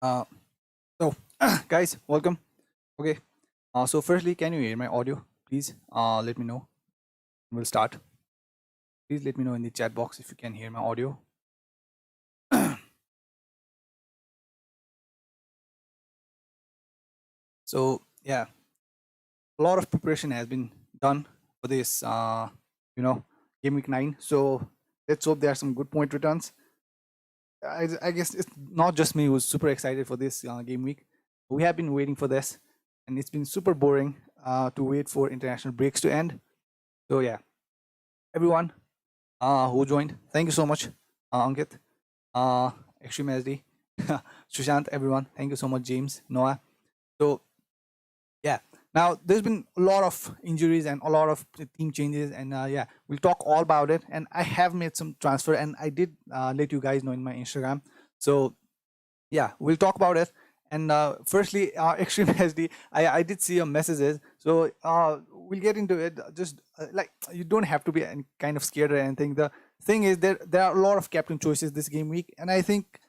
Uh, so, guys, welcome. Okay. So, firstly, can you hear my audio? Please, let me know. We'll start. Please let me know in the chat box if you can hear my audio. So, yeah, a lot of preparation has been done for this. Game week 9. So, let's hope there are some good point returns. I guess it's not just me who's super excited for this game week. We have been waiting for this, and it's been super boring to wait for international breaks to end. So, yeah, everyone who joined. Thank you so much, Ankit, Extreme SD, Sushant, everyone. Thank you so much, James, Noah. So, yeah, now there's been a lot of injuries and a lot of team changes, and yeah, we'll talk all about it. And I have made some transfer, and I did let you guys know in my Instagram. So, yeah, we'll talk about it. And firstly, Extreme SD, I did see your messages, so we'll get into it. Just like you don't have to be kind of scared or anything. The thing is, there are a lot of captain choices this game week, and I think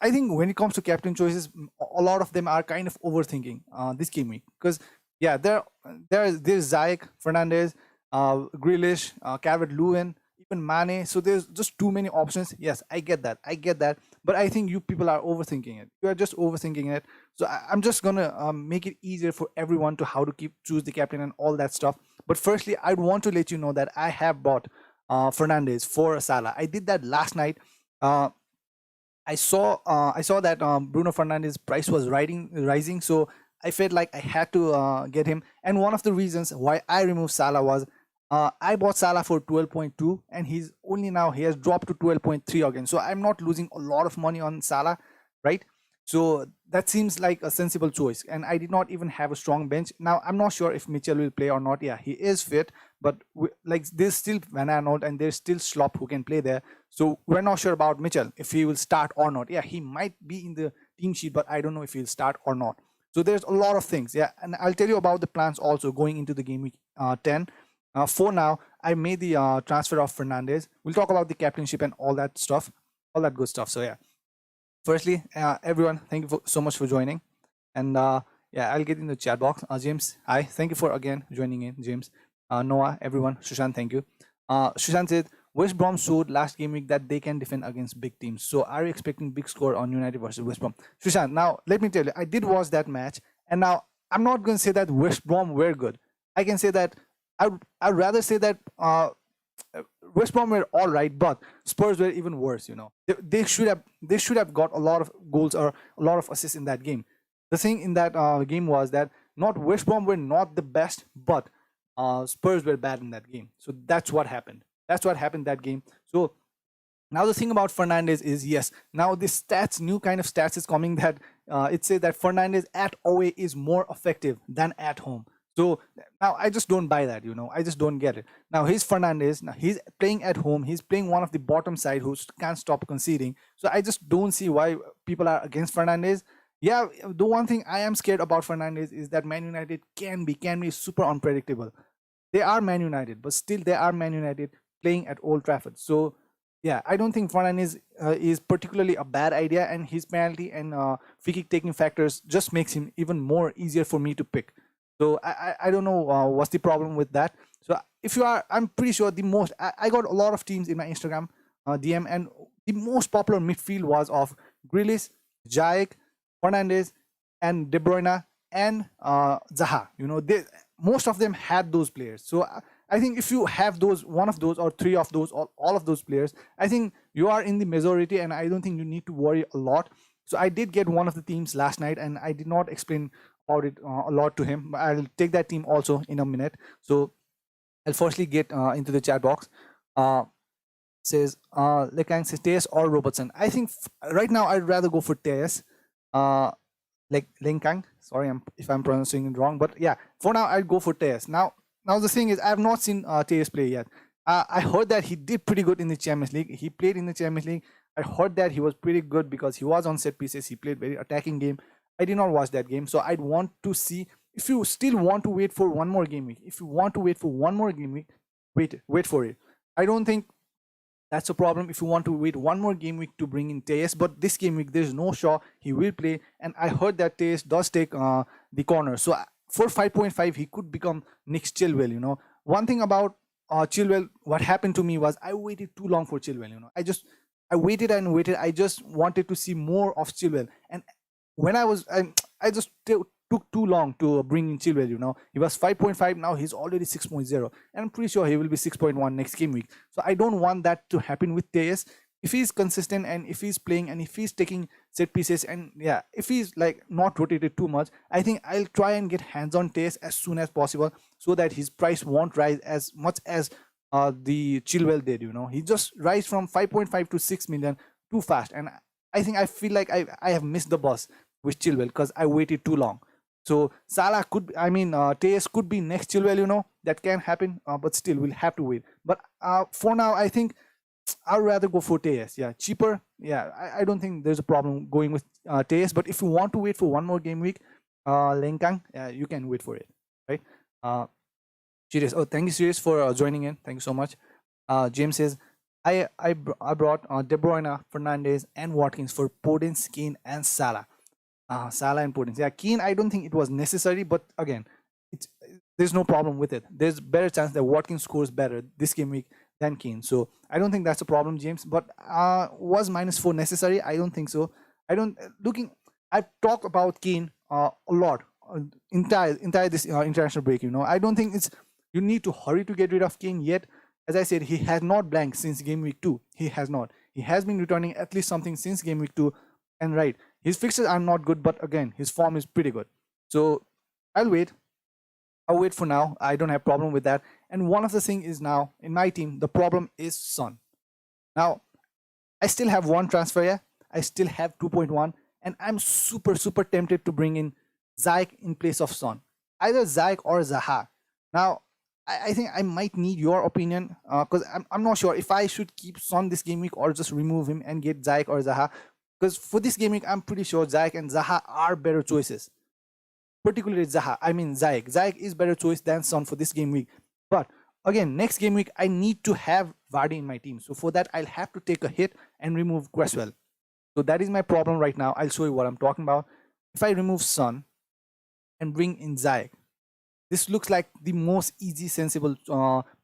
when it comes to captain choices, a lot of them are kind of overthinking this game week because yeah, there's Zayek, Fernandez, Grealish, Calvert-Lewin, even Mane. So there's just too many options. Yes, I get that, but I think you people are overthinking it. You are just overthinking it. So I'm just gonna make it easier for everyone to how to choose the captain and all that stuff. But firstly, I'd want to let you know that I have bought Fernandez for Salah. I did that last night. I saw that Bruno Fernandes price was rising, so I felt like I had to get him. And one of the reasons why I removed Salah was I bought Salah for 12.2, and he has dropped to 12.3 again. So I'm not losing a lot of money on Salah, right? So that seems like a sensible choice. And I did not even have a strong bench. Now I'm not sure if Mitchell will play or not. Yeah, he is fit, but like there's still Van Aanholt and there's still Slop who can play there. So we're not sure about Mitchell if he will start or not. Yeah, he might be in the team sheet, but I don't know if he'll start or not. So there's a lot of things. Yeah, and I'll tell you about the plans also going into the game week 10. For now, I made the transfer of Fernandez. We'll talk about the captainship and all that stuff, all that good stuff. So yeah, firstly, everyone, thank you so much for joining. And yeah, I'll get in the chat box. James, hi. Thank you for again joining in, James. Noah, everyone. Sushant, thank you. Sushant said, West Brom showed last game week that they can defend against big teams. So are you expecting big score on United versus West Brom? Sushant, now let me tell you, I did watch that match. And now I'm not going to say that West Brom were good. I can say that I'd rather say that West Brom were all right, but Spurs were even worse. You know, they should have got a lot of goals or a lot of assists in that game. The thing in that game was that not West Brom were not the best, but Spurs were bad in that game. So that's what happened. That's what happened that game. So now the thing about Fernandez is yes. Now this new kind of stats is coming that it says that Fernandez at away is more effective than at home. So now I just don't buy that, you know. I just don't get it. Now he's Fernandez. Now he's playing at home. He's playing one of the bottom side who can't stop conceding. So I just don't see why people are against Fernandez. Yeah, the one thing I am scared about Fernandez is that Man United can be super unpredictable. They are Man United, but still they are Man United playing at Old Trafford. So yeah, I don't think Fernandez is particularly a bad idea, and his penalty and free kick taking factors just makes him even more easier for me to pick. So I don't know what's the problem with that. So if you are, I'm pretty sure I got a lot of teams in my Instagram DM, and the most popular midfield was of Grealish, Jaik, Fernandez, and De Bruyne and Zaha. You know, most of them had those players. So I think if you have one of those or three of those or all of those players, I think you are in the majority, and I don't think you need to worry a lot. So I did get one of the teams last night, and I did not explain about it a lot to him. I'll take that team also in a minute. So I'll firstly get into the chat box. Says Lekang says Tejas or Robertson. I think right now I'd rather go for Tejas. Like Lenkang. Sorry if I'm pronouncing it wrong, but yeah, for now I'd go for Tejas. Now the thing is, I have not seen Tejas play yet. I heard that he did pretty good in the Champions League. He played in the Champions League. I heard that he was pretty good because he was on set pieces. He played very attacking game. I did not watch that game, so I'd want to see. If you still want to wait for one more game week, wait for it. I don't think That's a problem if you want to wait one more game week to bring in Tejas. But this game week, there's no Shaw. He will play. And I heard that Tejas does take the corner. So for 5.5, he could become next Chilwell, One thing about Chilwell, what happened to me was I waited too long for Chilwell, I waited and waited. I just wanted to see more of Chilwell. And when I just took too long to bring in Chilwell, He was 5.5, now he's already 6.0. And I'm pretty sure he will be 6.1 next game week. So I don't want that to happen with Tejas. If he's consistent and if he's playing and if he's taking set pieces and yeah, if he's like not rotated too much, I think I'll try and get hands on Tejas as soon as possible so that his price won't rise as much as the Chilwell did, He just rise from 5.5 to 6 million too fast. And I feel like I have missed the bus with Chilwell because I waited too long. So Salah Tejas could be next Chilwell, that can happen, but still we'll have to wait. But for now, I think I'd rather go for Tejas. Yeah, cheaper. Yeah, I don't think there's a problem going with Tejas. But if you want to wait for one more game week, Lengkang, you can wait for it, right? Serious. Oh, thank you, Serious, for joining in. Thank you so much. James says, I brought De Bruyne, Fernandes, and Watkins for Podence, Kane, and Salah. Salah and Podence. Yeah, Keane, I don't think it was necessary, but again, there's no problem with it. There's better chance that Watkins scores better this game week than Keane. So I don't think that's a problem, James. But was -4 necessary? I don't think so. I've talked about Keane a lot entire this international break. I don't think you need to hurry to get rid of Keane yet. As I said, he has not blanked since game week 2. He has not. He has been returning at least something since game week 2. And right, his fixes are not good, but again, his form is pretty good. So I'll wait for now. I don't have problem with that. And one of the things is now in my team, the problem is Son. Now, I still have one transfer here. I still have 2.1, and I'm super tempted to bring in Ziyech in place of Son. Either Ziyech or Zaha. Now, I think I might need your opinion because I'm not sure if I should keep Son this game week or just remove him and get Ziyech or Zaha. Because for this game week, I'm pretty sure Ziyech and Zaha are better choices. Particularly Zaha. Ziyech. Ziyech is better choice than Son for this game week. But again, next game week, I need to have Vardy in my team. So for that, I'll have to take a hit and remove Cresswell. So that is my problem right now. I'll show you what I'm talking about. If I remove Son and bring in Ziyech, this looks like the most easy, sensible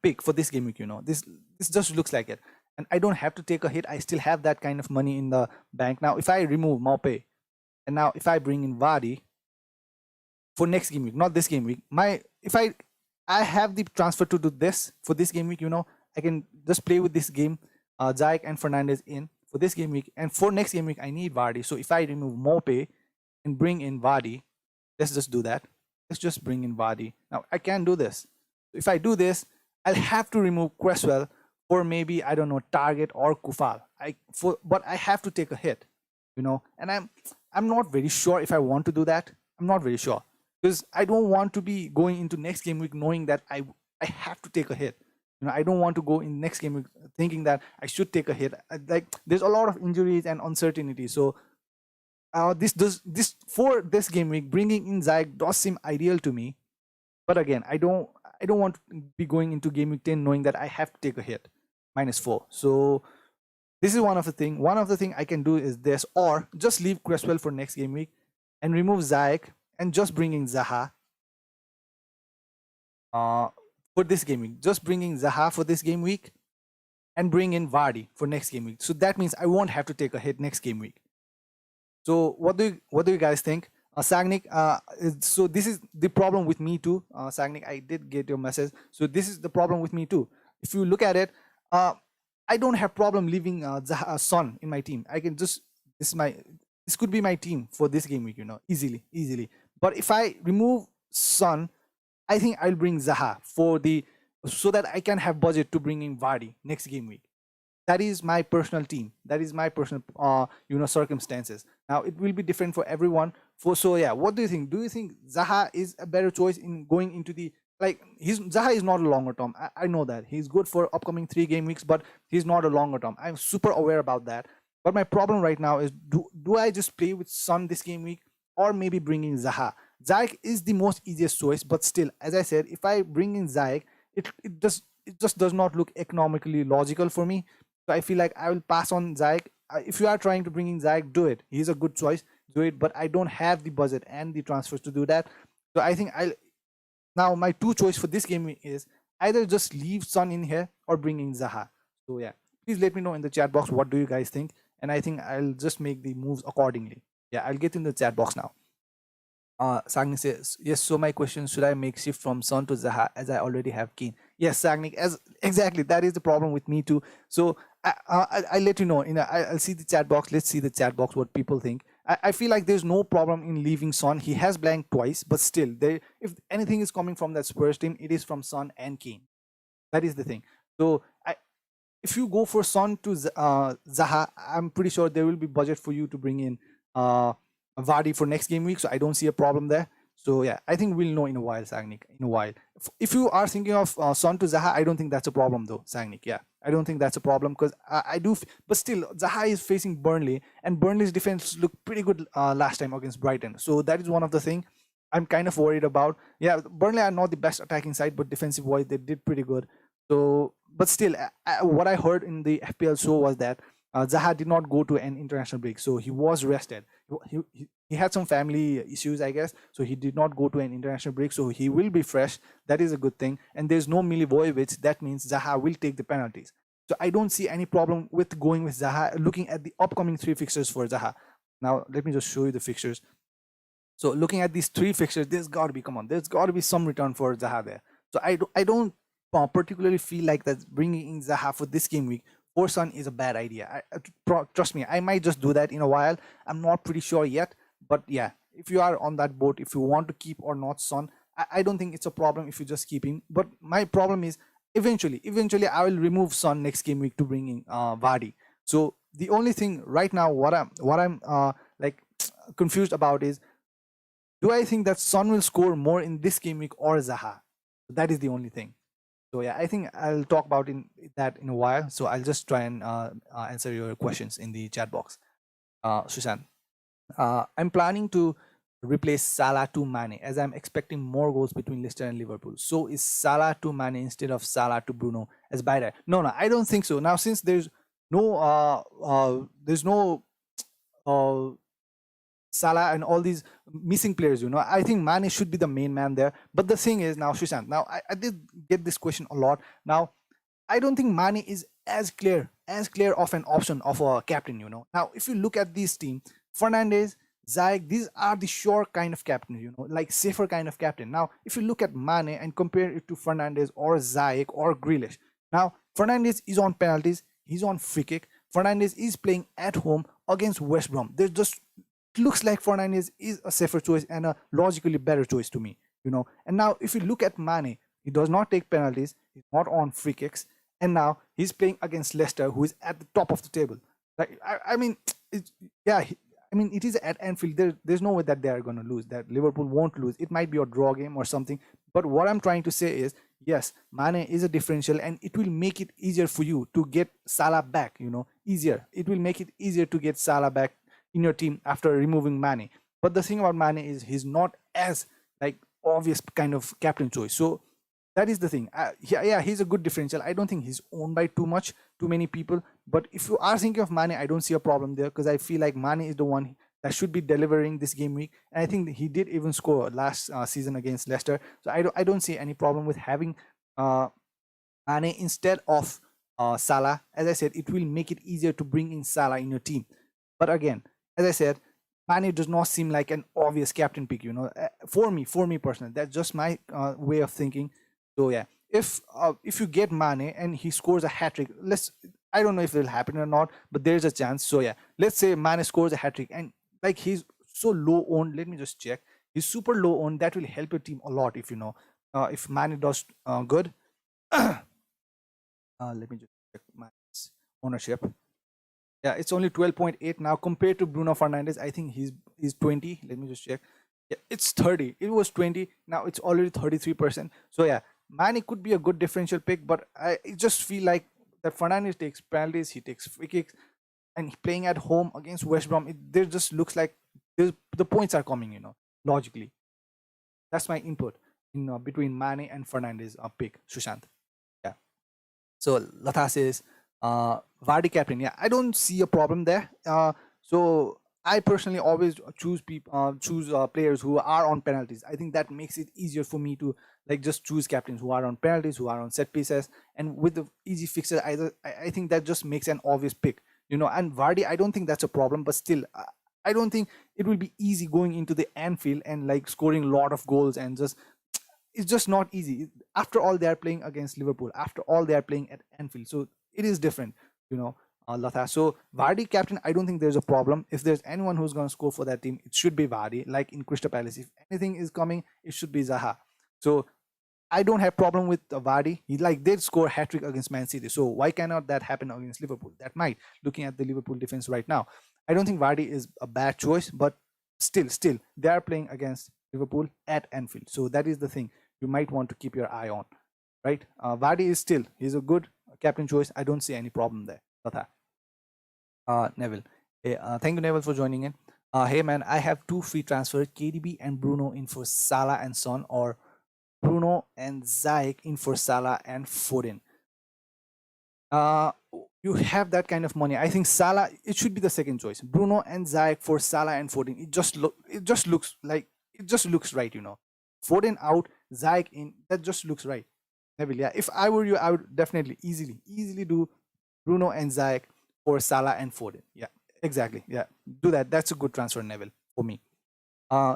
pick for this game week, This just looks like it. And I don't have to take a hit. I still have that kind of money in the bank. Now, if I remove Maupe, and now if I bring in Vardy for next game week, not this game week, if I have the transfer to do this for this game week, I can just play with this game, Ziyech and Fernandes in for this game week. And for next game week, I need Vardy. So if I remove Maupe and bring in Vardy, let's just do that. Let's just bring in Vardy. Now, I can do this. If I do this, I'll have to remove Cresswell or maybe, I don't know, Target or Kufal. But I have to take a hit, and I'm not very sure if I want to do that. I'm not very sure because I don't want to be going into next game week knowing that I have to take a hit. I don't want to go in next game week thinking that I should take a hit. Like there's a lot of injuries and uncertainty. So for this game week, bringing in Ziyech does seem ideal to me. But again, I don't want to be going into game week 10 knowing that I have to take a hit. -4. So this is one of the thing. One of the thing I can do is this, or just leave Cresswell for next game week and remove Ziyech and just bring in Zaha for this game week. Just bringing Zaha for this game week and bring in Vardy for next game week. So that means I won't have to take a hit next game week. So what do you guys think? Sagnik, so this is the problem with me too. Sagnik, I did get your message. So this is the problem with me too. If you look at it, I don't have problem leaving Son in my team. I can just this could be my team for this game week, easily. But if I remove Son, I think I'll bring Zaha so that I can have budget to bring in Vardy next game week. That is my personal team. That is my personal circumstances. Now it will be different for everyone. So yeah, what do you think? Do you think Zaha is a better choice in going into the Zaha is not a longer term. I know that he's good for upcoming 3 game weeks, but he's not a longer term. I'm super aware about that. But my problem right now is do I just play with Son this game week or maybe bring in Zaha? Ziyech is the most easiest choice, but still, as I said, if I bring in Ziyech, it just does not look economically logical for me. So I feel like I will pass on Zayek. If you are trying to bring in Zayek, do it. He's a good choice. Do it. But I don't have the budget and the transfers to do that. So I think I'll now my two choice for this game is either just leave Son in here or bring in Zaha. So yeah, please let me know in the chat box what do you guys think, and I think I'll just make the moves accordingly. Yeah, I'll get in the chat box now. Sagnik says, yes, so my question, should I make shift from Son to Zaha as I already have Keen? Yes, Sagnik, as exactly, that is the problem with me too. So I'll let you know, I'll see the chat box, let's see the chat box, what people think. I feel like there's no problem in leaving Son. He has blanked twice, but still, if anything is coming from that Spurs team, it is from Son and Kane. That is the thing. So if you go for Son to Zaha, I'm pretty sure there will be budget for you to bring in Vardy for next game week. So I don't see a problem there. So yeah, I think we'll know in a while, Sagnik. In a while, if you are thinking of Son to Zaha, I don't think that's a problem though, Sagnik. Yeah, I don't think that's a problem because I do. But still, Zaha is facing Burnley, and Burnley's defense looked pretty good last time against Brighton. So that is one of the things I'm kind of worried about. Yeah, Burnley are not the best attacking side, but defensive wise, they did pretty good. So, but still, what I heard in the FPL show was that Zaha did not go to an international break, so he was rested. He had some family issues, I guess, so he did not go to an international break. So he will be fresh. That is a good thing. And there's no Milivojevic. That means Zaha will take the penalties. So I don't see any problem with going with Zaha. Looking at the upcoming 3 fixtures for Zaha. Now let me just show you the fixtures. So looking at these 3 fixtures, there's got to be there's got to be some return for Zaha there. So I don't particularly feel like that bringing in Zaha for this game week for Son is a bad idea. Trust me, I might just do that in a while. I'm not pretty sure yet, but yeah, if you are on that boat, if you want to keep or not Son, I don't think it's a problem if you just keep him. But my problem is eventually I will remove Son next game week to bring in Vardy. So the only thing right now, what I'm like confused about is, do I think that Son will score more in this game week or Zaha? That is the only thing. So yeah, I think I'll talk about that in a while. So I'll just try and answer your questions in the chat box. Susan, I'm planning to replace Salah to Mane as I'm expecting more goals between Leicester and Liverpool. So is Salah to Mane instead of Salah to Bruno as buy there? No, I don't think so. Now since there's no Salah and all these missing players, I think Mane should be the main man there. But the thing is now, Sushant, now I did get this question a lot. Now, I don't think Mane is as clear of an option of a captain, Now, if you look at this team, Fernandes, Zayek, these are the sure kind of captain, like safer kind of captain. Now, if you look at Mane and compare it to Fernandes or Zayek or Grealish, now Fernandes is on penalties, he's on free kick. Fernandes is playing at home against West Brom. There's just looks like Fernandes is a safer choice and a logically better choice to me, And now if you look at Mane, he does not take penalties, he's not on free kicks, and now he's playing against Leicester, who is at the top of the table. Like I mean, it is at Anfield. There's no way that they are going to lose. That Liverpool won't lose. It might be a draw game or something. But what I'm trying to say is, yes, Mane is a differential, and it will make it easier for you to get Salah back. Easier. It will make it easier to get Salah back in your team after removing Mane. But the thing about Mane is he's not as like obvious kind of captain choice. So that is the thing. Yeah, he's a good differential. I don't think he's owned by too many people. But if you are thinking of Mane, I don't see a problem there because I feel like Mane is the one that should be delivering this game week. And I think he did even score last season against Leicester. So I don't see any problem with having Mane instead of Salah. As I said, it will make it easier to bring in Salah in your team. But again, as I said, Mane does not seem like an obvious captain pick, for me personally. That's just my way of thinking. So yeah, if you get Mane and he scores a hat-trick, I don't know if it will happen or not, but there's a chance. So yeah, let's say Mane scores a hat-trick and like he's so low owned. Let me just check. He's super low owned. That will help your team a lot if Mane does good. Let me just check Mane's ownership. Yeah, it's only 12.8 now compared to Bruno Fernandes. I think he's 20. Let me just check. Yeah, it's 30. It was 20. Now it's already 33%. So yeah, Mane could be a good differential pick, but I just feel like that Fernandes takes penalties, he takes free kicks, and playing at home against West Brom, there just looks like the points are coming, logically. That's my input in between Mane and Fernandes pick, Sushant. Yeah. So Latha says, Vardy captain, yeah, I don't see a problem there. So I personally always choose players who are on penalties. I think that makes it easier for me to like just choose captains who are on penalties, who are on set pieces, and with the easy fixture, I think that just makes an obvious pick, you know. And Vardy, I don't think that's a problem, but still, I don't think it will be easy going into the Anfield and like scoring a lot of goals and just it's just not easy. After all, they are playing against Liverpool. After all, they are playing at Anfield, so it is different, you know. Latha. So Vardy captain, I don't think there's a problem. If there's anyone who's going to score for that team, it should be Vardy. Like in Crystal Palace, if anything is coming, it should be Zaha. So I don't have problem with Vardy. He like did score hat trick against Man City, so why cannot that happen against Liverpool? That might. Looking at the Liverpool defense right now, I don't think Vardy is a bad choice, but still, they are playing against Liverpool at Anfield, so that is the thing you might want to keep your eye on, right? Vardy is still he's a good captain choice. I don't see any problem there. Tata. Neville. Hey, thank you, Neville, for joining in. Hey man, I have two free transfers, KDB and Bruno in for Salah and Son, or Bruno and Ziyech in for Salah and Foden. Uh, you have that kind of money. I think Salah, it should be the second choice. Bruno and Ziyech for Salah and Foden. It just looks like it just looks right, you know. Foden out, Ziyech in. That just looks right. Neville, yeah. If I were you, I would definitely easily do Bruno and Ziyech for Salah and Foden. Yeah, exactly. Yeah, do that. That's a good transfer, Neville, for me.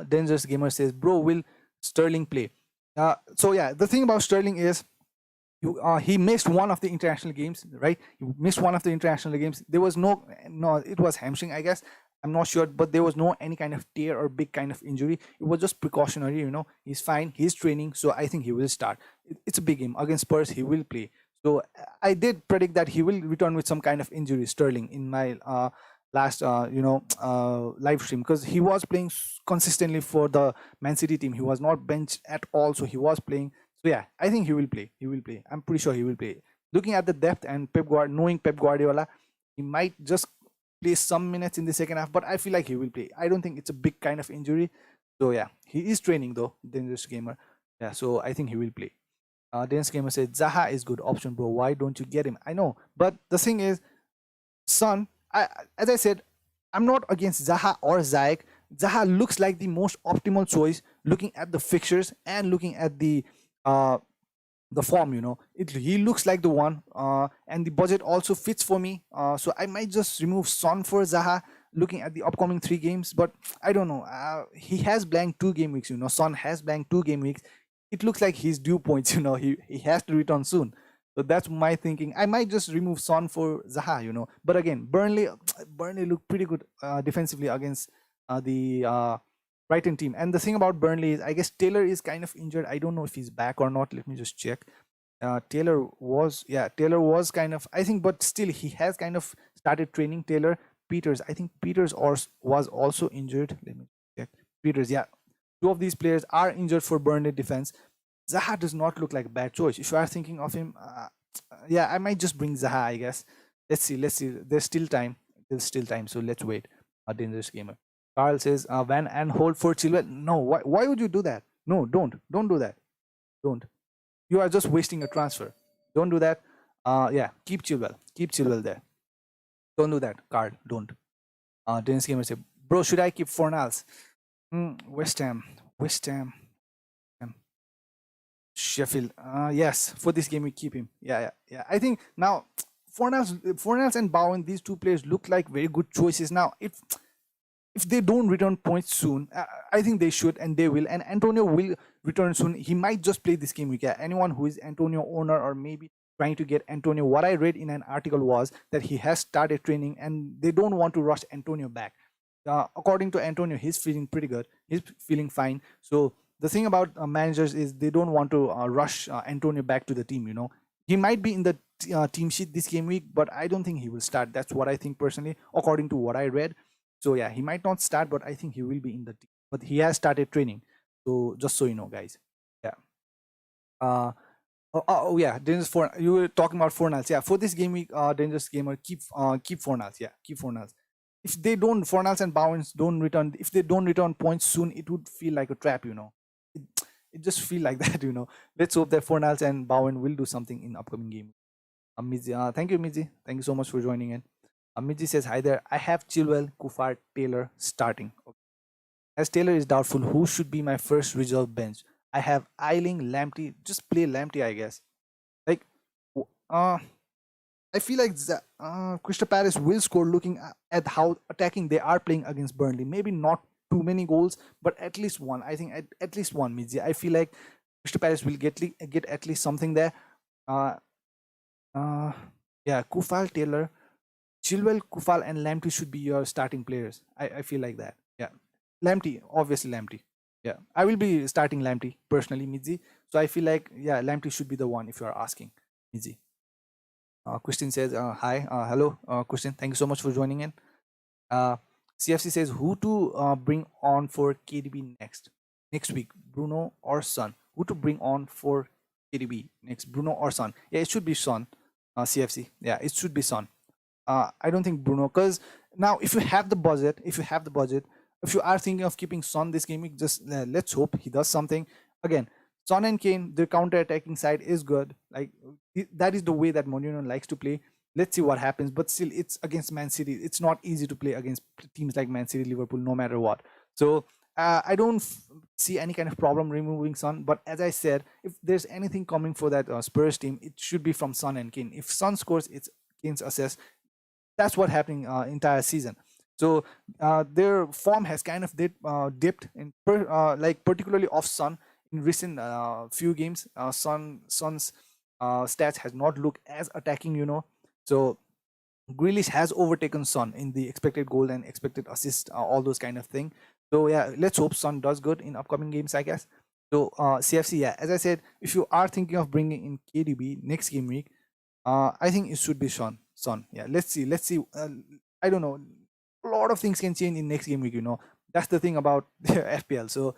Dangerous Gamer says, bro, will Sterling play? So yeah, the thing about Sterling is he missed one of the international games, right? He missed one of the international games. There was no, it was hamstring, I guess. I'm not sure, but there was no any kind of tear or big kind of injury. It was just precautionary, you know. He's fine. He's training, so I think he will start. It's a big game against Spurs. He will play. So I did predict that he will return with some kind of injury, Sterling, in my last live stream, because he was playing consistently for the Man City team. He was not benched at all, so he was playing. So yeah, I think he will play. He will play. I'm pretty sure he will play. Looking at the depth and knowing Pep Guardiola, he might just play some minutes in the second half, but I feel like he will play. I don't think it's a big kind of injury. So yeah, he is training though, Dangerous Gamer. Yeah, so I think he will play. Dangerous Gamer said, Zaha is good option, bro. Why don't you get him? I know, but the thing is, Son, as I said, I'm not against Zaha or Ziyech. Zaha looks like the most optimal choice looking at the fixtures and looking at the form, you know. He looks like the one, and the budget also fits for me. So I might just remove Son for Zaha looking at the upcoming 3 games, but I don't know. He has blanked 2 game weeks, you know. Son has blanked 2 game weeks. It looks like he's due points, you know. He has to return soon. So that's my thinking. I might just remove Son for Zaha, you know. But again, Burnley look pretty good defensively against the Brighton team. And the thing about Burnley is, I guess Taylor is kind of injured. I don't know if he's back or not. Let me just check. Taylor was kind of, I think, but still he has kind of started training. Taylor. Peters, I think Peters was also injured. Let me check. Peters, yeah. 2 of these players are injured for Burnley defense. Zaha does not look like a bad choice. If you are thinking of him, yeah, I might just bring Zaha, I guess. Let's see. There's still time. So let's wait. A dangerous gamer. Carl says, Van and hold for Chilwell. No, why would you do that? No, don't do that. Don't. You are just wasting a transfer. Don't do that. Yeah, keep Chilwell there. Don't do that, Carl. Don't. Dennis Gamer said, bro, should I keep Fornals? West Ham. Sheffield. Yes, for this game we keep him. Yeah. I think now Fornals and Bowen, these 2 players look like very good choices. Now, if they don't return points soon, I think they should, and they will. And Antonio will return soon. He might just play this game week. Yeah, anyone who is Antonio owner or maybe trying to get Antonio, what I read in an article was that he has started training and they don't want to rush Antonio back. According to Antonio, he's feeling pretty good. He's feeling fine. So the thing about managers is they don't want to rush Antonio back to the team, you know. He might be in the team sheet this game week, but I don't think he will start. That's what I think personally, according to what I read. So yeah, he might not start, but I think he will be in the team. But he has started training. So just so you know, guys. Yeah. Yeah, Dangerous for you were talking about Fornals. Yeah, for this game week, Dangerous Gamer, keep Fornals. Yeah, keep Fornals. If they don't, Fornals and Bowens don't return. If they don't return points soon, it would feel like a trap. You know, it just feel like that. You know. Let's hope that Fornals and Bowen will do something in upcoming game. Mizi, thank you, Mizi. Thank you so much for joining in. Mizi says, hi there. I have Chilwell, Kufar, Taylor starting. Okay. As Taylor is doubtful, who should be my first reserve bench? I have Eiling, Lamptey. Just play Lamptey, I guess. Like, I feel like Crystal Palace will score looking at how attacking they are playing against Burnley. Maybe not too many goals, but at least one. I think at least one, Mizi. I feel like Crystal Palace will get at least something there. Uh, uh, yeah, Kufal, Taylor, Chilwell, Kufal, and Lamptey should be your starting players. I feel like that. Yeah, Lamptey, obviously Lamptey. Yeah, I will be starting Lamptey personally, Mizi. So I feel like yeah, Lamptey should be the one if you are asking, Mizi. Christian says, hi, hello, Christian. Thank you so much for joining in. Uh, CFC says, who to bring on for KDB next week, Bruno or Son? Who to bring on for KDB next, Bruno or Son? Yeah, it should be Son. CFC. Yeah, it should be Son. I don't think Bruno, because now if you have the budget, if you are thinking of keeping Son this game, just let's hope he does something. Again, Son and Kane, their counter-attacking side is good. Like that is the way that Mourinho likes to play. Let's see what happens. But still, it's against Man City. It's not easy to play against teams like Man City, Liverpool, no matter what. So I don't see any kind of problem removing Son. But as I said, if there's anything coming for that Spurs team, it should be from Son and Kane. If Son scores, it's Kane's assist. That's what happening entire season. So their form has kind of dipped in like particularly off Son in recent few games. Son's stats has not looked as attacking, So Grealish has overtaken Son in the expected goal and expected assist, all those kind of thing. So yeah, let's hope Son does good in upcoming games, I guess. So CFC, yeah, as I said, if you are thinking of bringing in KDB next game week, I think it should be Son. Yeah, let's see. I don't know. A lot of things can change in next game week. That's the thing about FPL. So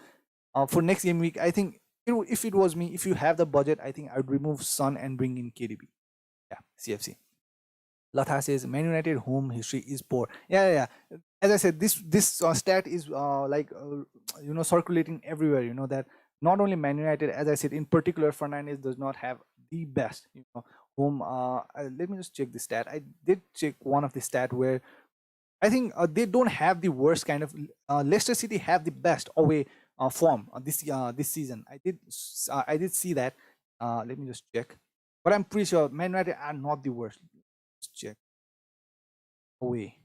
for next game week, I think if it was me, if you have the budget, I think I would remove Son and bring in KDB. Yeah, CFC. Latha says Man United home history is poor. Yeah. As I said, this stat is circulating everywhere. That not only Man United, as I said, in particular, Fernandes does not have the best home. Let me just check the stat. I did check one of the stat where I think they don't have the worst kind of. Leicester City have the best away form this season. I did see that. Let me just check. But I'm pretty sure Man United are not the worst. Let's check away.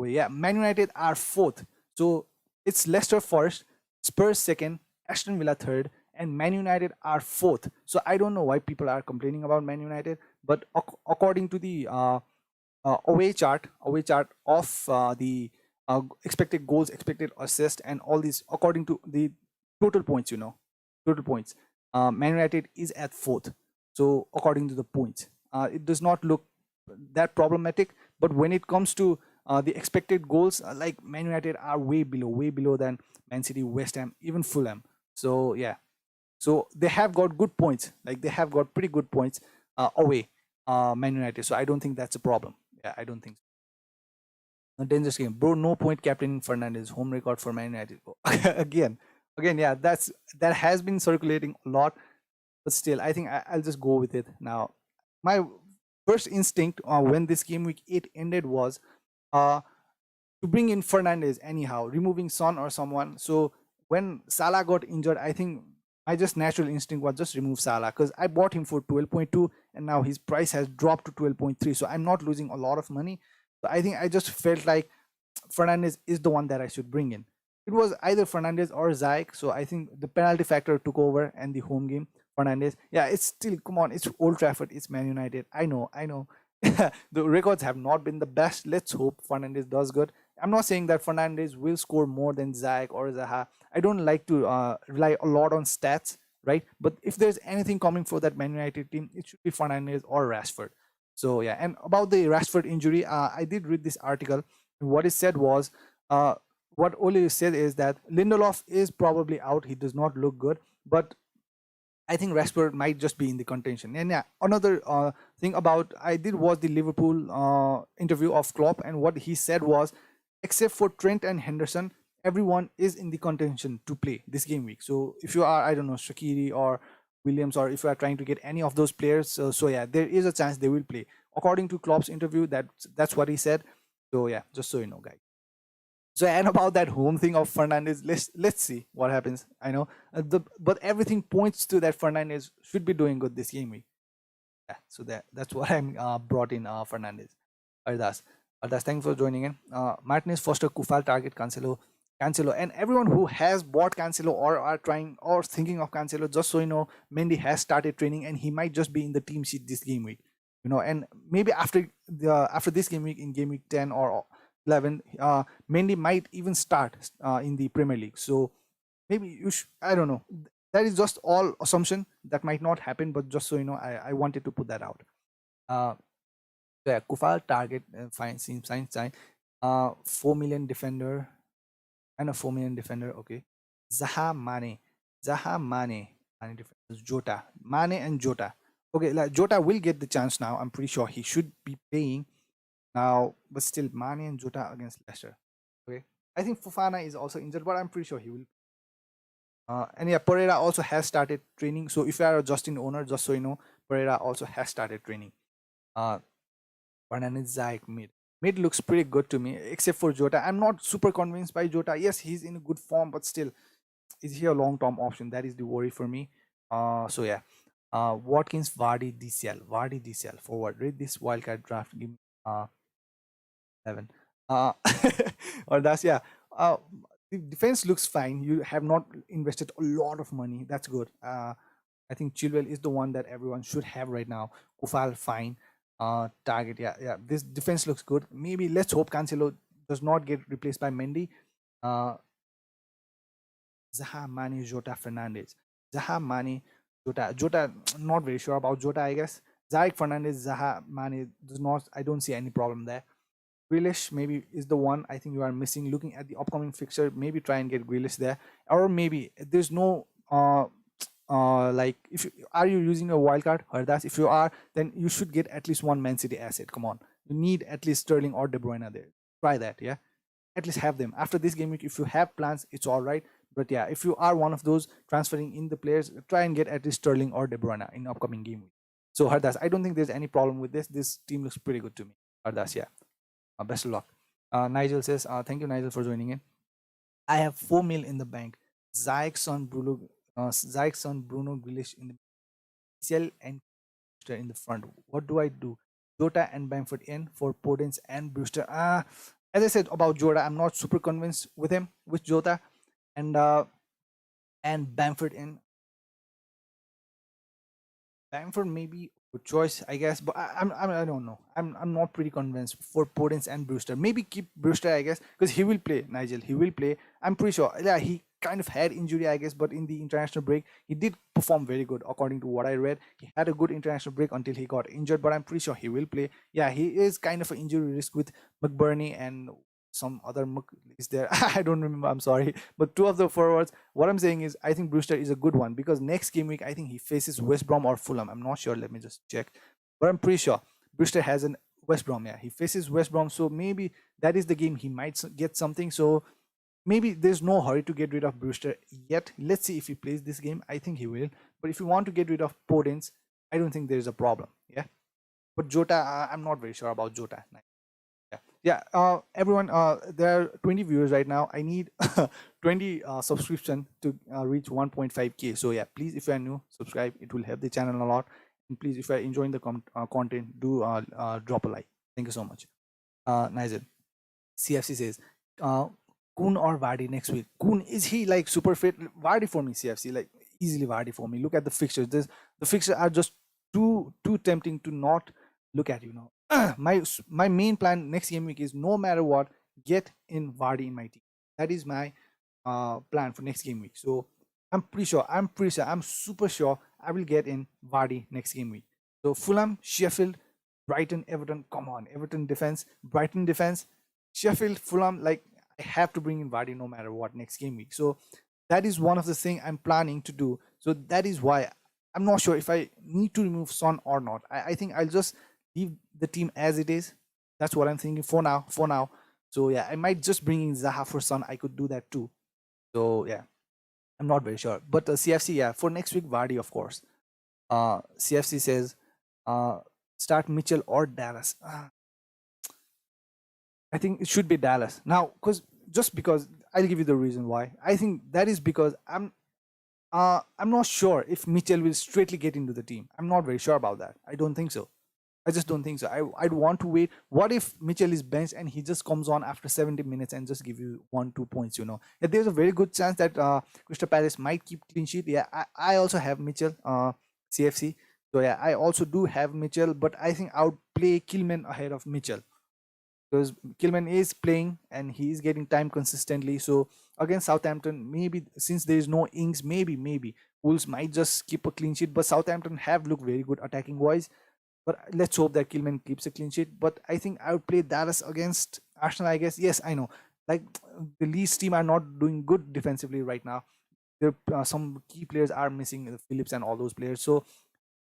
Yeah, Man United are fourth. So it's Leicester first, Spurs second, Aston Villa third, and Man United are fourth. So I don't know why people are complaining about Man United, but according to the away chart of the expected goals, expected assist, and all these according to the total points, total points. Man United is at fourth. So according to the points, it does not look that problematic. But when it comes to the expected goals, like Man United are way below than Man City, West Ham, even Fulham. So yeah, so they have got good points. Like they have got pretty good points away, Man United. So I don't think that's a problem. Yeah, I don't think so. A dangerous game, bro. No point captain Fernandes. Home record for Man United. again, yeah, that has been circulating a lot, but still, I think I'll just go with it now. My first instinct when this game week 8 ended was uh, to bring in Fernandes anyhow, removing Son or someone. So when Salah got injured, I think my just natural instinct was just remove Salah because I bought him for 12.2 and now his price has dropped to 12.3. So I'm not losing a lot of money. So I think I just felt like Fernandes is the one that I should bring in. It was either Fernandes or Zayek. So I think the penalty factor took over and the home game. Fernandes, yeah, it's still, come on, it's Old Trafford, it's Man United. I know. The records have not been the best. Let's hope Fernandes does good. I'm not saying that Fernandes will score more than Zayek or Zaha. I don't like to rely a lot on stats, right? But if there's anything coming for that Man United team, it should be Fernandes or Rashford. So yeah, and about the Rashford injury, I did read this article. What it said was, what Ole said is that Lindelof is probably out. He does not look good, but I think Rashford might just be in the contention. And yeah, another thing about, I did watch the Liverpool interview of Klopp, and what he said was, except for Trent and Henderson, everyone is in the contention to play this game week. So if you are, I don't know, Shaqiri or Williams, or if you are trying to get any of those players, so yeah, there is a chance they will play. According to Klopp's interview, that's what he said. So yeah, just so you know, guys. So, and about that home thing of Fernandez, let's see what happens. I know but everything points to that Fernandez should be doing good this game week. Yeah, so that's what I'm brought in Fernandez. Ardas. Ardas, thanks for joining in. Martinez, Foster, Kufal, Target, Cancelo, and everyone who has bought Cancelo or are trying or thinking of Cancelo, just so you know, Mendy has started training and he might just be in the team sheet this game week. And maybe after this game week, in game week 10 or 11, Mendy might even start in the Premier League. So maybe I don't know. That is just all assumption. That might not happen, but just so you know, I wanted to put that out. Uh, yeah, Kufal, Target, fine, seems fine. 4 million defender and a 4 million defender. Okay. Zaha, Mane defenders, Jota, Mane and Jota. Okay, like Jota will get the chance now. I'm pretty sure he should be playing now, but still Mane and Jota against Leicester. Okay. I think Fofana is also injured, but I'm pretty sure he will. And yeah, Pereira also has started training. So if you are a Justin owner, just so you know, Pereira also has started training. Fernandez, Zayek, mid. Mid looks pretty good to me, except for Jota. I'm not super convinced by Jota. Yes, he's in good form, but still, is he a long-term option? That is the worry for me. So yeah. Watkins, Vardy, DCL forward. Read this wildcard draft. Give me 11. Or that's yeah. The defense looks fine. You have not invested a lot of money. That's good. I think Chilwell is the one that everyone should have right now. Kufal, fine. Target, yeah. This defense looks good. Maybe let's hope Cancelo does not get replaced by Mendy. Zaha, Mane, Jota, Fernandez. Zaha, Mane, Jota, not very sure about Jota, I guess. Zayek, Fernandez, Zaha, Mane does not. I don't see any problem there. Grealish maybe is the one I think you are missing. Looking at the upcoming fixture, maybe try and get Grealish there, or maybe there's no like if you, are you using a wild card or that's if you are, then you should get at least one Man City asset. Come on, you need at least Sterling or De Bruyne there. Try that, yeah. At least have them after this game week. If you have plans, it's all right. But yeah, if you are one of those transferring in the players, try and get at least Sterling or De Bruyne in upcoming game week. So Hardas, I don't think there's any problem with this. This team looks pretty good to me. Hardas, yeah. Best of luck. Nigel says, thank you, Nigel, for joining in. I have 4 mil in the bank. Zayek's son Bruno Grealish in the CL and Brewster in the front. What do I do? Jota and Bamford in for Podence and Brewster. As I said about Jota, I'm not super convinced with him, with Jota and Bamford in. Bamford maybe a choice, I guess, but I don't know. I'm not pretty convinced for Podence and Brewster. Maybe keep Brewster, I guess, because he will play. Nigel, he will play. I'm pretty sure. Yeah, he kind of had injury, I guess, but in the international break, he did perform very good, according to what I read. He had a good international break until he got injured, but I'm pretty sure he will play. Yeah, he is kind of an injury risk with McBurney and some other is there. I don't remember, I'm sorry, but two of the forwards. What I'm saying is I think Brewster is a good one because next game week I think he faces West Brom or Fulham. I'm not sure, let me just check, but I'm pretty sure Brewster has an West Brom. Yeah, he faces West Brom, so maybe that is the game he might get something. So maybe there's no hurry to get rid of Brewster yet. Let's see if he plays this game. I think he will, but if you want to get rid of Podence, I don't think there's a problem. Yeah, but Jota, I'm not very sure about Jota. Yeah, everyone, there are 20 viewers right now. I need 20 subscription to reach 1.5k. So yeah, please, if you are new, subscribe. It will help the channel a lot. And please, if you are enjoying the content, do drop a like. Thank you so much. Nigel CFC says, Kun or Vardy next week? Kun, is he like super fit? Vardy for me, CFC, like easily Vardy for me. Look at the fixtures. The fixtures are just too tempting to not look at. My main plan next game week is no matter what, get in Vardy in my team. That is my plan for next game week. So I'm super sure I will get in Vardy next game week. So Fulham, Sheffield, Brighton, Everton. Come on, Everton defense, Brighton defense, Sheffield, Fulham. Like I have to bring in Vardy no matter what next game week. So that is one of the things I'm planning to do. So that is why I'm not sure if I need to remove Son or not. I think I'll just leave the team as it is. That's what I'm thinking for now. So yeah, I might just bring in Zaha for Son. I could do that too. So yeah. I'm not very sure. But CFC, yeah, for next week, Vardy, of course. CFC says start Mitchell or Dallas. I think it should be Dallas now, because I'll give you the reason why. I think that is because I'm not sure if Mitchell will straightly get into the team. I'm not very sure about that. I don't think so. I just don't think so. I'd want to wait. What if Mitchell is benched and he just comes on after 70 minutes and just give you 1-2 points? Yeah, there's a very good chance that Crystal Palace might keep clean sheet. Yeah, I also have Mitchell, CFC. So yeah, I also do have Mitchell, but I think I would play Kilman ahead of Mitchell because Kilman is playing and he is getting time consistently. So against Southampton, maybe since there is no Ings, maybe Wolves might just keep a clean sheet. But Southampton have looked very good attacking wise. But let's hope that Kilman keeps a clean sheet. But I think I would play Dallas against Arsenal, I guess. Yes, I know. Like the Leeds team are not doing good defensively right now. There some key players are missing, the Phillips and all those players. So,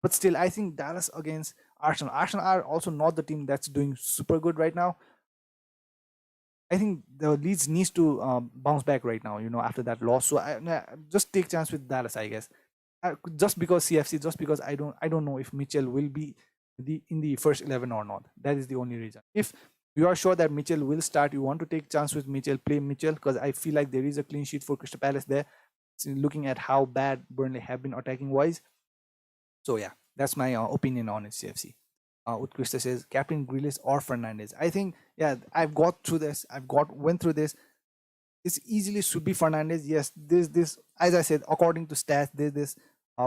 but still, I think Dallas against Arsenal. Arsenal are also not the team that's doing super good right now. I think the Leeds needs to bounce back right now. After that loss. So just take chance with Dallas, I guess. Just because CFC, just because I don't know if Mitchell will be in the first 11 or not. That is the only reason. If you are sure that Mitchell will start, you want to take chance with Mitchell, play Mitchell, because I feel like there is a clean sheet for Crystal Palace there. Looking at how bad Burnley have been attacking wise. So yeah, that's my opinion on it, CFC. Utkrista says Captain Grealish or Fernandez. I think yeah, I've got through this. Went through this. It's easily should be Fernandez. Yes, this as I said, according to stats, there's this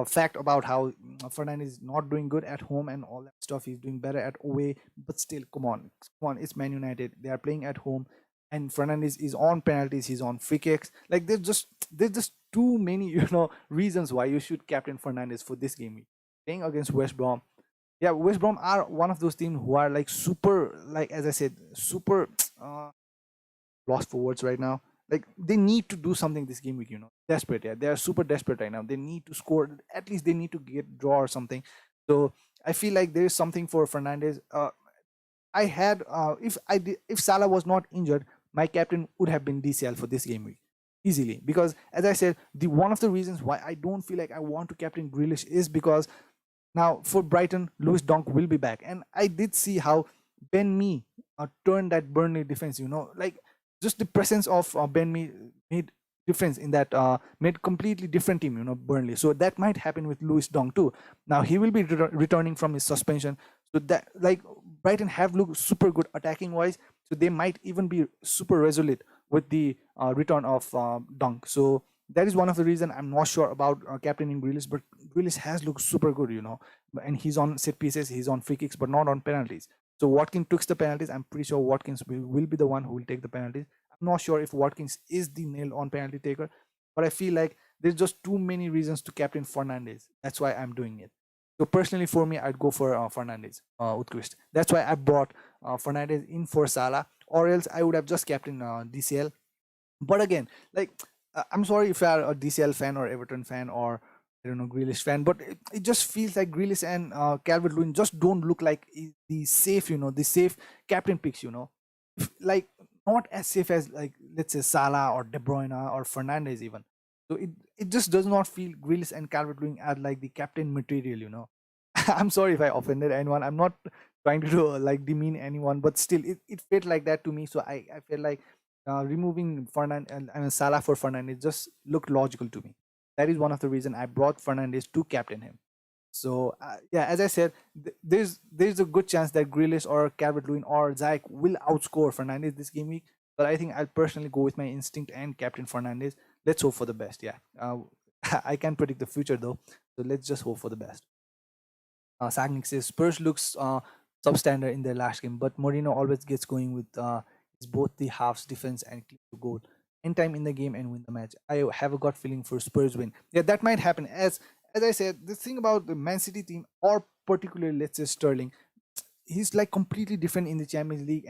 fact about how Fernandez is not doing good at home and all that stuff. He's doing better at away, but still, come on, it's Man United. They are playing at home, and Fernandez is on penalties. He's on free kicks. Like there's just too many reasons why you should captain Fernandez for this game week. Playing against West Brom. Yeah, West Brom are one of those teams who are like super, like as I said, super lost for words right now. Like they need to do something this game week, desperate. Yeah, they are super desperate right now. They need to score. At least they need to get draw or something. So I feel like there is something for Fernandez. I had if Salah was not injured, my captain would have been DCL for this game week easily, because as I said, the one of the reasons why I don't feel like I want to captain Grealish is because now for Brighton, Lewis Dunk will be back, and I did see how Ben Mee turned that Burnley defense. Like just the presence of Ben Mee made difference in that made completely different team. Burnley. So that might happen with Lewis Dunk too. Now he will be returning from his suspension, so that like Brighton have looked super good attacking wise. So they might even be super resolute with the return of Dunk. So that is one of the reason I'm not sure about captaining Grealish, but Grealish has looked super good, and he's on set pieces, he's on free kicks, but not on penalties. So Watkins took the penalties. I'm pretty sure Watkins will be the one who will take the penalties. I'm not sure if Watkins is the nail-on penalty taker, but I feel like there's just too many reasons to captain Fernandez. That's why I'm doing it. So personally, for me, I'd go for Fernandez, Utkrist. That's why I brought Fernandez in for Salah, or else I would have just captained DCL. But again, like I'm sorry if you are a DCL fan or Everton fan or I don't know Grealish fan, but it just feels like Grealish and Calvert-Lewin just don't look like the safe, the safe captain picks, like not as safe as like let's say Salah or De Bruyne or Fernandez even. So it just does not feel Grealish and Calvert-Lewin are like the captain material. I'm sorry if I offended anyone. I'm not trying to like demean anyone, but still it felt like that to me. So I felt like removing Fernand and Salah for Fernandez just looked logical to me. That is one of the reason I brought Fernandez to captain him. So yeah, as I said, there's a good chance that Grealish or Calvert-Lewin or Ziyech will outscore Fernandez this game week. But I think I'll personally go with my instinct and captain Fernandez. Let's hope for the best. Yeah, I can't predict the future though, so let's just hope for the best. Sagnik says Spurs looks substandard in their last game, but Mourinho always gets going with both the halves defense and keep the goal in time in the game and win the match. I have a gut feeling for Spurs win. Yeah, that might happen. As I said, the thing about the Man City team, or particularly let's say Sterling, he's like completely different in the Champions League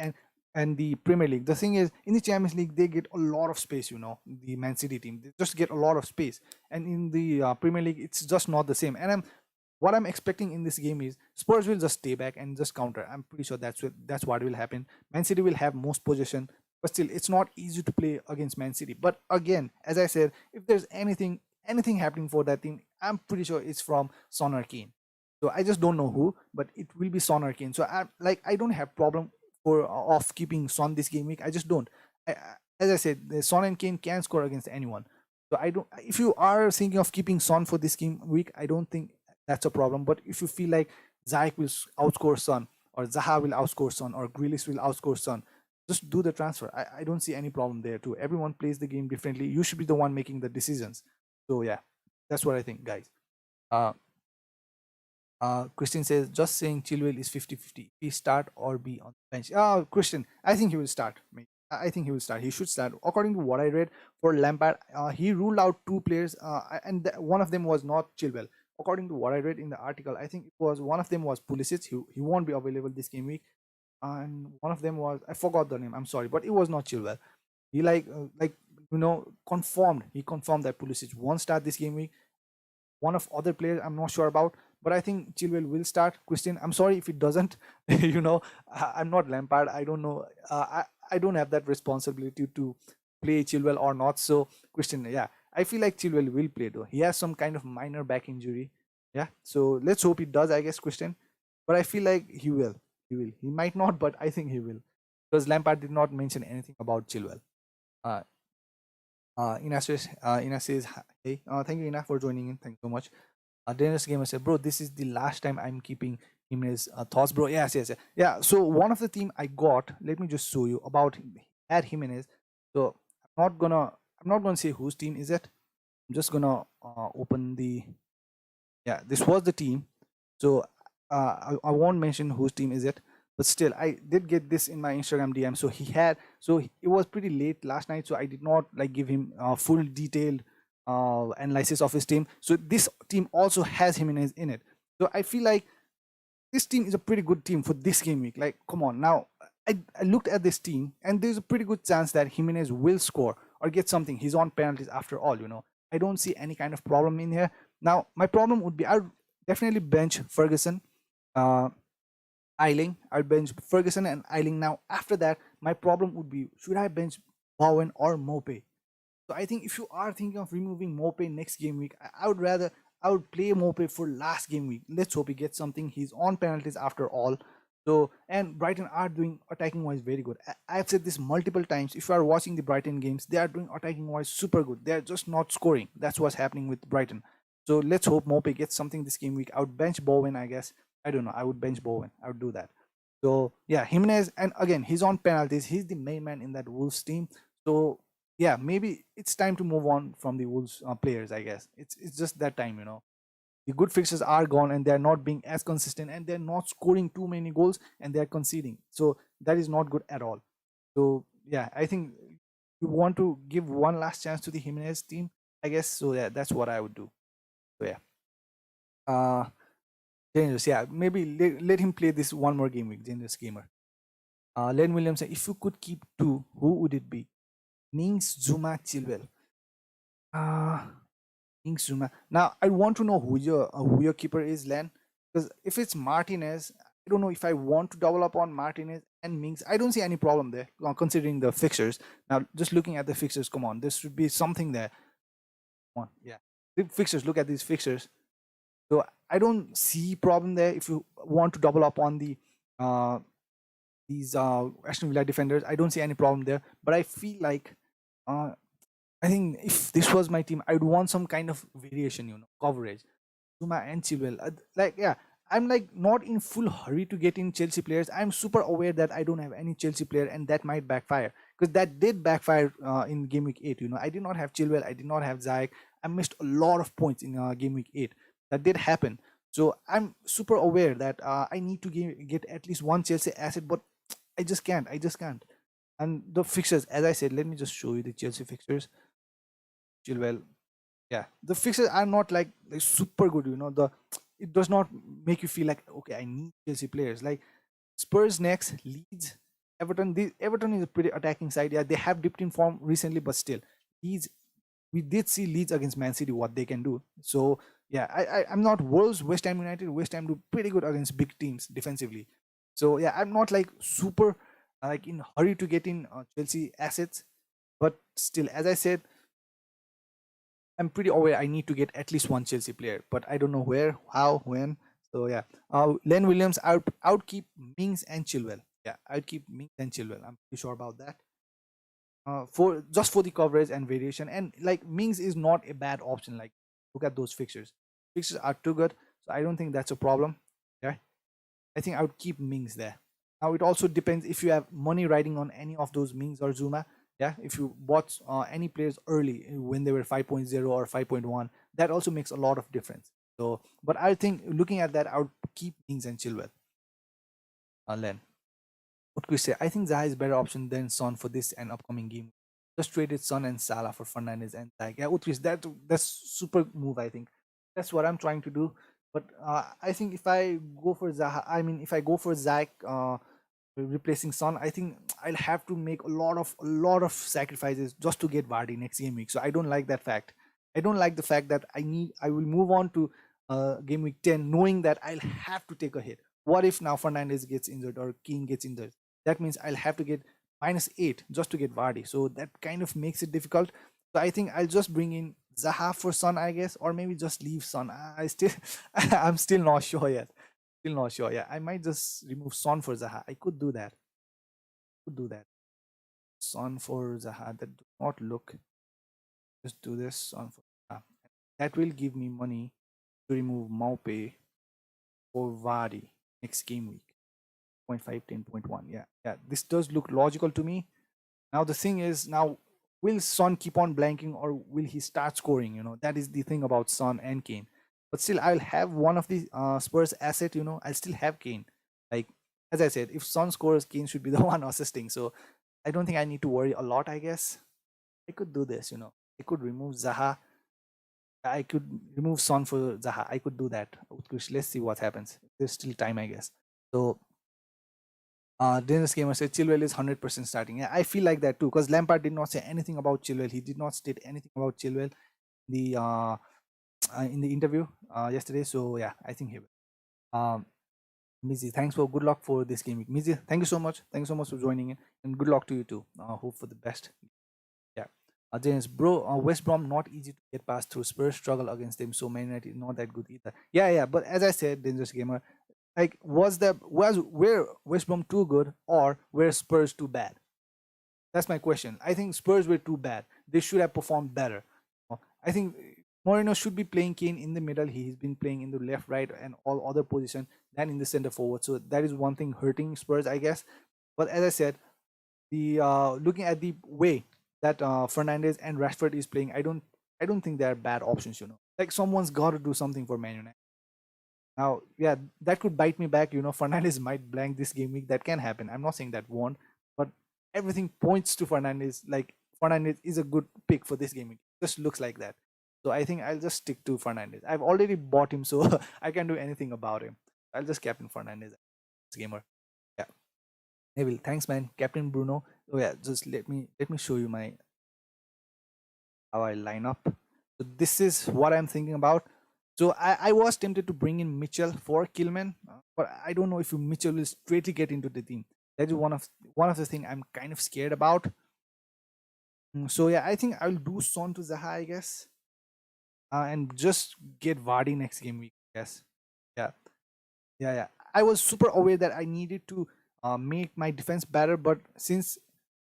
and the Premier League. The thing is, in the Champions League, they get a lot of space. The Man City team, they just get a lot of space, and in the Premier League, it's just not the same. And what I'm expecting in this game is Spurs will just stay back and just counter. I'm pretty sure that's what will happen. Man City will have most possession, but still, it's not easy to play against Man City. But again, as I said, if there's anything anything happening for that team, I'm pretty sure it's from Son or Kane. So I just don't know who, but it will be Son or Kane. So I don't have problem for of keeping Son this game week. I just don't. As I said, the Son and Kane can score against anyone. So I don't. If you are thinking of keeping Son for this game week, I don't think that's a problem. But if you feel like Zayek will outscore Son, or Zaha will outscore Son, or Grealish will outscore Son, just do the transfer. I don't see any problem there too. Everyone plays the game differently. You should be the one making the decisions. So yeah, that's what I think, guys. Uh, Christian says, just saying Chilwell is 50-50. He start or be on the bench. Christian, I think he will start. I think he will start. He should start. According to what I read for Lampard, he ruled out two players, and one of them was not Chilwell. According to what I read in the article, I think it was one of them was Pulisic. He won't be available this game week, and one of them was, I forgot the name. I'm sorry, but it was not Chilwell. He confirmed. He confirmed that Pulisic won't start this game week. One of other players I'm not sure about, but I think Chilwell will start. Christian, I'm sorry if it doesn't. I'm not Lampard. I don't know. I don't have that responsibility to play Chilwell or not. So Christian, yeah, I feel like Chilwell will play though. He has some kind of minor back injury. Yeah, so let's hope he does. I guess, Christian, but I feel like he will. He will. He might not, but I think he will, because Lampard did not mention anything about Chilwell. Uh, Ina says, hey, thank you, Ina, for joining in. Thank you so much. Dennis Gamer said, bro, this is the last time I'm keeping Jimenez thoughts, bro. Yes. Yeah. So one of the team I got, let me just show you about at Jimenez. So I'm not gonna say whose team is it. I'm just gonna open the, yeah, this was the team. So I won't mention whose team is it, but still I did get this in my Instagram DM. So it was pretty late last night, so I did not like give him full detailed analysis of his team. So this team also has Jimenez in it. So I feel like this team is a pretty good team for this game week. Like, come on now. I looked at this team, and there's a pretty good chance that Jimenez will score or get something. He's on penalties after all. I don't see any kind of problem in here. Now, my problem would be, I would definitely bench Ferguson, Eiling. I'd bench Ferguson and Eiling. Now, after that, my problem would be, should I bench Bowen or Mope? So I think if you are thinking of removing Mope next game week, I would play Mope for last game week. Let's hope he gets something. He's on penalties after all. So, and Brighton are doing attacking wise very good. I've said this multiple times. If you are watching the Brighton games, they are doing attacking wise super good. They are just not scoring. That's what's happening with Brighton. So let's hope Mope gets something this game week. I would bench Bowen, I guess. I don't know. I would bench Bowen. I would do that. So yeah, Jimenez, and again, he's on penalties. He's the main man in that Wolves team. So yeah, maybe it's time to move on from the Wolves players. I guess it's just that time. The good fixtures are gone, and they're not being as consistent, and they're not scoring too many goals, and they're conceding. So that is not good at all. So yeah, I think you want to give one last chance to the Jimenez team, I guess. So yeah, that's what I would do. So yeah, dangerous. Yeah, maybe let him play this one more game week. Dangerous gamer. Len Williams said, if you could keep two, who would it be? Mings, Zuma, Chilwell. Uh Mings, Zuma. Now I want to know who your keeper is, Len. Because if it's Martinez, I don't know if I want to double up on Martinez and Mings. I don't see any problem there, considering the fixtures. Now, just looking at the fixtures, come on, there should be something there. Come on, yeah. The fixtures, look at these fixtures. So I don't see problem there if you want to double up on these Aston Villa defenders. I don't see any problem there. But I feel like I think if this was my team, I'd want some kind of variation, coverage. Zuma and Chilwell. Yeah, I'm like not in full hurry to get in Chelsea players. I'm super aware that I don't have any Chelsea player, and that might backfire, because that did backfire in game week 8. I did not have Chilwell, I did not have Zayek. I missed a lot of points in game week 8. That did happen. So I'm super aware that I need to get at least one Chelsea asset, but I just can't. And the fixtures, as I said, let me just show you the Chelsea fixtures. Chilwell, yeah, the fixtures are not like super good. It does not make you feel like, okay, I need Chelsea players. Like Spurs next, Leeds, Everton. Everton is a pretty attacking side. Yeah, they have dipped in form recently, but still, Leeds. We did see Leeds against Man City what they can do. So yeah, I'm not Wolves, West Ham United. West Ham do pretty good against big teams defensively. So yeah, I'm not like super like in hurry to get in Chelsea assets, but still, as I said, I'm pretty aware I need to get at least one Chelsea player, but I don't know where, how, when. So yeah, Len Williams, I would keep Mings and Chilwell. Yeah, I'd keep Mings and Chilwell. I'm pretty sure about that. For just for the coverage and variation, and like Mings is not a bad option. Like, look at those fixtures. Fixtures are too good, so I don't think that's a problem. Yeah, I think I would keep Mings there. Now it also depends if you have money riding on any of those Mings or Zuma. Yeah, if you bought any players early when they were 5.0 or 5.1, that also makes a lot of difference. So, but I think looking at that, I would keep Mings and Chilwell. Len, what could you say? I think Zaha is better option than Son for this and upcoming game. Just traded Son and Salah for Fernandes and Zach. Yeah, Utrecht, that's super move. I think that's what I'm trying to do. But I think if I go for Zaha, I mean, if I go for Zach replacing Son, I think I'll have to make a lot of sacrifices just to get Vardy next game week. So I don't like that fact. I don't like the fact that I will move on to game week 10 knowing that I'll have to take a hit. What if now Fernandes gets injured or Keane gets injured? That means I'll have to get -8 just to get Vardy. So that kind of makes it difficult. So I think I'll just bring in Zaha for Son, I guess, or maybe just leave Son. I still, I'm still not sure yet. Still not sure. Yeah, I might just remove Son for Zaha. I could do that. Could do that. Son for Zaha. That do not look. Just do this. Son for Zaha. That will give me money to remove Maupe for Vardy next game week. 0.5, 10.1. Yeah, yeah. This does look logical to me. Now the thing is, now will Son keep on blanking or will he start scoring? That is the thing about Son and Kane. But still, I'll have one of the Spurs asset. I'll still have Kane. Like, as I said, if Son scores, Kane should be the one assisting. So I don't think I need to worry a lot. I guess I could do this. I could remove Zaha. I could remove Son for Zaha. I could do that. Utkush, let's see what happens. There's still time, I guess. So Dennis Gamer said Chilwell is 100% starting. Yeah, I feel like that too because Lampard did not say anything about Chilwell. He did not state anything about Chilwell in the interview yesterday. So yeah, I think he will. Mizzy, thanks for good luck for this game. Mizzy, thank you so much. Thank you so much for joining in, and good luck to you too. Hope for the best. Yeah. James, bro, West Brom not easy to get past through. Spurs struggle against them, so Man United not that good either. Yeah, yeah. But as I said, Dangerous Gamer, like was were West Brom too good or were Spurs too bad? That's my question. I think Spurs were too bad. They should have performed better. I think Moreno should be playing Kane in the middle. He's been playing in the left, right, and all other position than in the center forward. So that is one thing hurting Spurs, I guess. But as I said, the looking at the way that Fernandes and Rashford is playing, I don't think they are bad options. Like someone's got to do something for Man United. Now, yeah, that could bite me back. Fernandes might blank this game week. That can happen. I'm not saying that won't, but everything points to Fernandes. Like Fernandes is a good pick for this game week. Just looks like that. So I think I'll just stick to Fernandes. I've already bought him, so I can't do anything about him. I'll just captain Fernandes. This gamer. Yeah. Neville, thanks, man. Captain Bruno. Oh yeah, just let me show you my how I line up. So this is what I'm thinking about. So I was tempted to bring in Mitchell for Killman, but I don't know if Mitchell will straightly get into the team. That is one of the things I'm kind of scared about. So yeah, I think I'll do Son to Zaha, I guess, and just get Vardy next game week. Yes, yeah, yeah, yeah. I was super aware that I needed to make my defense better, but since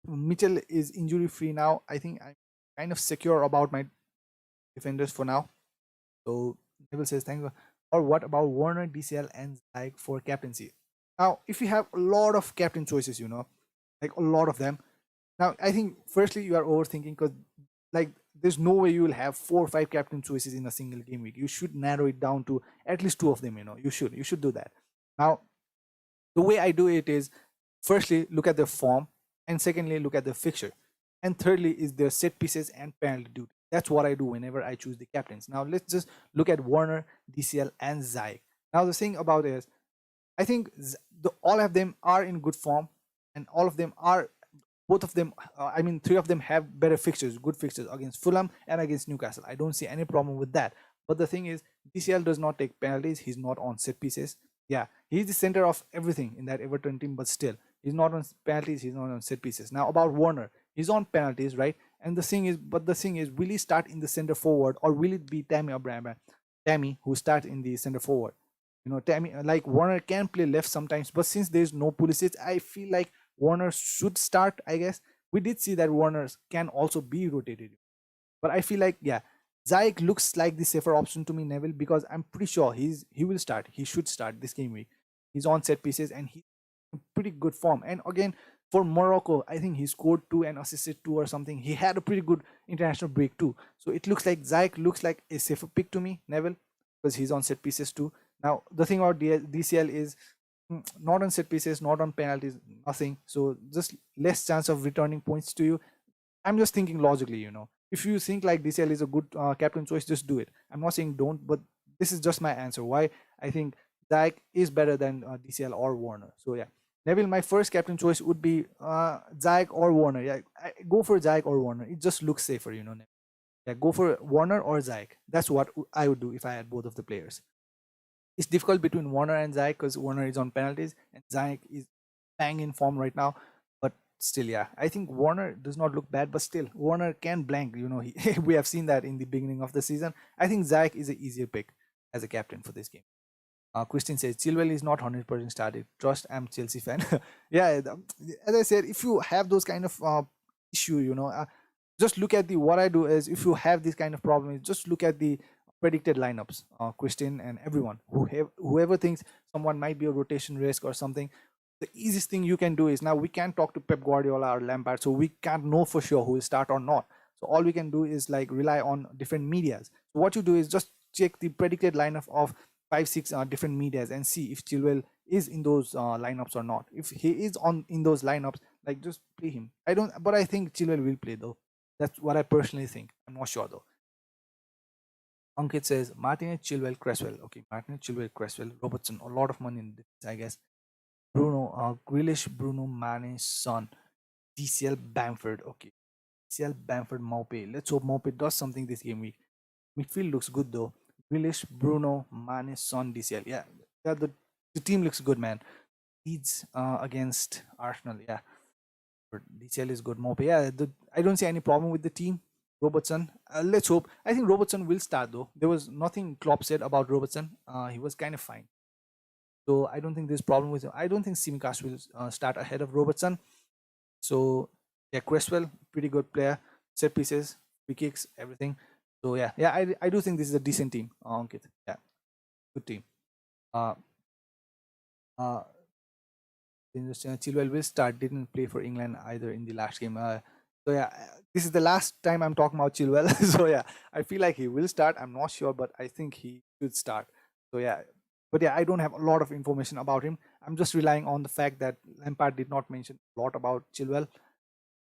Mitchell is injury free now, I think I'm kind of secure about my defenders for now. So Neville says thank you. Or what about Warner, DCL, and like for captaincy? Now, if you have a lot of captain choices, like a lot of them. Now, I think firstly you are overthinking because like there's no way you will have 4 or 5 captain choices in a single game week. You should narrow it down to at least 2 of them. You should do that. Now, the way I do it is firstly look at the form, and secondly look at the fixture, and thirdly is their set pieces and penalty duty. That's what I do whenever I choose the captains. Now let's just look at Warner, DCL, and Zayek. Now the thing about it is, I think all of them are in good form, and all of them are both of them. I mean, 3 of them have better fixtures, good fixtures against Fulham and against Newcastle. I don't see any problem with that. But the thing is, DCL does not take penalties. He's not on set pieces. Yeah, he's the center of everything in that Everton team, but still, he's not on penalties. He's not on set pieces. Now about Warner, he's on penalties, right? And the thing is, will he start in the center forward, or will it be Tammy Abraham, Tammy, who start in the center forward? Tammy, like Warner can play left sometimes, but since there's no Pulisic, I feel like Warner should start. I guess we did see that Warner can also be rotated, but I feel like, yeah, Zayek looks like the safer option to me, Neville, because I'm pretty sure he will start. He should start this game week. He's on set pieces and he's in pretty good form. And again, for Morocco, I think he scored two and assisted two or something. He had a pretty good international break too. So it looks like Zayek looks like a safer pick to me, Neville, because he's on set pieces too. Now the thing about DCL is, not on set pieces, not on penalties, nothing. So just less chance of returning points to you. I'm just thinking logically. If you think like DCL is a good captain choice, just do it. I'm not saying don't, but this is just my answer. Why I think Zach is better than DCL or Warner. So yeah, Neville, my first captain choice would be Zach or Warner. Yeah, go for Zach or Warner. It just looks safer. Yeah, go for Warner or Zach. That's what I would do if I had both of the players. It's difficult between Warner and Zach because Warner is on penalties and Zach is bang in form right now. But still, yeah, I think Warner does not look bad, but still, Warner can blank. We have seen that in the beginning of the season. I think Zach is an easier pick as a captain for this game. Christine says Chilwell is not 100% started. Trust, I'm Chelsea fan. Yeah, as I said, if you have those kind of issue, just look at the what I do is, if you have this kind of problem, just look at the predicted lineups. Christine and everyone whoever thinks someone might be a rotation risk or something, the easiest thing you can do is, now we can't talk to Pep Guardiola or Lampard, so we can't know for sure who will start or not. So all we can do is like rely on different medias. So what you do is just check the predicted lineup of 5 6 different medias and see if Chilwell is in those lineups or not. If he is on in those lineups, like, just play him. But I think Chilwell will play though. That's what I personally think. I'm not sure though. Ankit says Martinez, Chilwell, Cresswell. Okay, Martinez, Chilwell, Cresswell, Robertson. A lot of money in this, I guess. Bruno, Grealish, Bruno, Mane, Son, DCL, Bamford. Okay, DCL, Bamford, Maupe. Let's hope Maupe does something this game week. Midfield looks good though. Grealish, Bruno, Mane, Son, DCL. Yeah, the team looks good, man. Leeds against Arsenal. Yeah, but DCL is good. Maupe. Yeah, I don't see any problem with the team. Robertson. Let's hope. I think Robertson will start though. There was nothing Klopp said about Robertson. He was kind of fine. So I don't think there's problem with him. I don't think Simicast will start ahead of Robertson. So yeah, Cresswell, pretty good player. Set pieces, free kicks, everything. So yeah, I do think this is a decent team. Ankit, yeah, good team. Uh, uh, Chilwell will start. Didn't play for England either in the last game. So yeah, this is the last time I'm talking about Chilwell. So yeah, I feel like he will start. I'm not sure, but I think he should start. So yeah, but yeah, I don't have a lot of information about him. I'm just relying on the fact that Lampard did not mention a lot about Chilwell,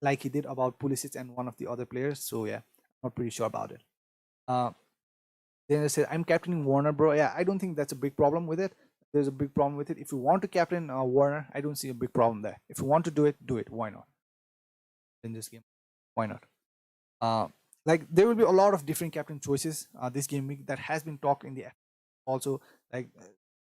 like he did about Pulisic and one of the other players. So yeah, not pretty sure about it. Uh, then I said, I'm captaining Warner, bro. Yeah, I don't think that's a big problem with it. There's a big problem with it. If you want to captain Warner, I don't see a big problem there. If you want to do it, do it. Why not? In this game, why not? Uh, like, there will be a lot of different captain choices this game week that has been talked in the also. Like,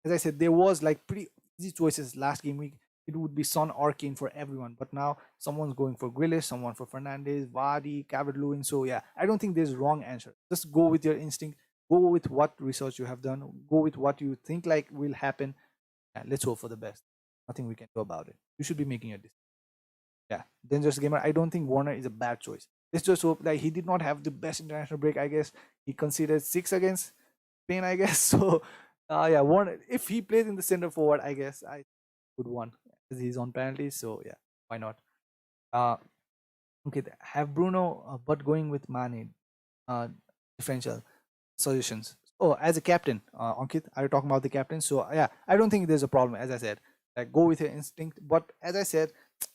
as I said, there was like pretty easy choices last game week. It would be Son or Kane for everyone, but now someone's going for Grealish, someone for Fernandez, Vardy, Calvert-Lewin. So yeah, I don't think there's wrong answer. Just go with your instinct. Go with what research you have done. Go with what you think like will happen. And let's hope for the best. Nothing we can do about it. You should be making a decision. Yeah, Dangerous Gamer. I don't think Warner is a bad choice. Let's just hope that he did not have the best international break. I guess he conceded 6 against Spain, I guess. So, yeah, Warner. If he plays in the center forward, I guess I would want, because he's on penalties. So yeah, why not? Uh, okay, have Bruno, but going with Mane. Differential suggestions. Oh, as a captain, Ankit, are you talking about the captain? So yeah, I don't think there's a problem. As I said, like, go with your instinct. But as I said,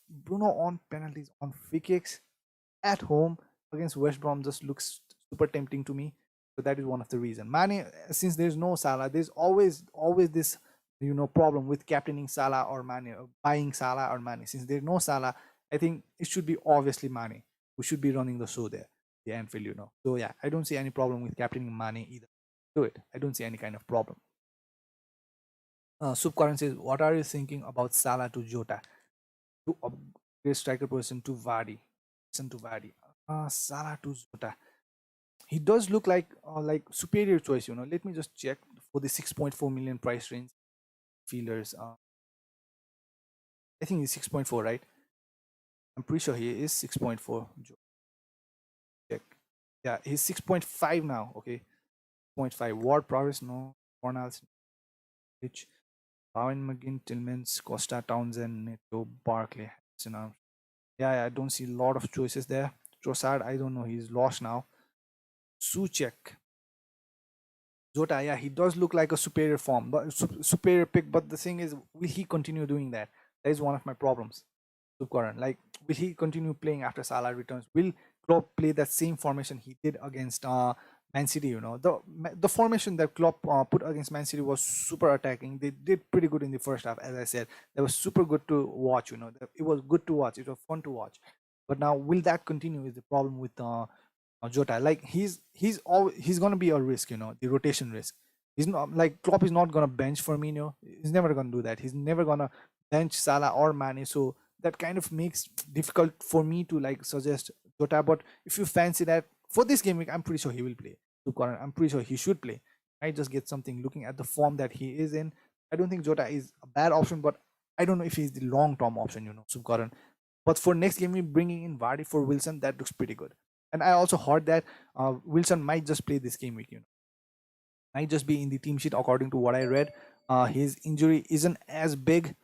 Bruno on penalties, on free kicks, at home against West Brom just looks super tempting to me. So that is one of the reasons. Mane, since there's no Salah, there's always this problem with captaining Salah or Mane, or buying Salah or Mane. Since there's no Salah, I think it should be obviously Mane who should be running the show there, the Anfield. So yeah, I don't see any problem with captaining Mane either. Do it. I don't see any kind of problem. Subcurrent says, what are you thinking about Salah to Jota? To upgrade striker person to Vardy. Listen to Vardy. Salah to Zota. He does look like superior choice. Let me just check for the 6.4 million price range fielders. I think he's 6.4, right? I'm pretty sure he is 6.4. Check. Yeah, he's 6.5 now. Okay, 0.5. Ward Prowess, no. Cornels, Rich, Bowen, McGinn, Tillmans, Costa, Townsend, Neto, Barkley, Harrison. Yeah, I don't see a lot of choices there. Trossard, I don't know. He's lost now. Suchek. Jota, yeah, he does look like a superior form, but superior pick. But the thing is, will he continue doing that? That is one of my problems. Subkaran, like, will he continue playing after Salah returns? Will Klopp play that same formation he did against Man City? The formation that Klopp put against Man City was super attacking. They did pretty good in the first half, as I said. That was super good to watch. It was good to watch. It was fun to watch. But now, will that continue? Is the problem with Jota. Like he's gonna be a risk, the rotation risk. He's not like Klopp is not gonna bench Firmino. He's never gonna do that. He's never gonna bench Salah or Mane. So that kind of makes difficult for me to like suggest Jota. But if you fancy that for this game week, I'm pretty sure he will play. I'm pretty sure he should play. I just get something looking at the form that he is in. I don't think Jota is a bad option, but I don't know if he's the long term option, Subkaran. But for next game, we bringing in Vardy for Wilson, that looks pretty good. And I also heard that Wilson might just play this game week. Might just be in the team sheet according to what I read. His injury isn't as big,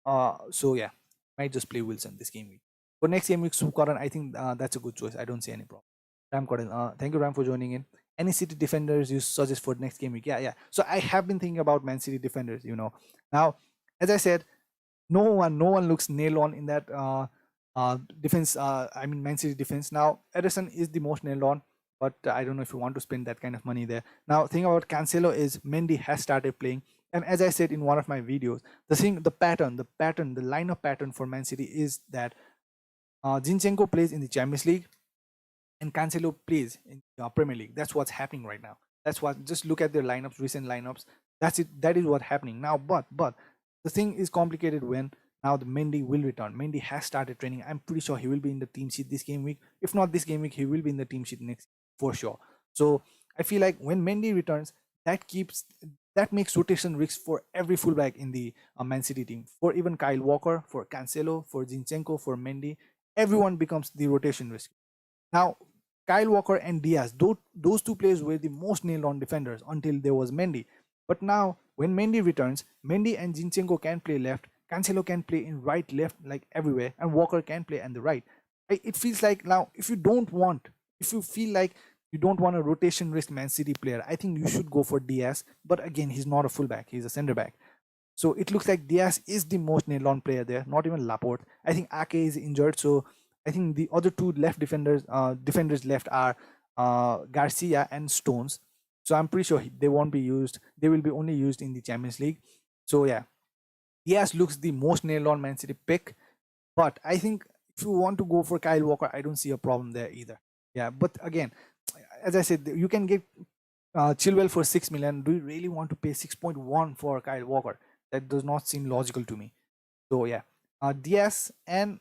so yeah, might just play Wilson this game week. For next game week, Sukaran, I think that's a good choice. I don't see any problem. Ram Cordon, thank you, Ram, for joining in. Any City defenders you suggest for next game week? Yeah. So I have been thinking about Man City defenders. Now, as I said, no one looks nailed on in that defense. I mean, Man City defense. Now, Ederson is the most nailed on, but I don't know if you want to spend that kind of money there. Now, thing about Cancelo is Mendy has started playing, and as I said in one of my videos, the pattern, the lineup pattern for Man City is that Zinchenko plays in the Champions League and Cancelo plays in Premier League. That's what's happening right now. That's what. Just look at their lineups, recent lineups. That's it. That is what's happening now. But the thing is complicated when now the Mendy will return. Mendy has started training. I'm pretty sure he will be in the team sheet this game week. If not this game week, he will be in the team sheet next for sure. So I feel like when Mendy returns, that makes rotation risks for every fullback in the Man City team. For even Kyle Walker, for Cancelo, for Zinchenko, for Mendy, everyone becomes the rotation risk. Now, Kyle Walker and Diaz, those two players were the most nailed on defenders until there was Mendy. But now, when Mendy returns, Mendy and Zinchenko can play left, Cancelo can play in right, left, like everywhere, and Walker can play on the right. It feels like now, if you feel like you don't want a rotation risk Man City player, I think you should go for Diaz. But again, he's not a fullback, he's a centre back. So it looks like Diaz is the most nailed on player there, not even Laporte. I think Ake is injured, so I think the other two left defenders left are Garcia and Stones. So I'm pretty sure they won't be used. They will be only used in the Champions League. So yeah, Diaz looks the most nailed on Man City pick. But I think if you want to go for Kyle Walker, I don't see a problem there either. Yeah, but again, as I said, you can get Chilwell for 6 million. Do you really want to pay 6.1 for Kyle Walker? That does not seem logical to me. So yeah, Diaz and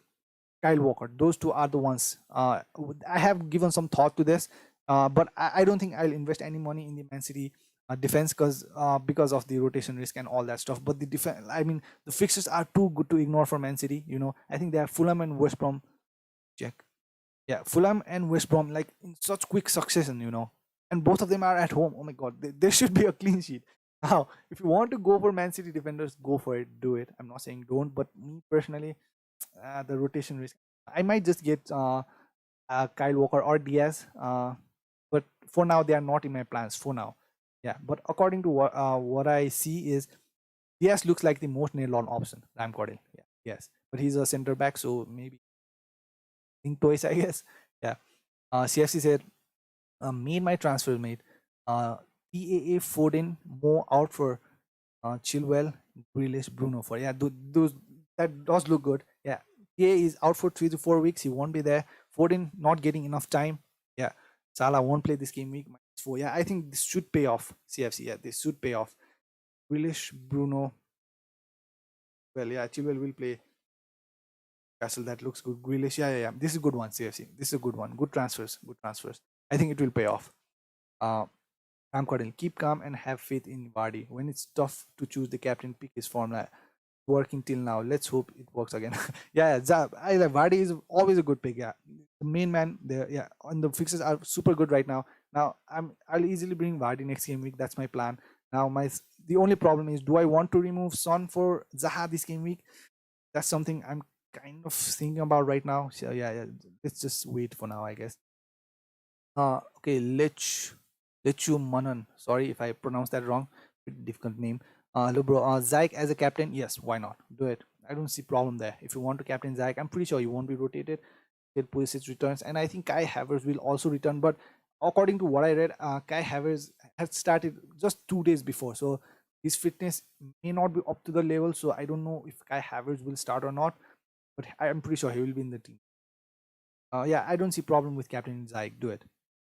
Kyle Walker, those two are the ones. I have given some thought to this, but I don't think I'll invest any money in the Man City defense because of the rotation risk and all that stuff. But the defense, I mean, the fixtures are too good to ignore for Man City. I think they are Fulham and West Brom. Check. Yeah, Fulham and West Brom, like in such quick succession, and both of them are at home. Oh my God, there should be a clean sheet. Now, if you want to go for Man City defenders, go for it, do it. I'm not saying don't, but me personally, the rotation risk, I might just get Kyle Walker or Diaz, but for now they are not in my plans. For now, yeah. But according to what I see is Diaz looks like the most nailed on option. Ram Cordell, yeah, yes, but he's a center back, so maybe think twice, I guess. Yeah. CFC said, made my transfer, mate. TAA Foden, Mo out for Chilwell, Grealish, Bruno for. Yeah, those that does look good. Yeah. TA is out for 3 to 4 weeks. He won't be there. Foden not getting enough time. Yeah. Salah won't play this game week. -4. Yeah, I think this should pay off. CFC. Yeah, this should pay off. Grealish, Bruno. Well, yeah, Chilwell will play. Castle, that looks good. Grealish, yeah. This is a good one. CFC, this is a good one. Good transfers, good transfers. I think it will pay off. I'm Cordell. Keep calm and have faith in Vardy. When it's tough to choose the captain, pick his formula. Working till now. Let's hope it works again. Yeah, I like Vardy is always a good pick. Yeah, the main man there. Yeah, and the fixes are super good right now. Now I'll easily bring Vardy next game week. That's my plan. Now the only problem is, do I want to remove Son for Zaha this game week? That's something I'm kind of thinking about right now. So yeah. Let's just wait for now, I guess. Okay, Lechu Manan. Sorry if I pronounced that wrong. Pretty difficult name. Hello, bro. Zyke as a captain. Yes, why not? Do it. I don't see problem there. If you want to captain Zyke, I'm pretty sure you won't be rotated till Pulisic returns, and I think Kai Havertz will also return. But according to what I read, Kai Havertz had started just 2 days before, so his fitness may not be up to the level. So I don't know if Kai Havertz will start or not, but I'm pretty sure he will be in the team. Yeah, I don't see problem with captain Zyke. Do it.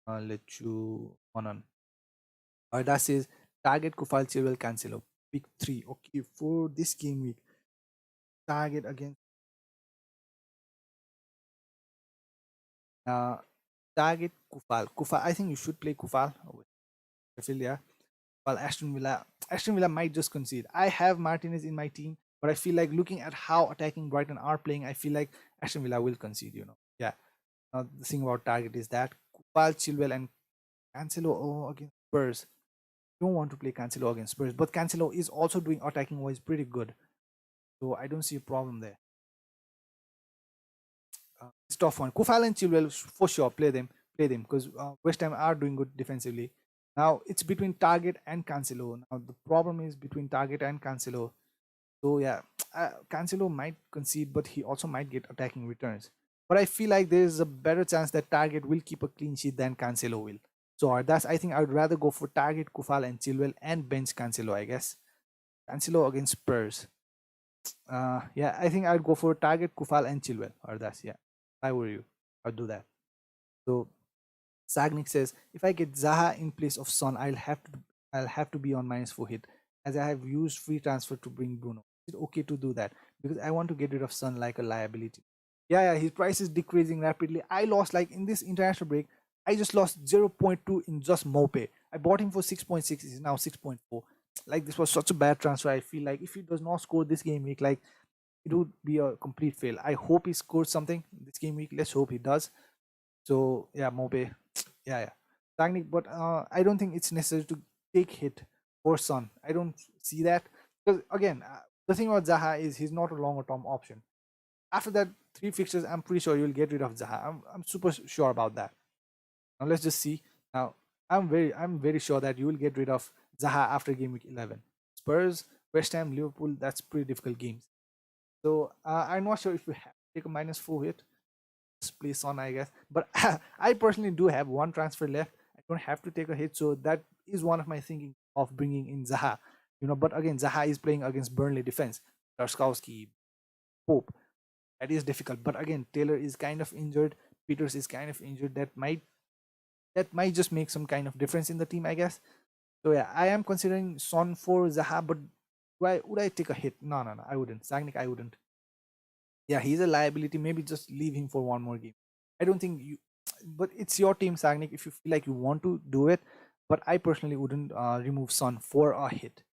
Let you on. That says target Kufal Chilwell Cancelo. Pick 3. Okay, for this game week, target against uh target Kufal. Kufal, I think you should play Kufal. Sheffield, yeah. While Aston Villa might just concede. I have Martinez in my team, but I feel like looking at how attacking Brighton are playing, I feel like Aston Villa will concede. Yeah. The thing about target is that Kufal, Chilwell, and Cancelo against Spurs. Don't want to play Cancelo against Spurs, but Cancelo is also doing attacking wise pretty good, so I don't see a problem there. It's tough one. Kufal and Chilwell for sure play them because West Ham are doing good defensively. Now it's between Target and Cancelo. Now the problem is between Target and Cancelo. So yeah, Cancelo might concede, but he also might get attacking returns. But I feel like there is a better chance that Target will keep a clean sheet than Cancelo will. So that's I think I would rather go for Target, Kufal, and Chilwell and bench Cancelo. I guess Cancelo against Spurs. Yeah, I think I'd go for Target, Kufal, and Chilwell. Or that's yeah. If I were you, I'd do that. So Sagnik says, if I get Zaha in place of Son, I'll have to be on -4 hit, as I have used free transfer to bring Bruno. Is it okay to do that? Because I want to get rid of Son like a liability. Yeah, his price is decreasing rapidly. I lost like in this international break, I just lost 0.2 in just Mope. I bought him for 6.6, he's now 6.4. Like this was such a bad transfer. I feel like if he does not score this game week, like it would be a complete fail. I hope he scores something this game week. Let's hope he does. So yeah, Mope, yeah. Technique, but I don't think it's necessary to take hit for Son. I don't see that because again, the thing about Zaha is he's not a longer term option. After that 3 fixtures, I'm pretty sure you'll get rid of Zaha. I'm super sure about that. Now let's just see. Now I'm very sure that you will get rid of Zaha after game week 11. Spurs, West Ham, Liverpool. That's pretty difficult games. So I'm not sure if we have to take a -4 hit. Play Son, I guess. But I personally do have one transfer left. I don't have to take a hit, so that is one of my thinking of bringing in Zaha. But again, Zaha is playing against Burnley defense, Tarkowski, Pope. That is difficult. But again, Taylor is kind of injured. Peters is kind of injured. That might just make some kind of difference in the team, I guess. So yeah, I am considering Son for Zaha, but would I take a hit? No, I wouldn't. Sagnik, I wouldn't. Yeah, he's a liability. Maybe just leave him for one more game. I don't think you, but it's your team, Sagnik. If you feel like you want to do it, but I personally wouldn't remove Son for a hit.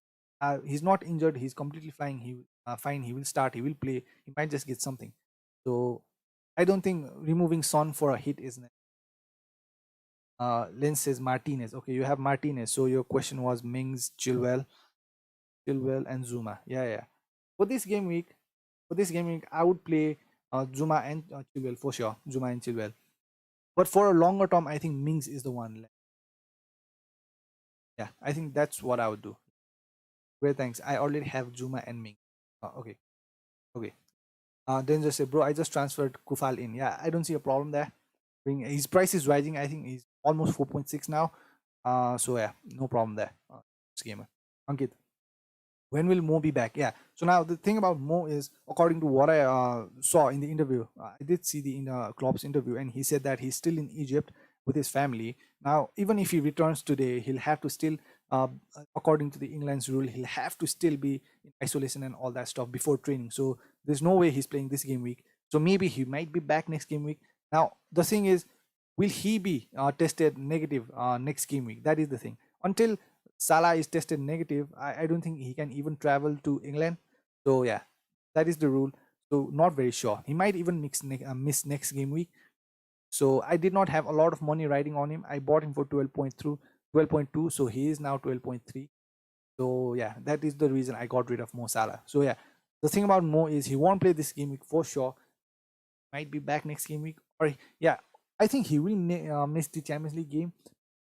He's not injured. He's completely flying. Fine. He will start. He will play. He might just get something. So I don't think removing Son for a hit is. Lynn says Martinez. Okay, you have Martinez. So your question was Mings, Chilwell, and Zuma. Yeah. For this game week, I would play Zuma and Chilwell for sure. Zuma and Chilwell. But for a longer term, I think Mings is the one. Yeah, I think that's what I would do. Great, thanks. I already have Zuma and Mings. Okay. Then just say, bro, I just transferred Kufal in. Yeah, I don't see a problem there. His price is rising. I think he's almost 4.6 now. So yeah, no problem there. Gamer. Ankit, when will Mo be back? Yeah. So now the thing about Mo is, according to what I saw in the interview, I did see the Klopp's interview, and he said that he's still in Egypt with his family. Now, even if he returns today, he'll have to still, according to the England's rule, he'll have to still be in isolation and all that stuff before training. So there's no way he's playing this game week. So maybe he might be back next game week. Now the thing is, will he be tested negative next game week? That is the thing. Until Salah is tested negative, I don't think he can even travel to England. So yeah, that is the rule. So not very sure. He might even miss next game week. So I did not have a lot of money riding on him. I bought him for 12.2. So he is now 12.3. So yeah, that is the reason I got rid of Mo Salah. So yeah, the thing about Mo is he won't play this game week for sure. Might be back next game week, or yeah, I think he will miss the Champions League game,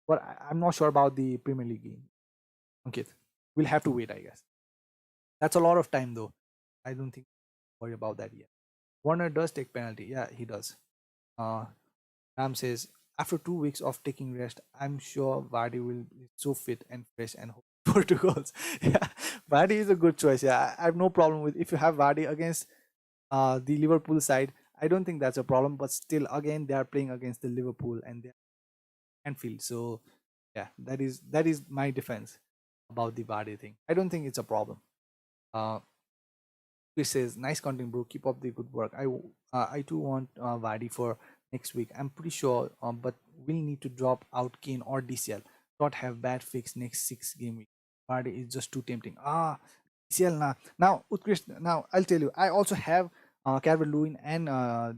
but I'm not sure about the Premier League game. Okay, we'll have to wait, I guess. That's a lot of time though. I don't think worry about that yet. Warner does take penalty. Yeah, he does. Uh, Ram says, after 2 weeks of taking rest, I'm sure Vardy will be so fit and fresh and hope for 2 goals. Yeah, Vardy is a good choice. Yeah, I have no problem with if you have Vardy against the Liverpool side. I don't think that's a problem, but still, again, they are playing against the Liverpool and they're Anfield. So yeah, that is my defense about the Vardy thing. I don't think it's a problem. Uh, Chris says, "Nice content, bro. Keep up the good work. I too want Vardy for next week. I'm pretty sure, but we'll need to drop out Kane or DCL. Not have bad fix next 6 game week. Vardy is just too tempting. DCL now. Now, Utkrist. Now I'll tell you. I also have Calvert-Lewin and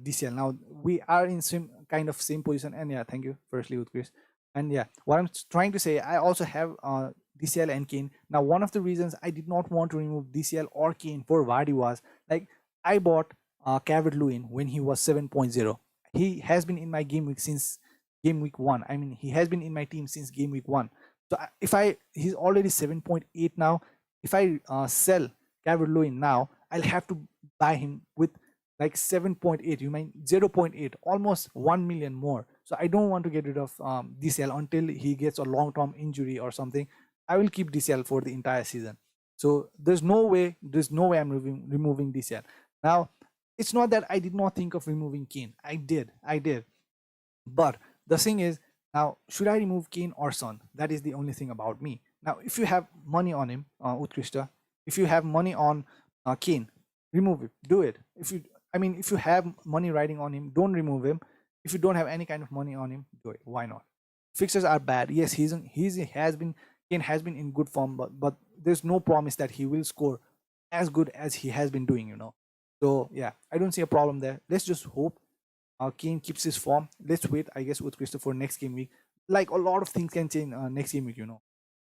DCL. Now we are in same kind of same position. And yeah, thank you. Firstly, Utkrist. And yeah, what I'm trying to say, I also have DCL and Kane. Now, one of the reasons I did not want to remove DCL or Kane for Vardy was like I bought Calvert-Lewin when he was 7.0. He has been in my game week since game week 1. I mean, he has been in my team since game week 1. So if he's already 7.8 now. If I sell Calvert-Lewin now, I'll have to buy him with like 7.8. You mean 0.8, almost 1 million more. So I don't want to get rid of DCL until he gets a long-term injury or something. I will keep DCL for the entire season. So there's no way I'm removing DCL. Now, it's not that I did not think of removing Kane. I did. But the thing is, now should I remove Kane or Son? That is the only thing about me. Now, if you have money on him, Utkrista, if you have money on Kane, remove it. Do it. If you have money riding on him, don't remove him. If you don't have any kind of money on him, do it. Why not? Fixtures are bad. Yes, he has been Kane has been in good form, but there's no promise that he will score as good as he has been doing. So yeah, I don't see a problem there. Let's just hope Kane keeps his form. Let's wait, I guess, with Christopher next game week. Like a lot of things can change next game week.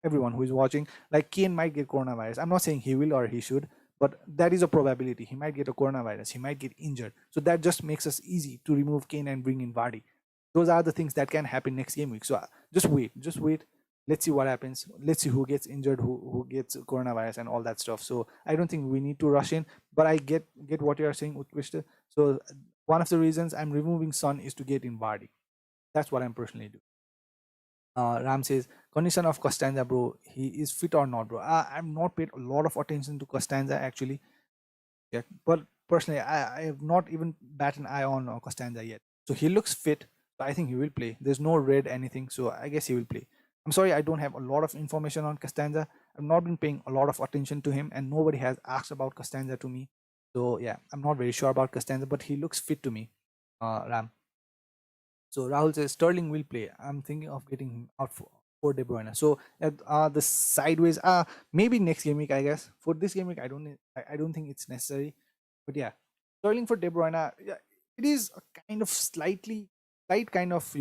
Everyone who is watching, like Kane might get coronavirus. I'm not saying he will or he should, but that is a probability. He might get a coronavirus. He might get injured. So that just makes us easy to remove Kane and bring in Vardy. Those are the things that can happen next game week. So just wait. Let's see what happens. Let's see who gets injured, who gets coronavirus, and all that stuff. So I don't think we need to rush in. But I get what you are saying, Utkrishta. So one of the reasons I'm removing Son is to get in Vardy. That's what I'm personally doing. Ram says, condition of Costanza, bro. He is fit or not, bro? I've not paid a lot of attention to Costanza actually. Yeah, but personally, I have not even bat an eye on Costanza yet. So he looks fit. So I think he will play. There's no red anything, so I guess he will play. I'm sorry, I don't have a lot of information on Costanza. I've not been paying a lot of attention to him, and nobody has asked about Costanza to me. So yeah, I'm not very sure about Costanza, but he looks fit to me. Ram. So Rahul says Sterling will play. I'm thinking of getting him out for De Bruyne. So at the sideways, maybe next game week, I guess. For this game week, I don't think it's necessary. But yeah, Sterling for De Bruyne, yeah, it is a kind of slight kind of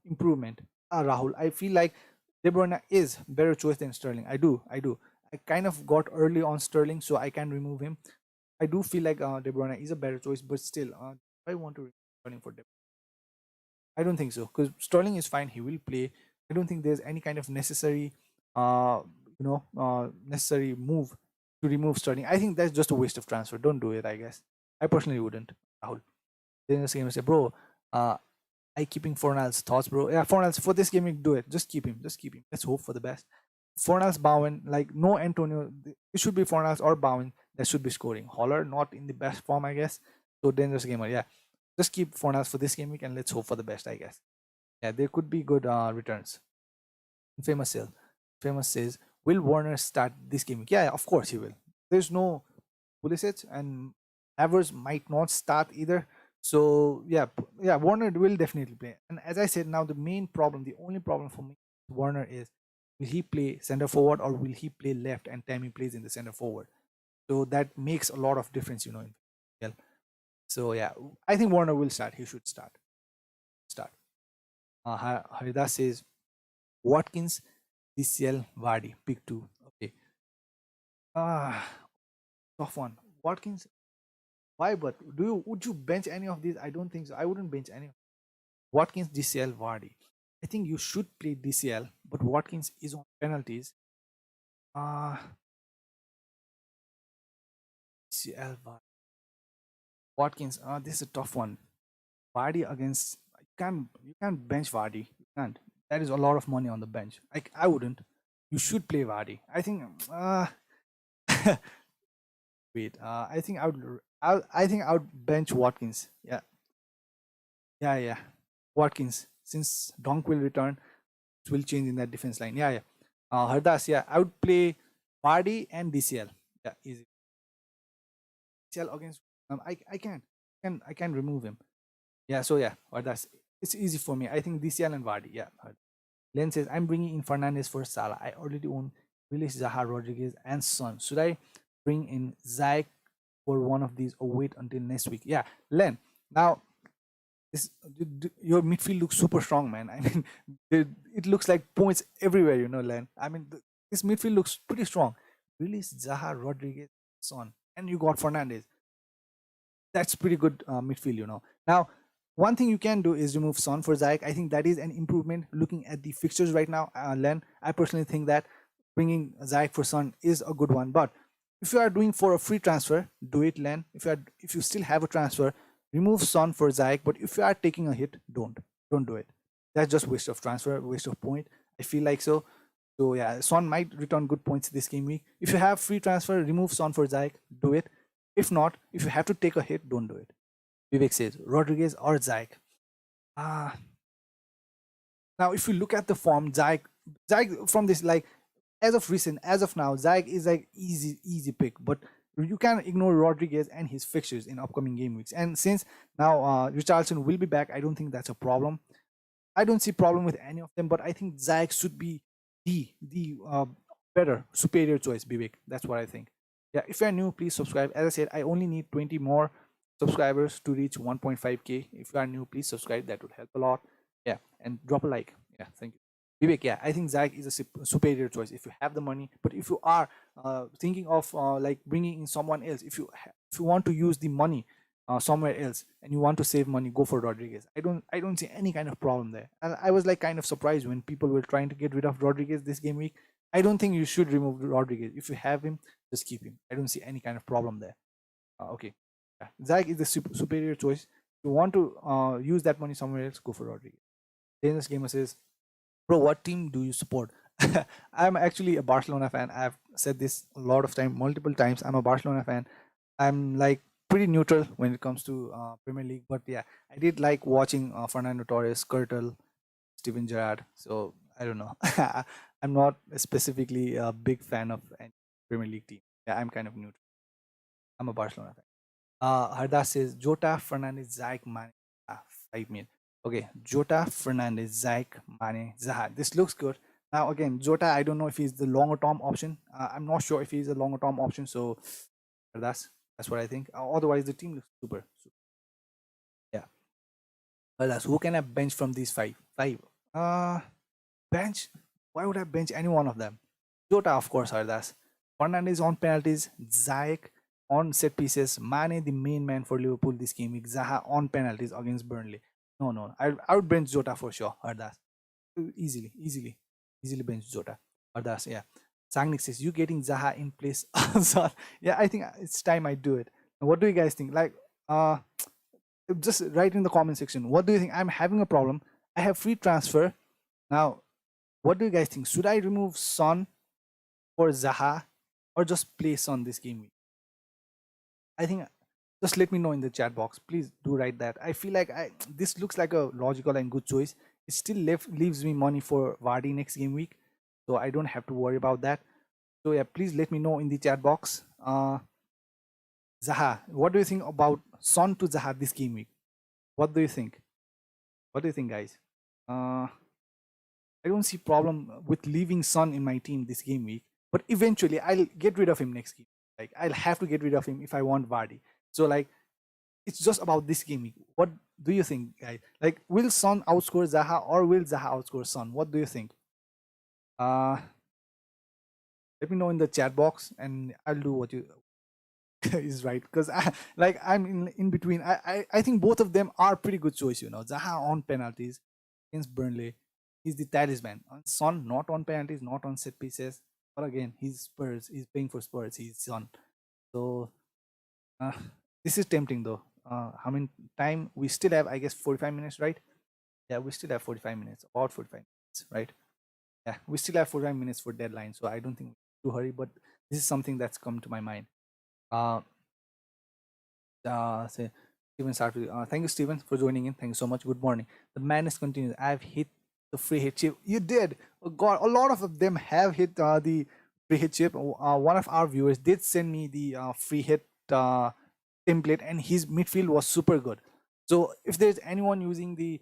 improvement. Rahul, I feel like De Bruyne is better choice than Sterling. I do. I kind of got early on Sterling, so I can remove him. I do feel like De Bruyne is a better choice, but still, I want to remove Sterling for De Bruyne. I don't think so because Sterling is fine. He will play. I don't think there's any kind of necessary move to remove Sterling. I think that's just a waste of transfer. Don't do it. I guess I personally wouldn't. Rahul. Then the same say, bro. I keeping Fornals thoughts, bro. Yeah, Fornals for this game, do it. Just keep him. Just keep him. Let's hope for the best. Fornals, Bowen, like no Antonio. It should be Fornals or Bowen that should be scoring. Holler not in the best form, I guess. So dangerous gamer. Yeah, just keep Fornals for this game week and let's hope for the best, I guess. Yeah, there could be good returns. Famous says, will Warner start this game week? Yeah, of course he will. There's no Pulisic and Havertz might not start either. So yeah, yeah, Warner will definitely play. And as I said, now the main problem, the only problem for me, Warner is, will he play center forward or will he play left and Tammy plays in the center forward? So that makes a lot of difference, in FPL. So yeah, I think Warner will start. He should start. Haridas says Watkins, DCL, Vardy, pick two. Okay. Ah, tough one. Watkins. Why? But would you bench any of these? I don't think so. I wouldn't bench any. Watkins, DCL, Vardy. I think you should play DCL, but Watkins is on penalties. DCL, Watkins. This is a tough one. Vardy against, you can't bench Vardy. You can't. That is a lot of money on the bench. I wouldn't. You should play Vardy. I think. Wait. I think I would bench Watkins. Yeah. Yeah. Yeah. Watkins. Since Donk will return, it will change in that defense line. Yeah. Yeah. Hardas. Yeah. I would play Vardy and DCL. Yeah. Easy. DCL against. I can remove him. Yeah. So yeah. Hardas. It's easy for me. I think DCL and Vardy. Yeah. Len says, I'm bringing in Fernandez for Salah. I already own Willis, Zaha, Rodriguez, and Son. Should I bring in Zayek for one of these or wait until next week? Yeah, Len. Now, your midfield looks super strong, man. I mean, it looks like points everywhere, Len. I mean, this midfield looks pretty strong. Willis, Zaha, Rodriguez, Son. And you got Fernandez. That's pretty good midfield, Now, one thing you can do is remove Son for Zayek. I think that is an improvement looking at the fixtures right now. Len, I personally think that bringing Zayek for Son is a good one. But if you are doing for a free transfer, do it, Len. If you still have a transfer, remove Son for Zayek. But if you are taking a hit, don't do it. That's just waste of transfer, waste of point. I feel like so. So yeah, Son might return good points this game week. If you have free transfer, remove Son for Zayek. Do it. If not, if you have to take a hit, don't do it. Vivek says Rodriguez or Zayek. Ah, now if you look at the form, Zayek from this, like, as of now, Zayek is like easy pick, but you can ignore Rodriguez and his fixtures in upcoming game weeks. And since now Richarlison will be back, I don't think that's a problem. I don't see problem with any of them, but I think Zayek should be the better, superior choice, Vivek. That's what I think. Yeah, if you're new, please subscribe. As I said, I only need 20 more subscribers to reach 1.5k. If you are new, please subscribe. That would help a lot. Yeah, and drop a like. Yeah, thank you. Vivek, yeah, I think Zayek is a superior choice if you have the money. But if you are thinking of like bringing in someone else, if you want to use the money somewhere else and you want to save money, go for Rodriguez. I don't see any kind of problem there. And I was like kind of surprised when people were trying to get rid of Rodriguez this game week. I don't think you should remove Rodriguez. If you have him, just keep him. I don't see any kind of problem there. Okay, yeah. Zach is the superior choice. If you want to use that money somewhere else, go for Rodriguez. Dangerous Gamer says, bro, what team do you support? I'm actually a Barcelona fan. I've said this a lot of time, multiple times. I'm a Barcelona fan. I'm like pretty neutral when it comes to Premier League, but yeah, I did like watching Fernando Torres, Kurtel, Steven Gerrard. So I don't know. I'm not specifically a big fan of any Premier League team. Yeah, I'm kind of neutral. I'm a Barcelona fan. Hardas says Jota, Fernandez, Zaik, Mane. 5 minutes. Okay, Jota, Fernandez, Zaik, Mane, Zaha. This looks good. Now again, Jota, I don't know if he's the longer term option. I'm not sure if he's a longer term option. So that's what I think. Otherwise, the team looks super. Yeah. Hardas, who can I bench from these five? Five. Uh, bench. Why would I bench any one of them? Jota, of course, Hardas. Fernandez on penalties. Zaik on set pieces. Mane, the main man for Liverpool this game week. Zaha on penalties against Burnley. No. I would bench Jota for sure. Hardas. Easily bench Jota. Hardas, yeah. Sangnik says, you getting Zaha in place? Yeah, I think it's time I do it. What do you guys think? Like, just write in the comment section. What do you think? I'm having a problem. I have free transfer. Now, what do you guys think? Should I remove Son for Zaha or just play Son this game week? I think just let me know in the chat box. Please do write that. I feel like this looks like a logical and good choice. It still leaves me money for Vardy next game week, so I don't have to worry about that. So yeah, please let me know in the chat box. Zaha. What do you think about Son to Zaha this game week? What do you think? What do you think, guys? Uh, I don't see problem with leaving Son in my team this game week, but eventually I'll get rid of him next game. Like I'll have to get rid of him if I want Vardy. So like it's just about this game week. What do you think, guys? Like will Son outscore Zaha or will Zaha outscore Son? What do you think? Uh, let me know in the chat box, and I'll do what you is right because I'm in between. I think both of them are pretty good choice. Zaha on penalties against Burnley, he's the talisman. Son not on penalties, not on set pieces. But again, he's Spurs. He's playing for Spurs. He's Son. So uh, this is tempting though. How many time we still have? I guess 45 minutes, right? Yeah, we still have 45 minutes. About 45 minutes, right? Yeah, we still have 45 minutes for deadline. So I don't think we have to hurry. But this is something that's come to my mind. Uh, say Steven start with thank you, Steven, for joining in. Thank you so much. Good morning. The madness continues. I've hit the free hit chip. You did. Oh God, a lot of them have hit the free hit chip. One of our viewers did send me the free hit template, and his midfield was super good. So if there's anyone using the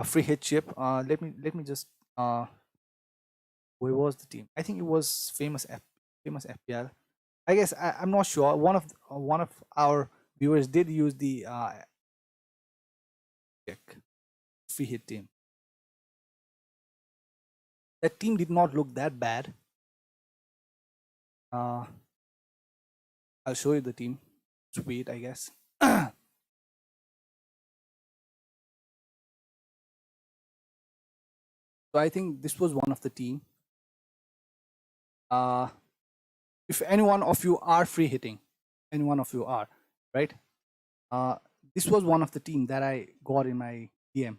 free hit chip, let me just where was the team? I think it was famous FPL. I guess I'm not sure. One of our viewers did use the check free hit team. That team did not look that bad. I'll show you the team. Sweet, I guess. So I think this was one of the team. If any one of you are free hitting, any one of you are, right? This was one of the team that I got in my DM.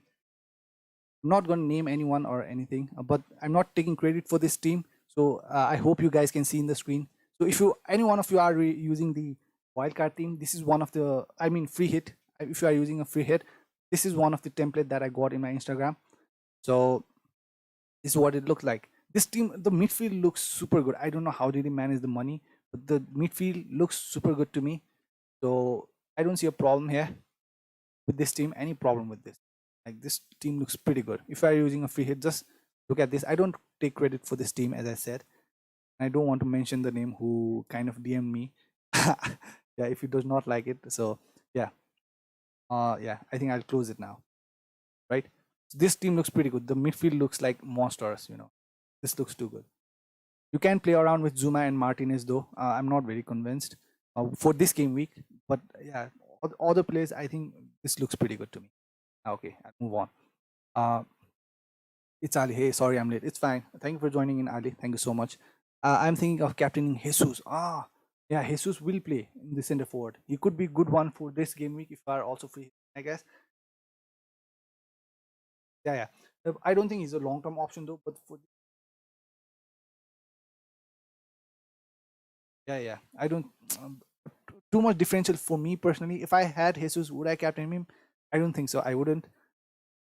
I'm not going to name anyone or anything, but I'm not taking credit for this team. So I hope you guys can see in the screen. So if any one of you are using the wildcard team, this is one of the, free hit. If you are using a free hit, this is one of the template that I got in my Instagram. So this is what it looks like. This team, the midfield looks super good. I don't know how did he manage the money, but the midfield looks super good to me. So I don't see a problem here with this team. Any problem with this? Like this team looks pretty good. If you are using a free hit, just look at this. I don't take credit for this team, as I said. I don't want to mention the name who kind of DM me. Yeah, if he does not like it. So yeah, yeah, I think I'll close it now. Right? So this team looks pretty good. The midfield looks like monsters. This looks too good. You can play around with Zuma and Martinez though. I'm not very convinced for this game week, but yeah, other players, I think this looks pretty good to me. Okay, I'll move on. It's Ali. Hey, sorry I'm late. It's fine. Thank you for joining in, Ali. Thank you so much. I'm thinking of captaining Jesus. Yeah, Jesus will play in the center forward. He could be good one for this game week if you are also free, I guess. Yeah, yeah. I don't think he's a long term option though, but for yeah, yeah. I don't too much differential for me personally. If I had Jesus, would I captain him? I don't think so. I wouldn't.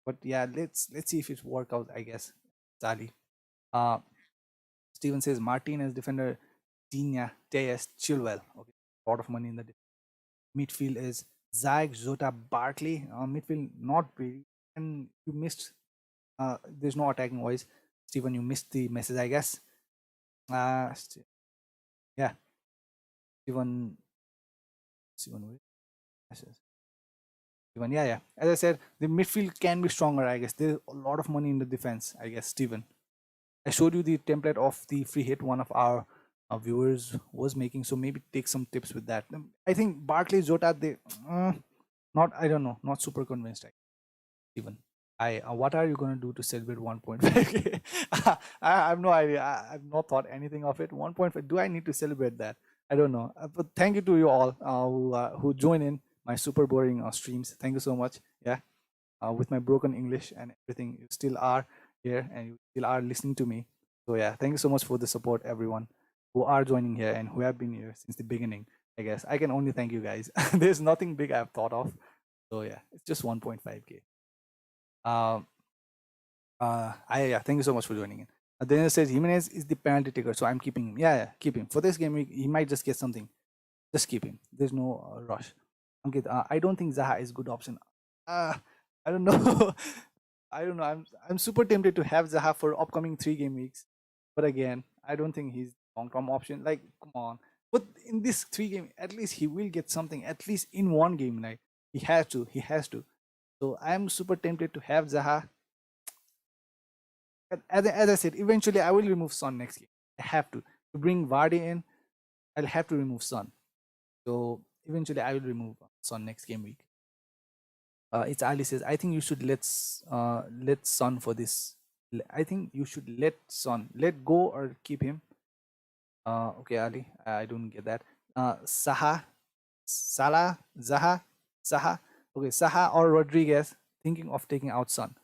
But yeah, let's see if it's work out. I guess. Sally. Uh, Steven says Martin as defender, Tina, Tejas, Chilwell. Okay, a lot of money in the midfield is Zag, Zota, Barkley. Midfield not really. And you missed. There's no attacking voice. Steven, you missed the message, I guess. Yeah, Steven. Steven, Steven, yeah, yeah. As I said, the midfield can be stronger, I guess. There's a lot of money in the defense, I guess, Steven. I showed you the template of the free hit one of our viewers was making, so maybe take some tips with that. I think Barkley, Jota, they not, I don't know, not super convinced, Steven. What are you gonna do to celebrate 1.5k? I have no idea. I've not thought anything of it. 1.5. Do I need to celebrate that? I don't know. But thank you to you all who join in my super boring streams. Thank you so much. Yeah, with my broken English and everything, you still are here and you still are listening to me. So yeah, thank you so much for the support, everyone who are joining here and who have been here since the beginning. I guess I can only thank you guys. There's nothing big I've thought of. So yeah, it's just 1.5k. Um, yeah, thank you so much for joining in. Then it says Jimenez is the penalty taker, so I'm keeping him. Yeah, yeah, keep him for this game. He might just get something. just keep him. There's no rush. Okay, I don't think Zaha is good option. I don't know. I don't know. I'm super tempted to have Zaha for upcoming 3 game weeks, but again, I don't think he's long term option. Like, come on. But in this 3 game, at least he will get something. At least in one game night, he has to. He has to. So I'm super tempted to have Zaha. As I said, eventually I will remove Son next game. I have to bring Vardy in. I'll have to remove Son. So eventually I will remove Son next game week. It's Ali says, I think you should let Son for this. I think you should let Son let go or keep him. Okay, Ali, I don't get that. Saha, Salah, Zaha, Saha. Okay, Saha or Rodriguez. Thinking of taking out Son.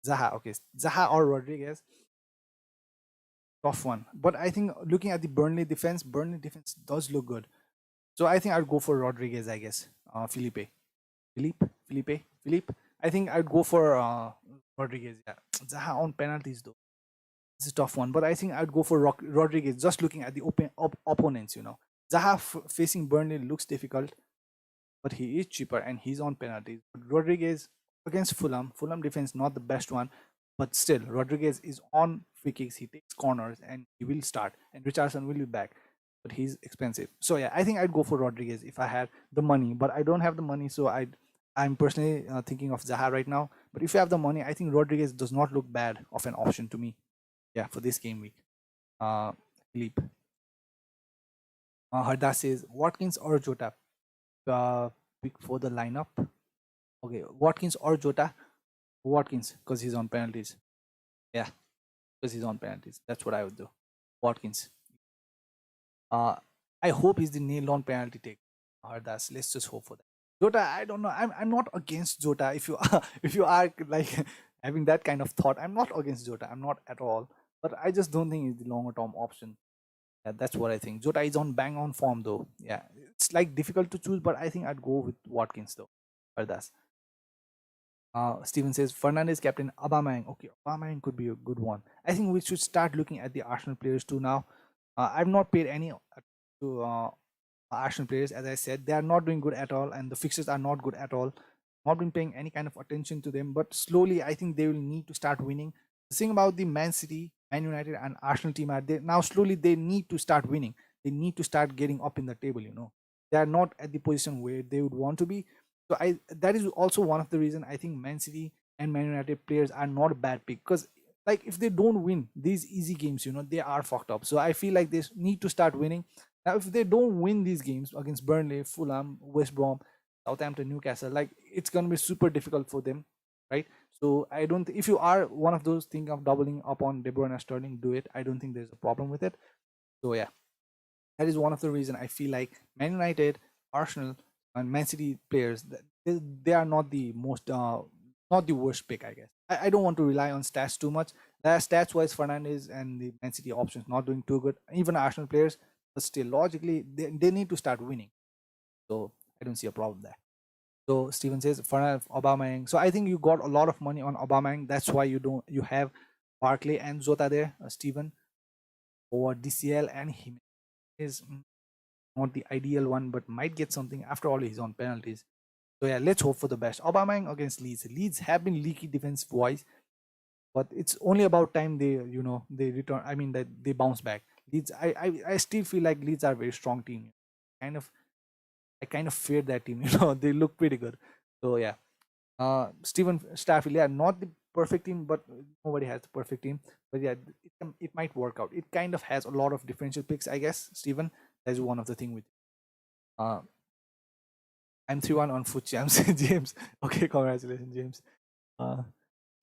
Zaha. Okay, Zaha or Rodriguez. Tough one. But I think looking at the Burnley defense does look good. So I think I'd go for Rodriguez, I guess. Philippe. I think I'd go for Rodriguez. Yeah, Zaha on penalties though. This is a tough one, but I think I'd go for Rodriguez. Just looking at the opponents, Zaha facing Burnley looks difficult, but he is cheaper and he's on penalties. But Rodriguez against Fulham defense not the best one, but still Rodriguez is on free kicks. He takes corners and he will start, and Richardson will be back, but he's expensive. So yeah, I think I'd go for Rodriguez if I had the money, but I don't have the money, so I'm personally thinking of Zaha right now. But if you have the money, I think Rodriguez does not look bad of an option to me. Yeah, for this game week. Uh, Philippe. Harda says Watkins or Jota. Pick for the lineup. Okay, Watkins or Jota. Watkins, because he's on penalties. Yeah, because he's on penalties. That's what I would do. Watkins. Uh, I hope he's the nailed on penalty take. Hardas. Let's just hope for that. Jota, I don't know. I'm not against Jota. If you are, if you are like having that kind of thought, I'm not against Jota. I'm not at all. But I just don't think it's the longer term option. Yeah, that's what I think. Jota is on bang on form though. Yeah, it's like difficult to choose, but I think I'd go with Watkins though. Hardas. Steven says Fernandez captain Aubameyang. Okay, Aubameyang could be a good one. I think we should start looking at the Arsenal players too now. I've not paid any to Arsenal players. As I said, they are not doing good at all, and the fixtures are not good at all. Not been paying any kind of attention to them, but slowly I think they will need to start winning. The thing about the Man City, Man United, and Arsenal team are they now slowly they need to start winning. They need to start getting up in the table. They are not at the position where they would want to be. So I that is also one of the reason I think Man City and Man United players are not a bad pick, because like if they don't win these easy games, they are fucked up. So I feel like they need to start winning. Now, if they don't win these games against Burnley, Fulham, West Brom, Southampton, Newcastle, like it's gonna be super difficult for them, right? So I don't. If you are one of those thinking of doubling up on De Bruyne and Sterling, do it. I don't think there's a problem with it. So yeah, that is one of the reason I feel like Man United, Arsenal, and Man City players they are not the most not the worst pick, I guess. I don't want to rely on stats too much. Stats wise, Fernandez and the Man City options not doing too good. Even Arsenal players, but still logically they need to start winning. So I don't see a problem there. So Steven says Fernandez, Aubameyang. So I think you got a lot of money on Aubameyang. That's why you have Barkley and Zota there, Steven, over DCL and him is not the ideal one, but might get something. After all, he's on penalties. So yeah, let's hope for the best. Aubameyang against Leeds. Leeds have been leaky defense wise, but it's only about time they return. I mean that they bounce back. Leeds, I still feel like Leeds are a very strong team. Kind of, I kind of fear that team. They look pretty good. So yeah, Stephen Stafford, yeah, not the perfect team, but nobody has the perfect team. But yeah, it might work out. It kind of has a lot of differential picks, I guess. Stephen, that's one of the thing with. Uh, I'm 3-1 on foot champs, James. Okay, congratulations, James. Uh,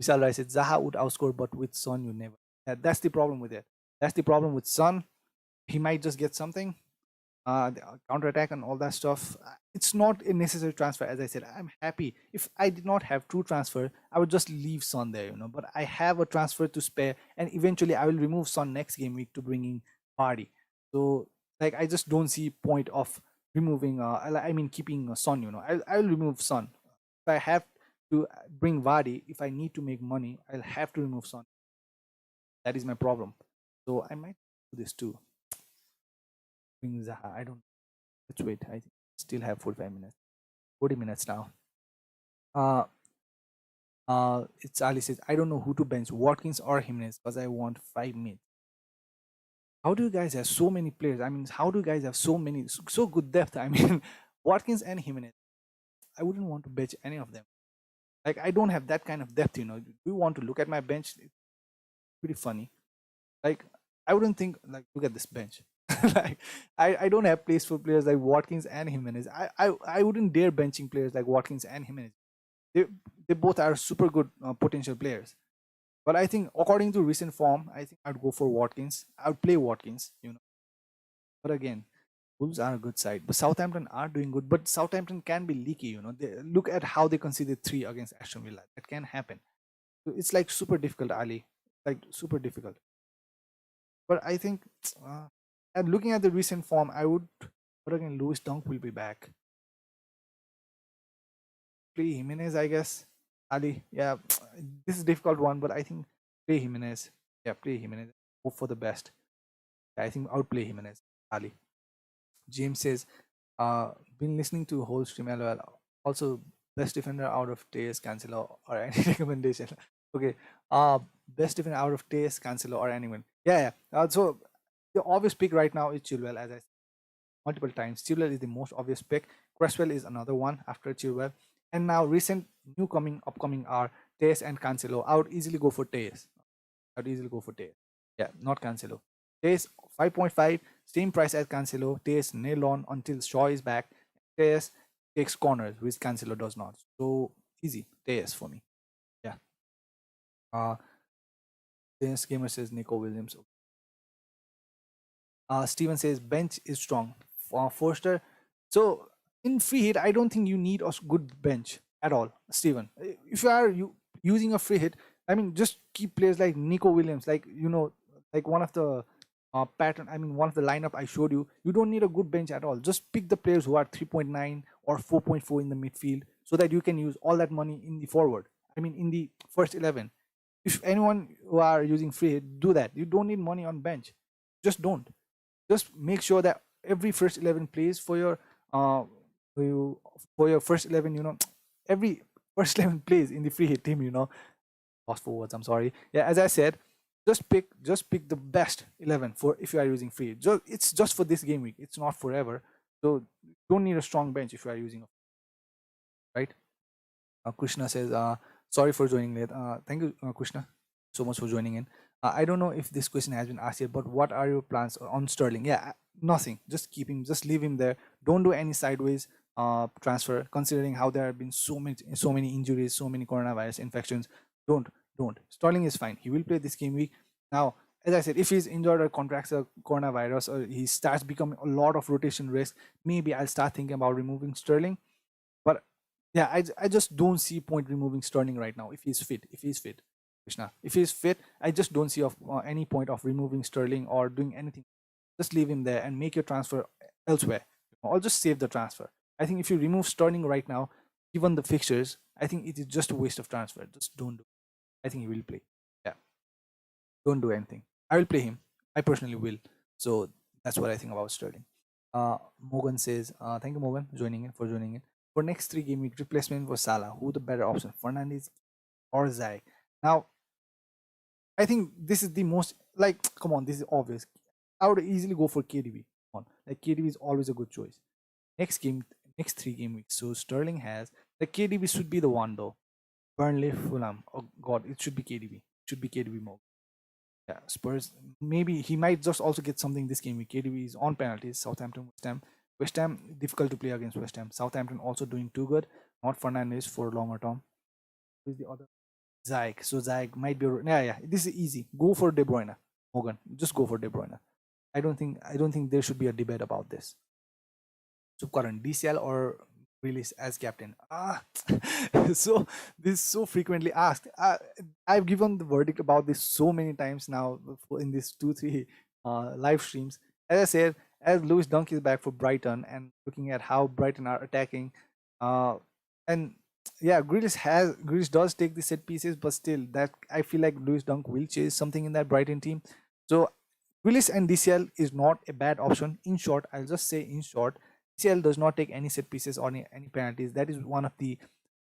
Vishal Rai said Zaha would outscore, but with Son, you never. Yeah, that's the problem with it. That's the problem with Son. He might just get something, the counter attack and all that stuff. It's not a necessary transfer, as I said. I'm happy. If I did not have true transfer, I would just leave Son there. But I have a transfer to spare, and eventually I will remove Son next game week to bring in Vardy. So like I just don't see point of removing. I mean keeping Son. I'll remove Son. If I have to bring Vardy, if I need to make money, I'll have to remove Son. That is my problem. So I might do this too. Bring Zaha. I don't. Let's wait. I think still have 45 minutes, 40 minutes now. Uh, it's Ali says, I don't know who to bench, Watkins or Jimenez, because I want 5 minutes. How do you guys have so many players? I mean, how do you guys have so many, so good depth? I mean, Watkins and Jimenez. I wouldn't want to bench any of them. Like, I don't have that kind of depth, you know. Do you want to look at my bench? It's pretty funny. Like, I wouldn't think, like, look at this bench. Like, I don't have place for players like Watkins and Jimenez. I wouldn't dare benching players like Watkins and Jimenez. They, they both are super good potential players. But I think according to recent form, I think I'd go for Watkins. I'd play Watkins, you know. But again, Wolves are a good side. But Southampton are doing good. But Southampton can be leaky, you know. They, look at how they conceded 3 against Aston Villa. That can happen. So it's like super difficult, Ali. Like super difficult. But I think, and looking at the recent form, I would. But again, Lewis Dunk will be back. Play Jimenez, I guess. Ali, yeah, this is a difficult one, but I think play Jimenez. Yeah, play Jimenez. Hope for the best. I think outplay Jimenez. Ali. James says, been listening to whole stream LOL. Also, best defender out of taste, Cancelo or any recommendation. Okay. Best defender out of taste, Cancelo or anyone. Yeah. So the obvious pick right now is Chilwell, as I said multiple times. Chilwell is the most obvious pick. Cresswell is another one after Chilwell. And now recent upcoming are Tejas and Cancelo. I would easily go for Tejas. Yeah, not Cancelo. Tejas 5.5, same price as Cancelo. Tejas nail on until Shaw is back. Tejas takes corners, which Cancelo does not. So easy. Tejas for me. Yeah. Dennis Gamer says Nico Williams. Steven says bench is strong. Forster. So in free hit, I don't think you need a good bench at all, Steven. If you are using a free hit, I mean, just keep players like Nico Williams, like, you know, like one of the pattern. I mean, one of the lineup I showed you. You don't need a good bench at all. Just pick the players who are 3.9 or 4.4 in the midfield, so that you can use all that money in the forward. I mean, in the first 11. If anyone who are using free hit, do that. You don't need money on bench. Just don't. Just make sure that every first 11 plays for your for your first 11, you know, every first 11 plays in the free hit team, you know. Lost for words, I'm sorry. Yeah, as I said, just pick the best 11 for if you are using free hit. It's just for this game week. It's not forever. So don't need a strong bench if you are using, right? Krishna says, sorry for joining late. Thank you, Krishna, so much for joining in. I don't know if this question has been asked yet, but what are your plans on Sterling? Yeah, nothing. Just just leave him there. Don't do any sideways transfer, considering how there have been so many injuries, so many coronavirus infections. Don't. Sterling is fine. He will play this game week. Now, as I said, if he's injured or contracts a coronavirus or he starts becoming a lot of rotation risk, maybe I'll start thinking about removing Sterling. But yeah, I just don't see point removing Sterling right now if he's fit. Krishna, if he's fit, I just don't see any point of removing Sterling or doing anything. Just leave him there and make your transfer elsewhere, or just save the transfer. I think if you remove Sterling right now, given the fixtures, I think it is just a waste of transfer. Just don't do it. I think he will play. Yeah, don't do anything. I will play him. I personally will. So that's what I think about Sterling. Morgan says, thank you, Morgan, joining in. For next 3 game week, replacement for Salah. Who the better option, Fernandes or Zaha? Now, I think this is the most, like, come on, this is obvious. I would easily go for KDB. Come on, like, KDB is always a good choice. Next 3 game weeks. So Sterling has the KDB should be the one though. Burnley, Fulham. Oh God, it should be KDB. More. Yeah, Spurs. Maybe he might just also get something this game week. KDB is on penalties. Southampton, West Ham. West Ham difficult to play against West Ham. Southampton also doing too good. Not Fernandes for longer term. Who's the other? Zayek. So Zayek might be. Yeah. This is easy. Go for De Bruyne. Morgan, just go for De Bruyne. I don't think there should be a debate about this. Subkaran, DCL or release as captain? So this is so frequently asked. I've given the verdict about this so many times now in these 2-3 live streams. As I said, as Lewis Dunk is back for Brighton and looking at how Brighton are attacking, and yeah, Grealish does take the set pieces, but still, that I feel like Lewis Dunk will chase something in that Brighton team. So Grealish and DCL is not a bad option. In short, I'll just say in short, DCL does not take any set pieces or any penalties. That is one of the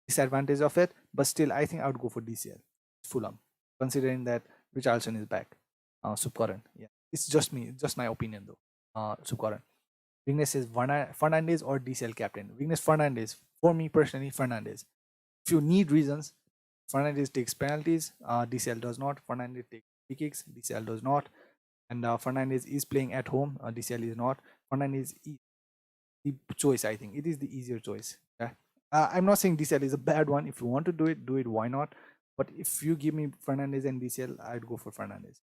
disadvantage of it. But still, I think I would go for DCL. Fulham, considering that Richarlison is back. Subcoran. Yeah, it's just me, just my opinion though. Subcoran. Weakness is Fernandez or DCL captain. Weakness Fernandez. For me personally, Fernandez. If you need reasons, Fernandez takes penalties. DCL does not. Fernandez takes free kicks. DCL does not. And Fernandez is playing at home. DCL is not. Fernandez is the choice. I think it is the easier choice. Yeah. I'm not saying DCL is a bad one. If you want to do it, do it. Why not? But if you give me Fernandez and DCL, I'd go for Fernandez.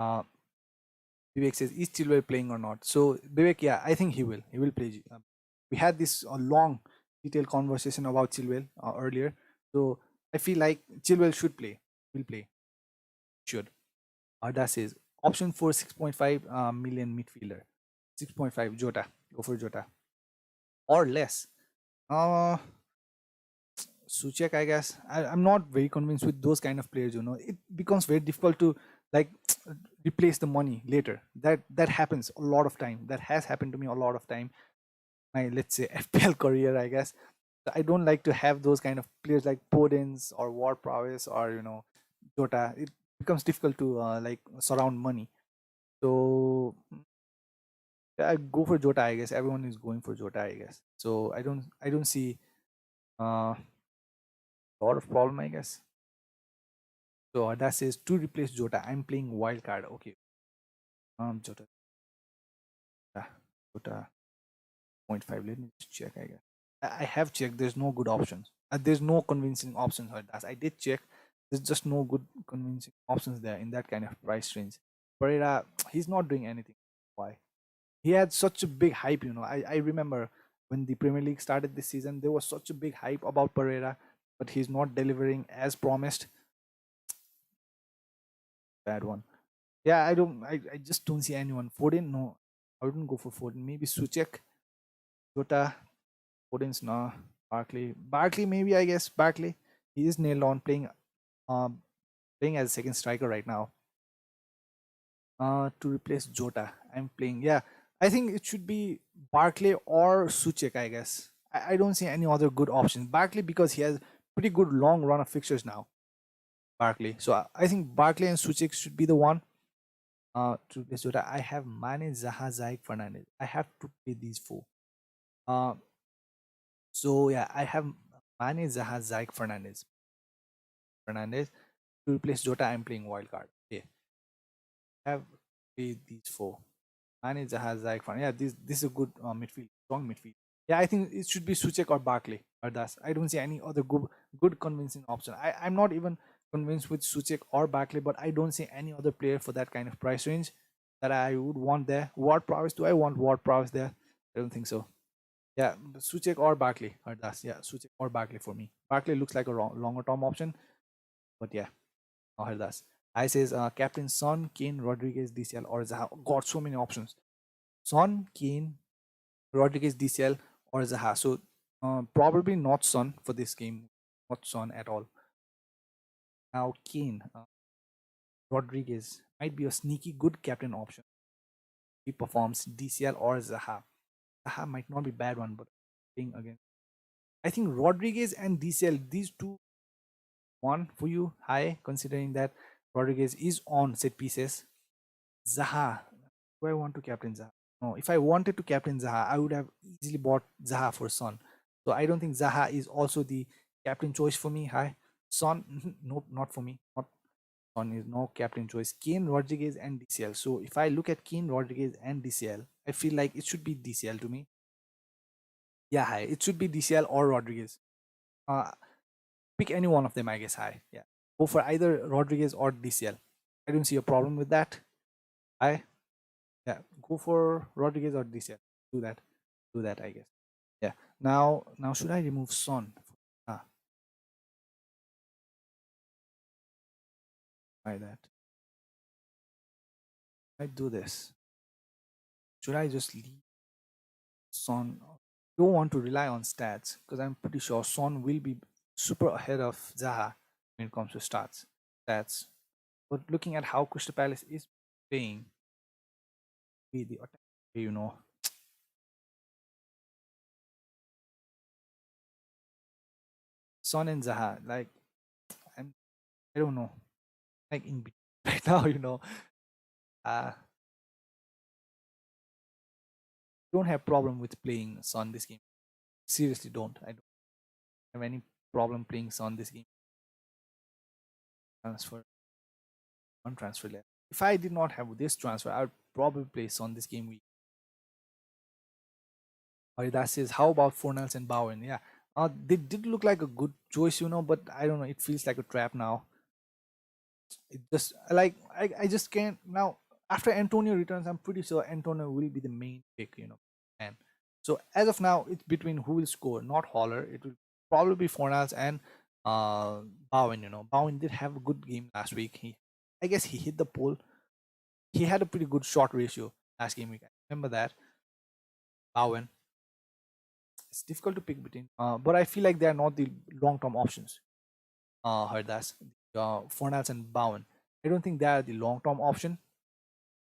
Vivek says, is Chilwell playing or not? So Vivek, yeah, I think he will. He will play. We had this long, detailed conversation about Chilwell earlier. So I feel like Chilwell should play. Will play. Should. Arda says, option for 6.5 million midfielder. 6.5 Jota. Go for Jota. Or less. Uh Suchek, I guess. I'm not very convinced with those kind of players. It becomes very difficult to like replace the money later. That happens a lot of time. That has happened to me a lot of time. My, let's say, FPL career, I guess. I don't like to have those kind of players like Podens or War Prowess or Jota. It becomes difficult to like surround money. So I go for Jota, I guess. Everyone is going for Jota, I guess. So I don't see a lot of problem, I guess. So that says to replace Jota, I'm playing Wildcard. Okay. Jota. Yeah, Jota 0.5. Let me just check, I guess. I have checked. There's no good options. There's no convincing options for that. I did check. There's just no good convincing options there in that kind of price range. Pereira, he's not doing anything. Why? He had such a big hype. I remember when the Premier League started this season, there was such a big hype about Pereira, but he's not delivering as promised. Bad one. Yeah, I just don't see anyone. Foden, no. I wouldn't go for Foden. Maybe Suchek, Jota, Foden's no. Barkley, maybe, I guess. Barkley. He is nailed on um playing as a second striker right now. To replace Jota. I'm playing. Yeah. I think it should be Barkley or Suchek, I guess. I don't see any other good options. Barkley, because he has pretty good long run of fixtures now. Barkley. So I think Barkley and Suchek should be the one. To replace Jota. I have Mane, Zaha, Zaik, Fernandez. I have to play these four. Uh, so yeah, I have Mane, Zaha, Zaik, Fernandez. To replace Jota. I'm playing Wildcard. Okay, I have played these four. Mane, Zaha, Zaik, Fernandez. Yeah, this is a good midfield, strong midfield. Yeah, I think it should be Suchek or Barkley or Das. I don't see any other good convincing option. I'm not even convinced with Suchek or Barkley, but I don't see any other player for that kind of price range that I would want there. Ward Prowess, do I want Ward Prowess there? I don't think so. Yeah, Suchek or Barkley or Das. Yeah, Suchek or Barkley for me. Barkley looks like a longer term option, but yeah, Hardas. I says Captain Son, Kane, Rodriguez, DCL, or Zaha. Got so many options. Son, Kane, Rodriguez, DCL, or Zaha. So probably not Son for this game. Not Son at all. Now Kane, Rodriguez might be a sneaky good captain option. He performs DCL or Zaha. Zaha might not be bad one, but playing again. I think Rodriguez and DCL, these two, one for you high, considering that Rodriguez is on set pieces. Zaha, do I want to captain Zaha? No, if I wanted to captain Zaha, I would have easily bought Zaha for Son. So I don't think Zaha is also the captain choice for me. Hi, Son, nope, not for me. Not Son is no captain choice. Kane, Rodriguez, and DCL. So if I look at Kane, Rodriguez, and DCL, I feel like it should be DCL to me. Yeah, hi, it should be DCL or Rodriguez. Uh, pick any one of them, I guess. Hi, yeah, go for either Rodriguez or DCL. I don't see a problem with that. Hi. Yeah, go for Rodriguez or DCL. Do that. Do that, I guess. Yeah. Now should I remove Son? Ah, try that. I do this. Should I just leave Son? Don't want to rely on stats because I'm pretty sure Son will be super ahead of Zaha when it comes to stats. But looking at how Crystal Palace is playing, be the attack, Son and Zaha, like I'm, I don't know, like in between right now, uh, don't have problem with playing Son this game. Seriously, don't. I don't have any problem playing Son this game. Transfer, one transfer left. If I did not have this transfer, I would probably play Son this game week. That says, how about Fornals and Bowen? Yeah, they did look like a good choice, but I don't know. It feels like a trap now. It just like I just can't now. After Antonio returns, I'm pretty sure Antonio will be the main pick, and so as of now, it's between who will score, not Holler. It will probably be Fornals and uh Bowen. Bowen did have a good game last week. I guess he hit the pole. He had a pretty good shot ratio last game week. I remember that. Bowen. It's difficult to pick between, but I feel like they are not the long term options. Heard that. Fornals and Bowen. I don't think they are the long term option.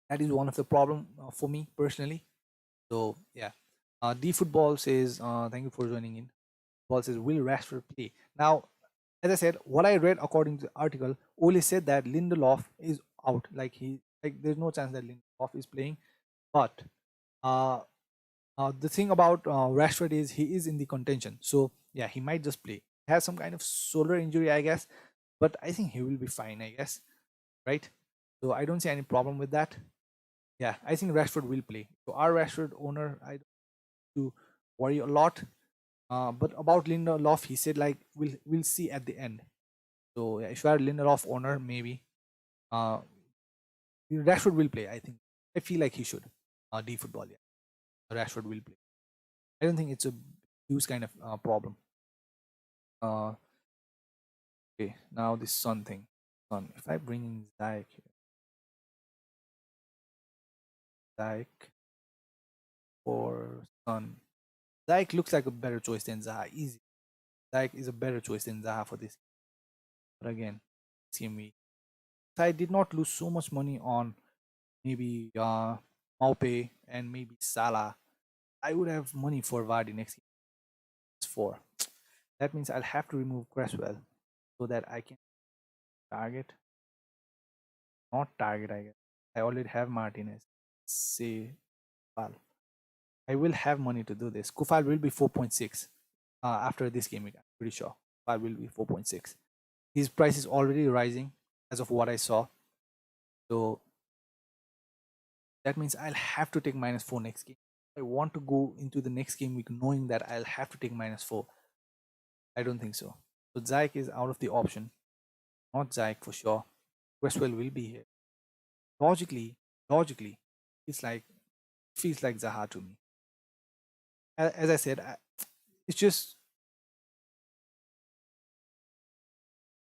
That is one of the problem for me personally. So yeah, D Football says, thank you for joining in. Ball says, will Rashford play? Now, as I said, what I read according to the article, Ole said that Lindelof is out. Like there's no chance that Lindelof is playing. But uh, the thing about Rashford is he is in the contention. So yeah, he might just play. He has some kind of shoulder injury, I guess. But I think he will be fine, I guess. Right? So I don't see any problem with that. Yeah, I think Rashford will play. So our Rashford owner, I don't to worry a lot. But about Lindelof, he said like we'll see at the end. So yeah, if you are Lindelof owner, maybe uh, Rashford will play. I think I feel like he should. D football, yeah, Rashford will play. I don't think it's a huge kind of problem. Uh, okay, now this Son thing. Son, if I bring in Zayek, Zayek or Son, Zayek looks like a better choice than Zaha. Easy. Zayek is a better choice than Zaha for this. But again, see me. If I did not lose so much money on maybe Maupe and maybe Salah, I would have money for Vardy next game. It's four. That means I'll have to remove Cresswell so that I can target, not target, I guess. I already have Martinez. Say, well, I will have money to do this. Kufal will be 4.6 after this game. I'm pretty sure. Kufal will be 4.6. His price is already rising as of what I saw. So that means I'll have to take -4 next game. I want to go into the next game week knowing that I'll have to take -4. I don't think so. So Zayek is out of the option. Not Zayek for sure. Cresswell will be here. Logically, it's like feels like Zaha to me. As I said, it's just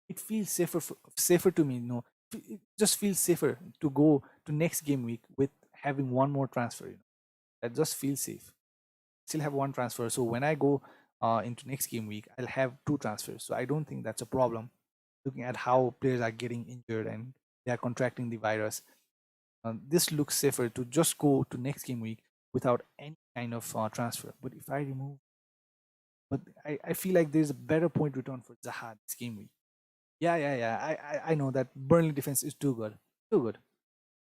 it feels safer to me. It just feels safer to go to next game week with having one more transfer. That just feels safe. Still have one transfer, so when I go into next game week, I'll have two transfers. So I don't think that's a problem. Looking at how players are getting injured and they are contracting the virus, this looks safer to just go to next game week without any kind of transfer. But if I remove, but I feel like there's a better point return for Zaha this game week. Yeah. I know that Burnley defense is too good, too good.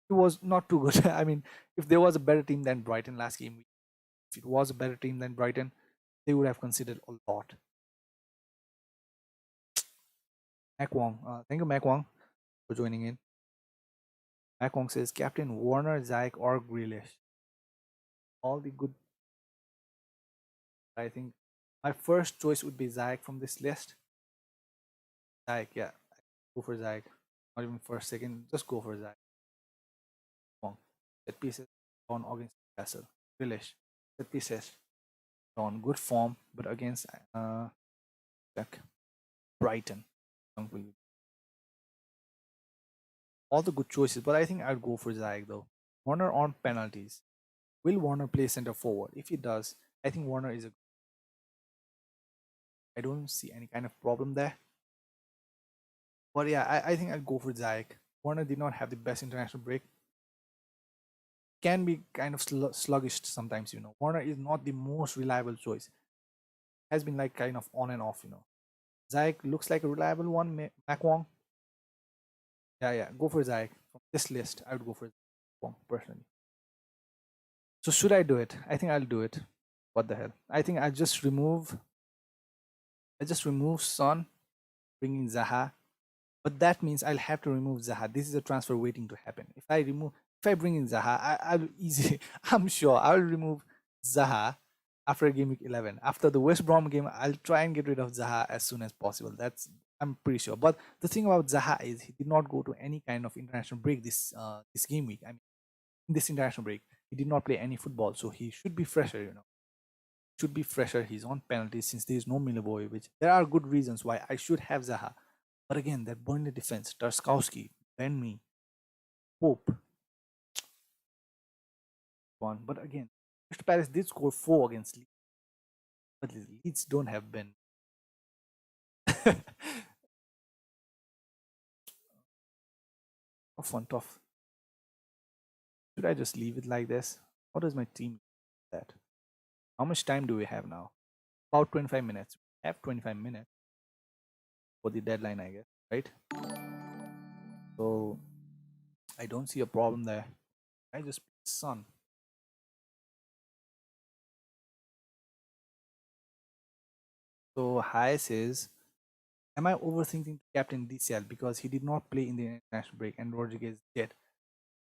It was not too good. I mean, if there was a better team than Brighton last game week, if it was a better team than Brighton, they would have considered a lot. Mac Wong, thank you, Mac Wong, for joining in. Mac Wong says Captain Warner, Zayek, or Grealish. All the good. I think my first choice would be Zayek from this list. Zayek, yeah, go for Zayek. Not even for a second, just go for Zayek. Wong. Set pieces on against Castle. Grealish. Set pieces on good form, but against like Brighton. All the good choices, but I think I'd go for Zayek though. Warner on penalties. Will Warner play center forward? If he does, I think Warner is a. I don't see any kind of problem there. But yeah, I think I'll go for Zayek. Warner did not have the best international break. Can be kind of sluggish sometimes. Warner is not the most reliable choice. Has been like kind of on and off. Zayek looks like a reliable one. Mac Wong. Yeah, go for Zayek. From this list, I would go for Wong personally. So should I do it? I think I'll do it. What the hell? I think I just remove Son, bring in Zaha. But that means I'll have to remove Zaha. This is a transfer waiting to happen. If I bring in Zaha, I'll easily I'm sure I'll remove Zaha after game week 11. After the West Brom game, I'll try and get rid of Zaha as soon as possible. That's I'm pretty sure. But the thing about Zaha is he did not go to any kind of international break this game week. I mean, in this international break, he did not play any football, so he should be fresher. Should be fresher. He's on penalties since there is no Milivojevic. Which there are good reasons why I should have Zaha. But again, that Burnley defense, Tarkowski, Benme, Pope, one. But again, Crystal Palace did score 4 against Leeds, but Leeds don't have been. Tough. Should I just leave it like this? How does my team do that? How much time do we have now? About 25 minutes. We have 25 minutes for the deadline, I guess, right? So I don't see a problem there. I just Son. So High says, am I overthinking Captain DCL because he did not play in the international break and Rodriguez did?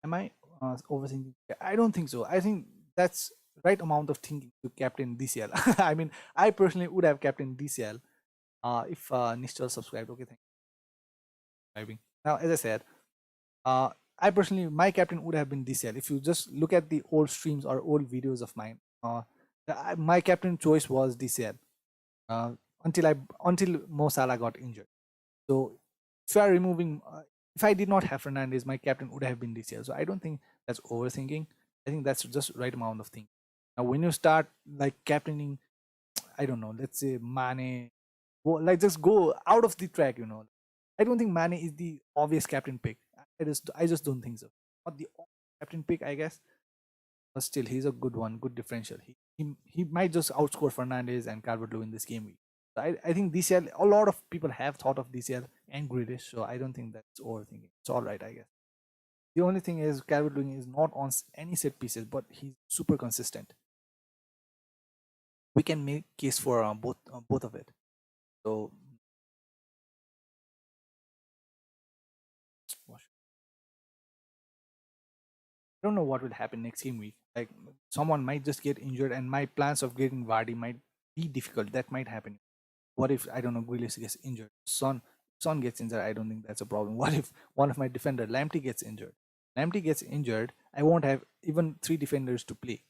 Am I overthinking? I don't think so. I think that's right amount of thinking to captain DCL. I mean, I personally would have captain DCL if Nishchal subscribed. Okay, thank you for subscribing. Now, as I said, uh, I personally, my captain would have been DCL. If you just look at the old streams or old videos of mine, my captain choice was DCL uh, until Mo Salah got injured. So if you are removing, if I did not have Fernandez, my captain would have been DCL. So I don't think that's overthinking. I think that's just right amount of thing. Now, when you start like captaining, I don't know, let's say Mane, like just go out of the track. I don't think Mane is the obvious captain pick. I just don't think so. Not the captain pick, I guess, but still, he's a good one, good differential. He might just outscore Fernandez and Calvert-Lewin in this game week. So I think DCL, a lot of people have thought of DCL and Grealish, so I don't think that's overthinking. It's all right, I guess. The only thing is Calvert-Lewin is not on any set pieces, but he's super consistent. We can make case for both of it. So I don't know what will happen next game week. Like someone might just get injured, and my plans of getting Vardy might be difficult. That might happen. What if I don't know Grealish gets injured? Son gets injured. I don't think that's a problem. What if one of my defender Lamptey gets injured? Lamptey gets injured. I won't have even 3 defenders to play.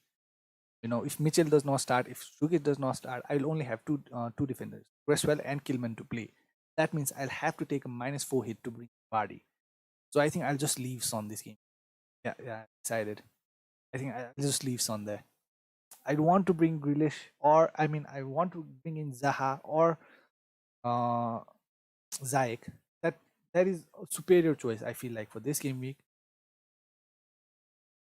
If Mitchell does not start, if Shukic does not start, I'll only have two defenders, Cresswell and Kilman to play. That means I'll have to take a -4 hit to bring Vardy. So I think I'll just leave Son this game. Yeah, decided. I think I'll just leave Son there. I'd want to bring Grealish, or I mean, I want to bring in Zaha or uh, Zayek. That is a superior choice, I feel like, for this game week.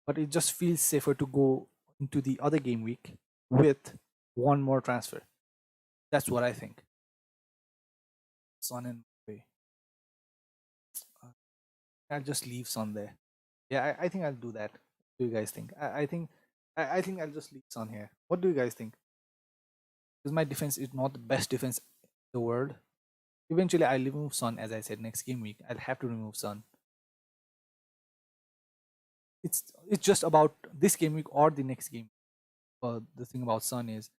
But it just feels safer to go into the other game week with one more transfer. That's what I think. Son and Mbappe. I'll just leave Son there. Yeah, I think I'll do that. What do you guys think? I think I'll just leave Son here. What do you guys think? Because my defense is not the best defense in the world. Eventually, I'll remove Son, as I said, next game week. I'll have to remove Son. It's just about this game week or the next game. The thing about Son is,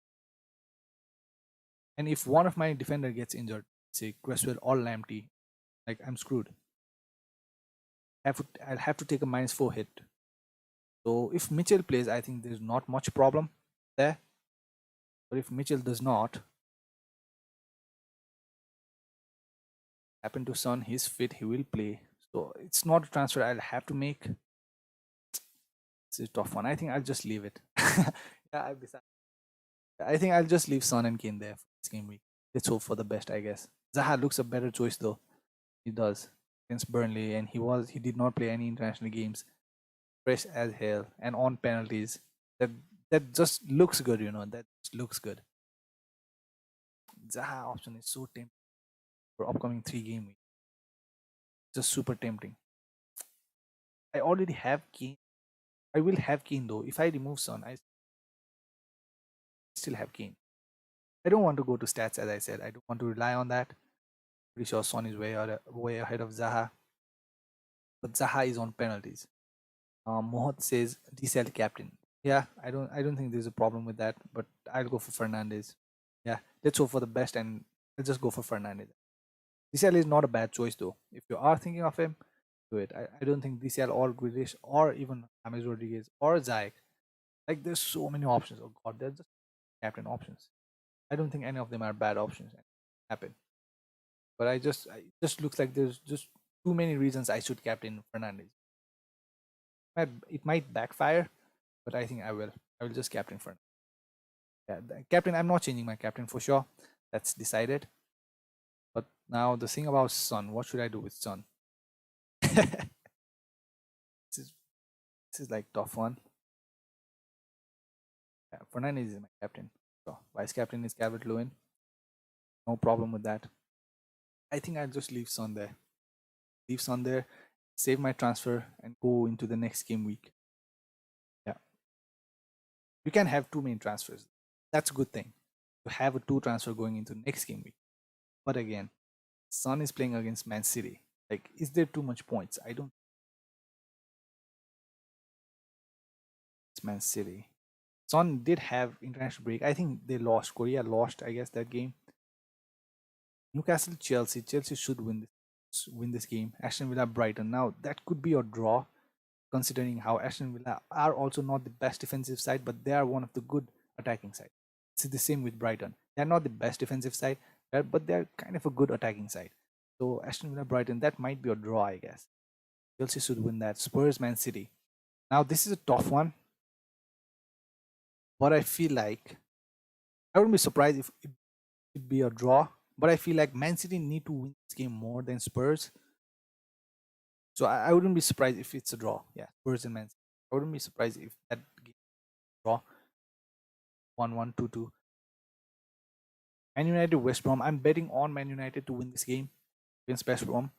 and if one of my defender gets injured, say Cresswell or Lamptey, like I'm screwed. I'll have to take a -4 hit. So if Mitchell plays, I think there's not much problem there. But if Mitchell does not happen to Son, he's fit, he will play. So it's not a transfer I'll have to make. It's a tough one. I think I'll just leave it. Yeah, I've decided. I think I'll just leave Son and Kane there for this game week. Let's hope for the best, I guess. Zaha looks a better choice though. He does against Burnley, and he did not play any international games. Fresh as hell and on penalties. That just looks good. That just looks good. Zaha option is so tempting. for upcoming 3 game week. Just super tempting. I already have Kane. I will have Kane though. If I remove Son, I still have Kane. I don't want to go to stats, as I said. I don't want to rely on that. Pretty sure Son is way ahead of Zaha, but Zaha is on penalties. Mohit says DCL captain. Yeah, I don't think there's a problem with that, but I'll go for Fernandez. Yeah, let's hope for the best, and let's just go for Fernandez. DCL is not a bad choice though. If you are thinking of him, do it. I don't think DCL or Grealish or even James Rodriguez or Zayek. Like there's so many options. Oh god, there's just captain options. I don't think any of them are bad options. Happen, but it just looks like there's just too many reasons I should captain Fernandez. It might backfire, but I think I will. I will just captain Fernandez. Yeah, captain. I'm not changing my captain for sure. That's decided. But now the thing about Son. What should I do with Son? this is this is like tough one. Yeah, Fernandez is my captain. So vice captain is Calvert Lewin. No problem with that. I think I'll just leave Son there. Leave Son there. Save my transfer and go into the next game week. Yeah, you can have 2 main transfers. That's a good thing. To have a 2 transfer going into next game week. But again, Son is playing against Man City. Like, is there too much points? I don't. It's Man City. Son did have international break. I think they lost. Korea lost, I guess, that game. Newcastle, Chelsea. Chelsea should win this game. Aston Villa, Brighton. Now that could be a draw, considering how Aston Villa are also not the best defensive side, but they are one of the good attacking side. It's the same with Brighton. They're not the best defensive side, but they're kind of a good attacking side. So Aston Villa, Brighton, that might be a draw, I guess. Chelsea should win that. Spurs, Man City. Now this is a tough one, but I feel like I wouldn't be surprised if it'd be a draw. But I feel like Man City need to win this game more than Spurs. So I wouldn't be surprised if it's a draw. Yeah, Spurs and Man City. I wouldn't be surprised if that game draw 1-1, 2-2. Man United, West Brom. I'm betting on Man United to win this game against West Brom.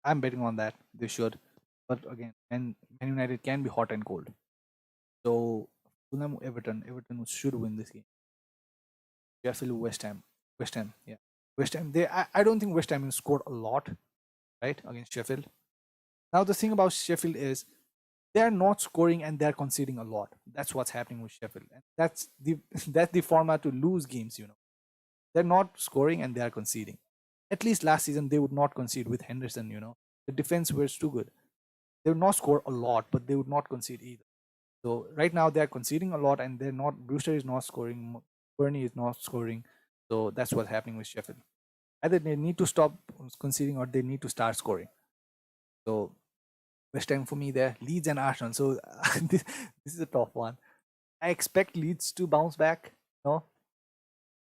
I'm betting on that. They should. But again, Man United can be hot and cold. So Fulham, Everton. Everton should win this game. Sheffield, West Ham. West Ham, yeah. West Ham. I don't think West Ham has scored a lot, right, against Sheffield. Now the thing about Sheffield is they're not scoring and they're conceding a lot. That's what's happening with Sheffield. And that's the that's the format to lose games, you know. They're not scoring and they are conceding. At least last season they would not concede with Henderson, you know. The defense was too good. They would not score a lot, but they would not concede either. So right now they're conceding a lot and they're not Brewster is not scoring, Burnley is not scoring. So that's what's happening with Sheffield. Either they need to stop conceding or they need to start scoring. So West Ham for me there, Leeds and Arsenal. So this is a tough one. I expect Leeds to bounce back. No,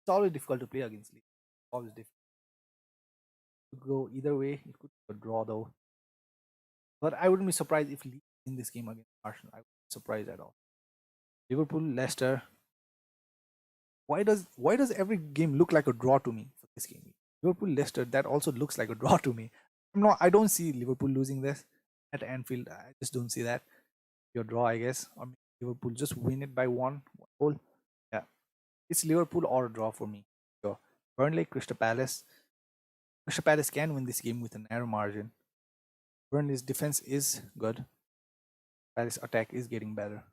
it's always difficult to play against Leeds. Always difficult. Could go either way. It could be a draw though. But I wouldn't be surprised if Leeds in this game against Arsenal. I wouldn't be surprised at all. Liverpool, Leicester. Why does every game look like a draw to me for this game? Liverpool, Leicester. That also looks like a draw to me. I don't see Liverpool losing this at Anfield. I just don't see that. Your draw, I guess, or maybe Liverpool just win it by one goal. Yeah, it's Liverpool or a draw for me. So Burnley, Crystal Palace. Crystal Palace can win this game with a narrow margin. Burnley's defense is good. Palace attack is getting better.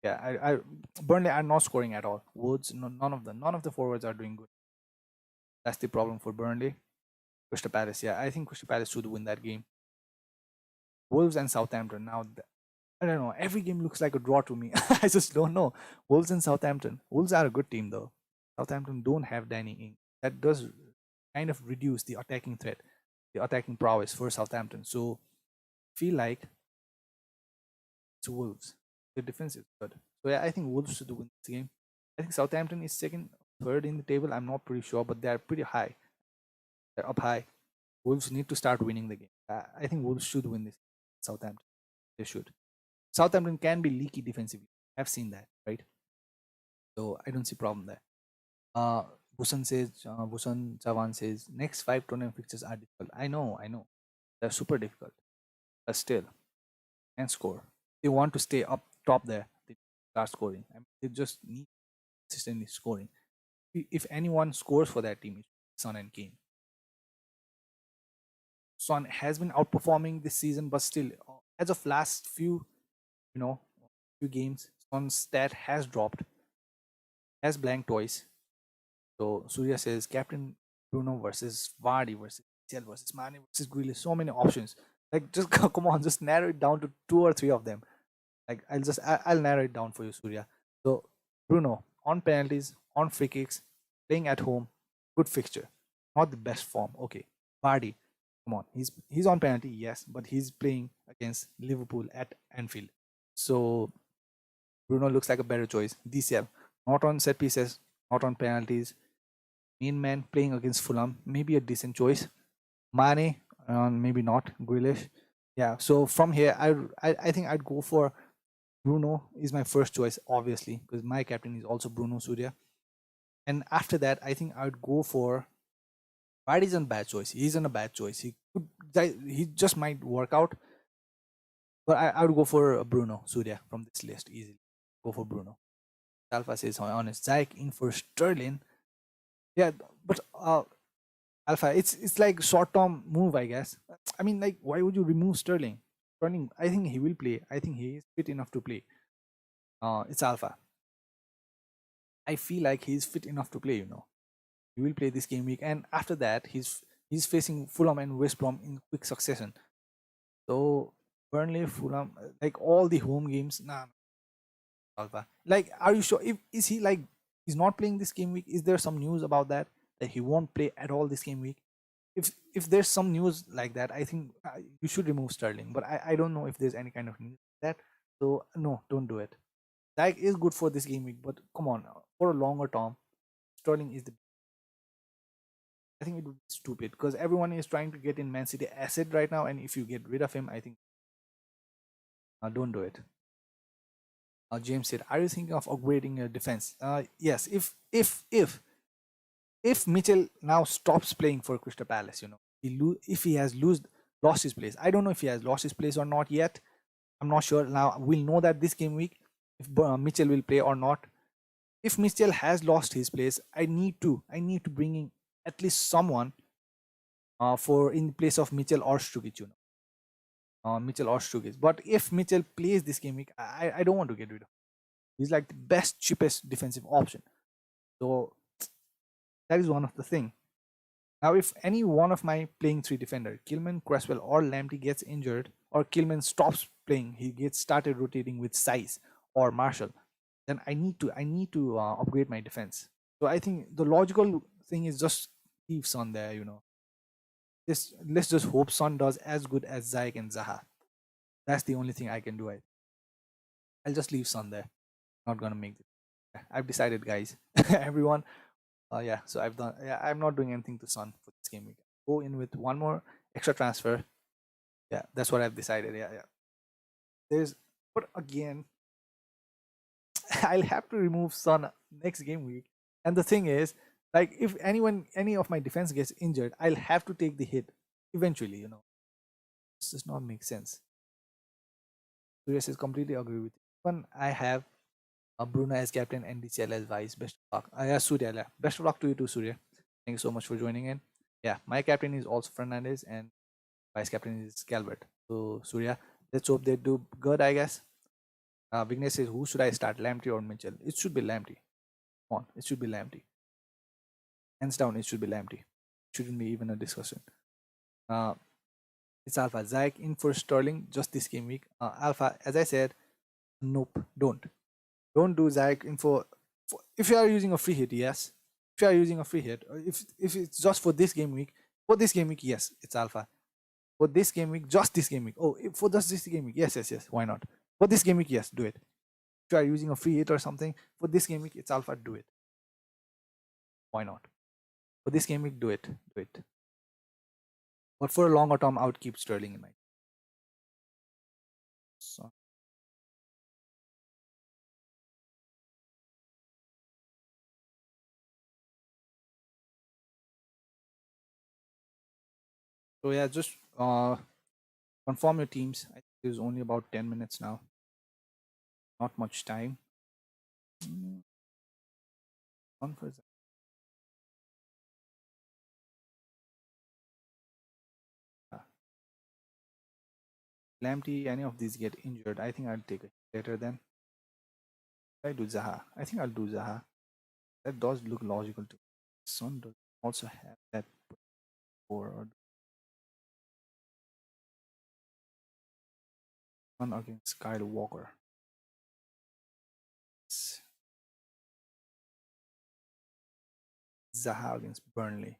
Yeah, I Burnley are not scoring at all. Woods, none of the forwards are doing good. That's the problem for Burnley. Crystal Palace, yeah, I think Crystal Palace should win that game. Wolves and Southampton. Now, I don't know. Every game looks like a draw to me. I just don't know. Wolves and Southampton. Wolves are a good team though. Southampton don't have Danny Ings. That does kind of reduce the attacking threat, the attacking prowess for Southampton. So feel like it's Wolves. The defense is good. So yeah, I think Wolves should win this game. I think Southampton is second, third in the table. I'm not pretty sure, but they are pretty high. They're up high. Wolves need to start winning the game. I think Wolves should win this. Southampton. They should. Southampton can be leaky defensively. I've seen that, right? So I don't see problem there. Uh, Bhusan Chavan says next 5 tournament fixtures are difficult. I know, they're super difficult, but still, can score. They want to stay up top there. They start scoring. I mean, they just need consistently scoring. If anyone scores for that team, it's Son and Kane. Son has been outperforming this season, but still, as of last you know, few games, Son's stat has dropped, has blanked twice. So Surya says Captain Bruno versus Vardy versus Martial versus Mane versus Grealish. So many options. Like just come on, just narrow it down to 2 or 3 of them. Like I'll narrow it down for you, Surya. So Bruno on penalties, on free kicks, playing at home, good fixture. Not the best form. Okay. Vardy, come on. He's on penalty, yes, but he's playing against Liverpool at Anfield. So Bruno looks like a better choice. DCL, not on set pieces, not on penalties. Main man playing against Fulham, maybe a decent choice. Mane, maybe not. Grealish. Yeah. So from here, I think I'd go for Bruno is my first choice, obviously, because my captain is also Bruno Surya. And after that, I think I would go for Vardy's a bad choice. He's in a bad choice. He just might work out, but I would go for Bruno Surya from this list easily. Go for Bruno. Alpha says honest. Zayek in for Sterling. Yeah, but Alpha, it's like short term move, I guess. I mean, like, why would you remove Sterling? Sterling, I think he will play. I think he is fit enough to play. It's Alpha. I feel like he's fit enough to play. He will play this game week, and after that, he's facing Fulham and West Brom in quick succession. So Burnley, Fulham, like all the home games, nah, Alpha. Like, are you sure? If is he like he's not playing this game week? Is there some news about that he won't play at all this game week? If there's some news like that, I think you should remove Sterling. But I don't know if there's any kind of news like that. So no, don't do it. That is good for this game week, but come on, for a longer term, Sterling is the. I think it would be stupid because everyone is trying to get in Man City asset right now, and if you get rid of him, I think don't do it. James said, "Are you thinking of upgrading your defense?" Yes. If Mitchell now stops playing for Crystal Palace, if he has lost his place, I don't know if he has lost his place or not yet. I'm not sure. Now we'll know that this game week if Mitchell will play or not. If Mitchell has lost his place, I need to bring in at least someone for in place of Mitchell or Strugic, Mitchell or Strugic. But if Mitchell plays this game week, I don't want to get rid of him. He's like the best, cheapest defensive option. So that is one of the thing. Now, if any one of my playing 3 defender, Kilman, Cresswell, or Lamptey gets injured, or Kilman stops playing, he gets started rotating with Size or Marshall, then I need to upgrade my defense. So I think the logical thing is just leave Son there. Let's just hope Son does as good as Zayek and Zaha. That's the only thing I can do. I'll just leave Son there. Not gonna make it. I've decided, guys. Everyone. Yeah. So I've done. Yeah, I'm not doing anything to Son for this game week. Go in with one more extra transfer. Yeah, that's what I've decided. Yeah, yeah. But again, I'll have to remove Son next game week. And the thing is, like, if any of my defense gets injured, I'll have to take the hit eventually. This does not make sense. Surya says completely agree with you. When I have Bruno as captain and DCL as vice, best of luck. Yeah, Surya, yeah. Best of luck to you too, Surya. Thank you so much for joining in. Yeah, my captain is also Fernandez and vice captain is Calvert. So Surya, let's hope they do good, I guess. Vignesh says, who should I start, Lamptey or Mitchell? It should be Lamptey. Come on, it should be Lamptey. Hands down, it should be Lamptey. Shouldn't be even a discussion. Uh, it's Alpha. Zach in for Sterling just this game week. Alpha, as I said, nope, don't. Don't do Zach in for if you are using a free hit, yes. If you are using a free hit, or if it's just for this game week, yes, it's Alpha. For this game week, just this game week. Oh, for just this game week, yes, yes, yes. Why not? For this game week, yes, do it. If you are using a free hit or something, for this game week, it's Alpha, do it. Why not? For this game week, do it. Do it. But for a longer term, I would keep Sterling in mind. So So yeah, just confirm your teams. I think there's only about 10 minutes now. Not much time. Mm, on for Zaha. Lamptey, any of these get injured, I think I'll take it later then. I do Zaha. I think I'll do Zaha. That does look logical too. Son does also have that or Son against Kyle Walker. Zaha against Burnley.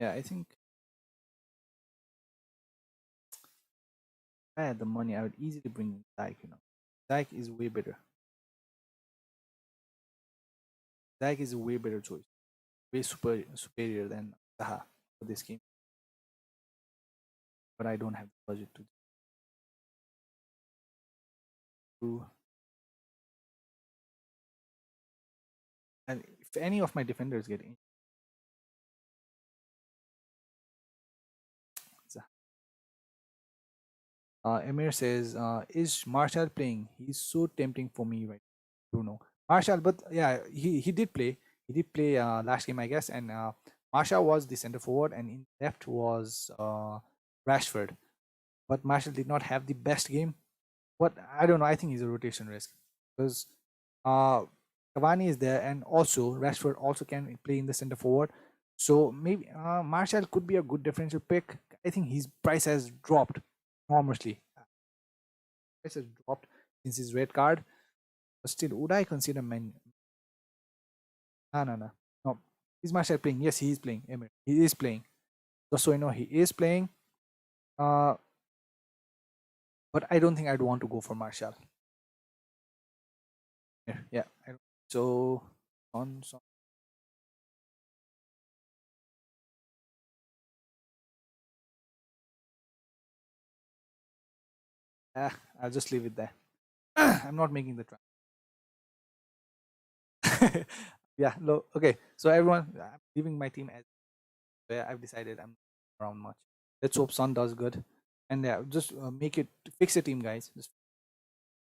Yeah, I think if I had the money, I would easily bring in Dyke. Dyke is way better. Dyke is a way better choice. Way superior than Zaha for this game. But I don't have the budget to do. And if any of my defenders get in, Emir says, "Is Marshall playing? He's so tempting for me right now, Bruno. Marshall, but yeah, he did play. He did play last game, I guess. And Marshall was the center forward, and in left was Rashford. But Marshall did not have the best game. But I don't know. I think he's a rotation risk because uh, Cavani is there, and also Rashford also can play in the center forward. So maybe Marshall could be a good differential pick. I think his price has dropped enormously. Price has dropped since his red card. But still, would I consider Man? No, no, no, no. Is Marshall playing? Yes, he is playing. Emir. He is playing. Just so you know, he is playing. Uh, but I don't think I'd want to go for Marshall. Yeah. So on. I'll just leave it there. I'm not making the try. Yeah. Okay. So everyone, I'm leaving my team as where I've decided I'm not around much. Let's hope Sun does good, and yeah, just make it fix the team, guys.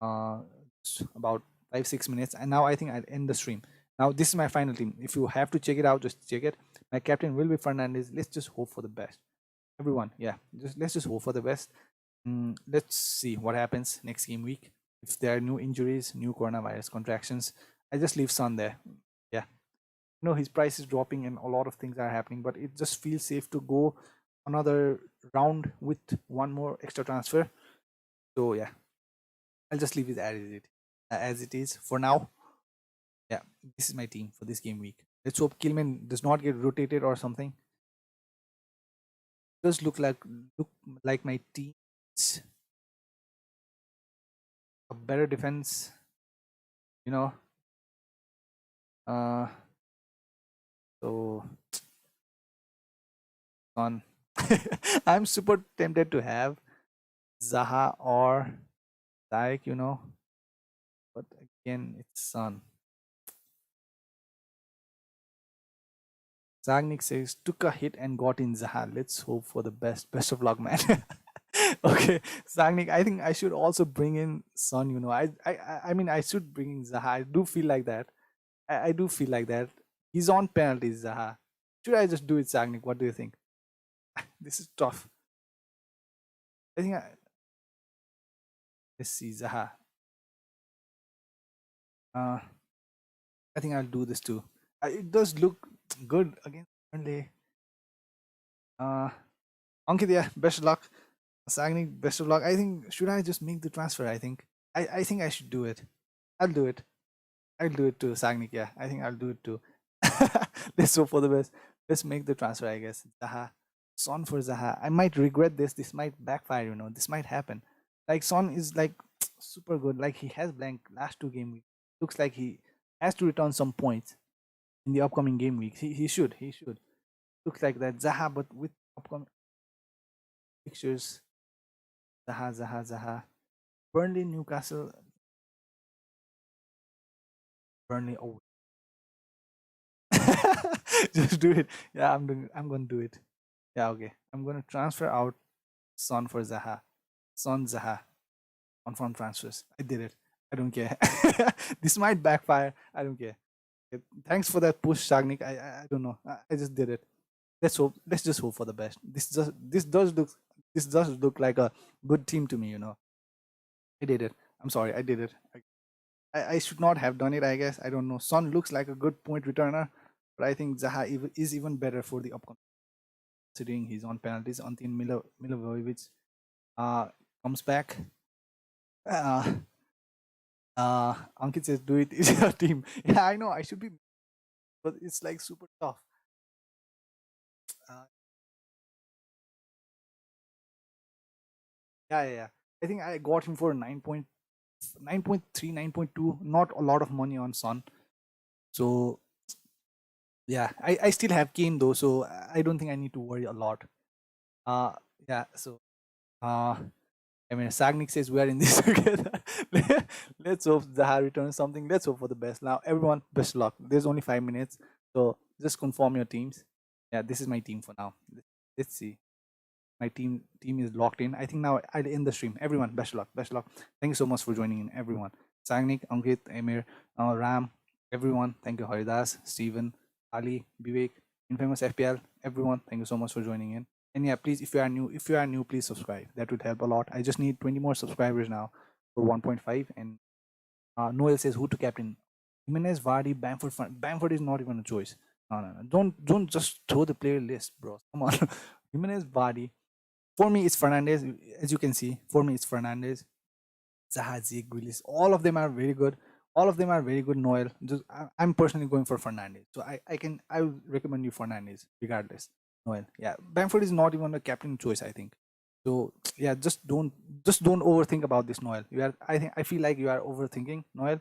Uh, just about 5-6 minutes, and now I think I'll end the stream. Now this is my final team. If you have to check it out, just check it. My captain will be Fernandez. Let's just hope for the best. Everyone, yeah, let's just hope for the best. Let's see what happens next game week. If there are new injuries, new coronavirus contractions, I just leave Son there. Yeah, his price is dropping and a lot of things are happening, but it just feels safe to go another round with one more extra transfer. So yeah, I'll just leave it as it is for now. Yeah, this is my team for this game week. Let's hope Kilman does not get rotated or something. Does look like my team's a better defense, you know. Uh, so on. I'm super tempted to have Zaha or Dijk, but again, it's Son. Zagnik says, took a hit and got in Zaha. Let's hope for the best. Best of luck, man. Okay, Zagnik, I think I should also bring in Son. I mean, I should bring in Zaha. I do feel like that. I do feel like that. He's on penalties, Zaha. Should I just do it, Zagnik? What do you think? This is tough. I think let's see, Zaha. Uh, I think I'll do this too. It does look good against Burnley. Uh, Ankit, yeah, best of luck. Sagni, best of luck. I think should I just make the transfer? I think I should do it. I'll do it. I'll do it too, Sagnik. Yeah, I think I'll do it too. Let's hope for the best. Let's make the transfer, I guess. Zaha. Son for Zaha. I might regret this. This might backfire, this might happen. Like Son is like super good. Like he has blank last two game week. Looks like he has to return some points. in the upcoming game weeks. He should. Looks like that Zaha, but with upcoming fixtures, Zaha. Burnley, Newcastle, Burnley. Oh, just do it. Yeah, I'm gonna do it. Yeah, okay. I'm gonna transfer out Son for Zaha. Son Zaha on farm transfers. I did it. I don't care. This might backfire. I don't care. Okay, thanks for that push, Sagnik. I don't know. I just did it. Let's hope. Let's just hope for the best. This does look like a good team to me. I did it. I'm sorry. I did it. I should not have done it. I guess I don't know. Son looks like a good point returner, but I think Zaha is even better for the upcoming. Considering he's on penalties, Antin Milivojevic comes back. Uh, Ankit says, "Do it. It's your team." Yeah, I know. I should be, but it's like super tough. Uh, yeah. I think I got him for 9.3, 9.2. Not a lot of money on Son. So yeah, I still have Kane though, so I don't think I need to worry a lot. Uh, yeah. So I mean, Sagnik says we are in this together. Let's hope Zaha returns something. Let's hope for the best. Now, everyone, best luck. There's only 5 minutes, so just confirm your teams. Yeah, this is my team for now. Let's see. My team is locked in. I think now I'll end the stream. Everyone, best luck. Best luck. Thank you so much for joining in, everyone. Sagnik, Ankit, Emir, Ram, everyone. Thank you, Haridas, Steven, Ali, Vivek, Infamous FPL, everyone. Thank you so much for joining in. And yeah, please, if you are new, please subscribe. That would help a lot. I just need 20 more subscribers now for 1.5. And Noel says who to captain? Jimenez, Vardy, Bamford. Bamford is not even a choice. No. Don't just throw the player list, bro. Come on. Jimenez, Vardy. For me, it's Fernandez. As you can see, for me, it's Fernandez. Zaha, Zeke, Grealish. All of them are very good. All of them are very good. Noel. I'm personally going for Fernandez. So I will recommend you Fernandez regardless. Noel. Yeah, Bamford is not even a captain choice. I think. So yeah, just don't overthink about this, Noel. I feel like you are overthinking, Noel.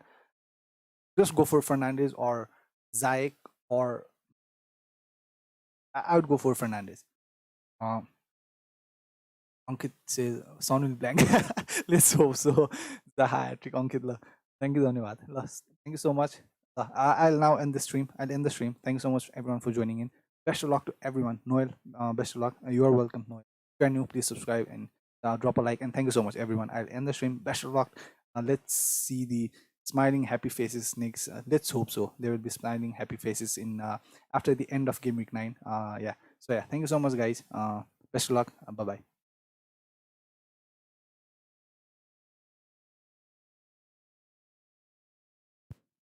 Just go for Fernandez or Zayek, or I would go for Fernandez. Um, Ankit says Son will blank. Let's hope so. The hat trick, Ankit. Thank you, Dhanyavad. Thank you so much. I'll now end the stream. I'll end the stream. Thank you so much, everyone, for joining in. Best of luck to everyone. Noel, best of luck. You are welcome, Noel. If you're new, please subscribe and drop a like. And thank you so much, everyone. I'll end the stream. Best of luck. Let's see the smiling, happy faces next. Let's hope so. There will be smiling, happy faces in after the end of Game Week 9. Yeah. So yeah, thank you so much, guys. Best of luck. Bye bye.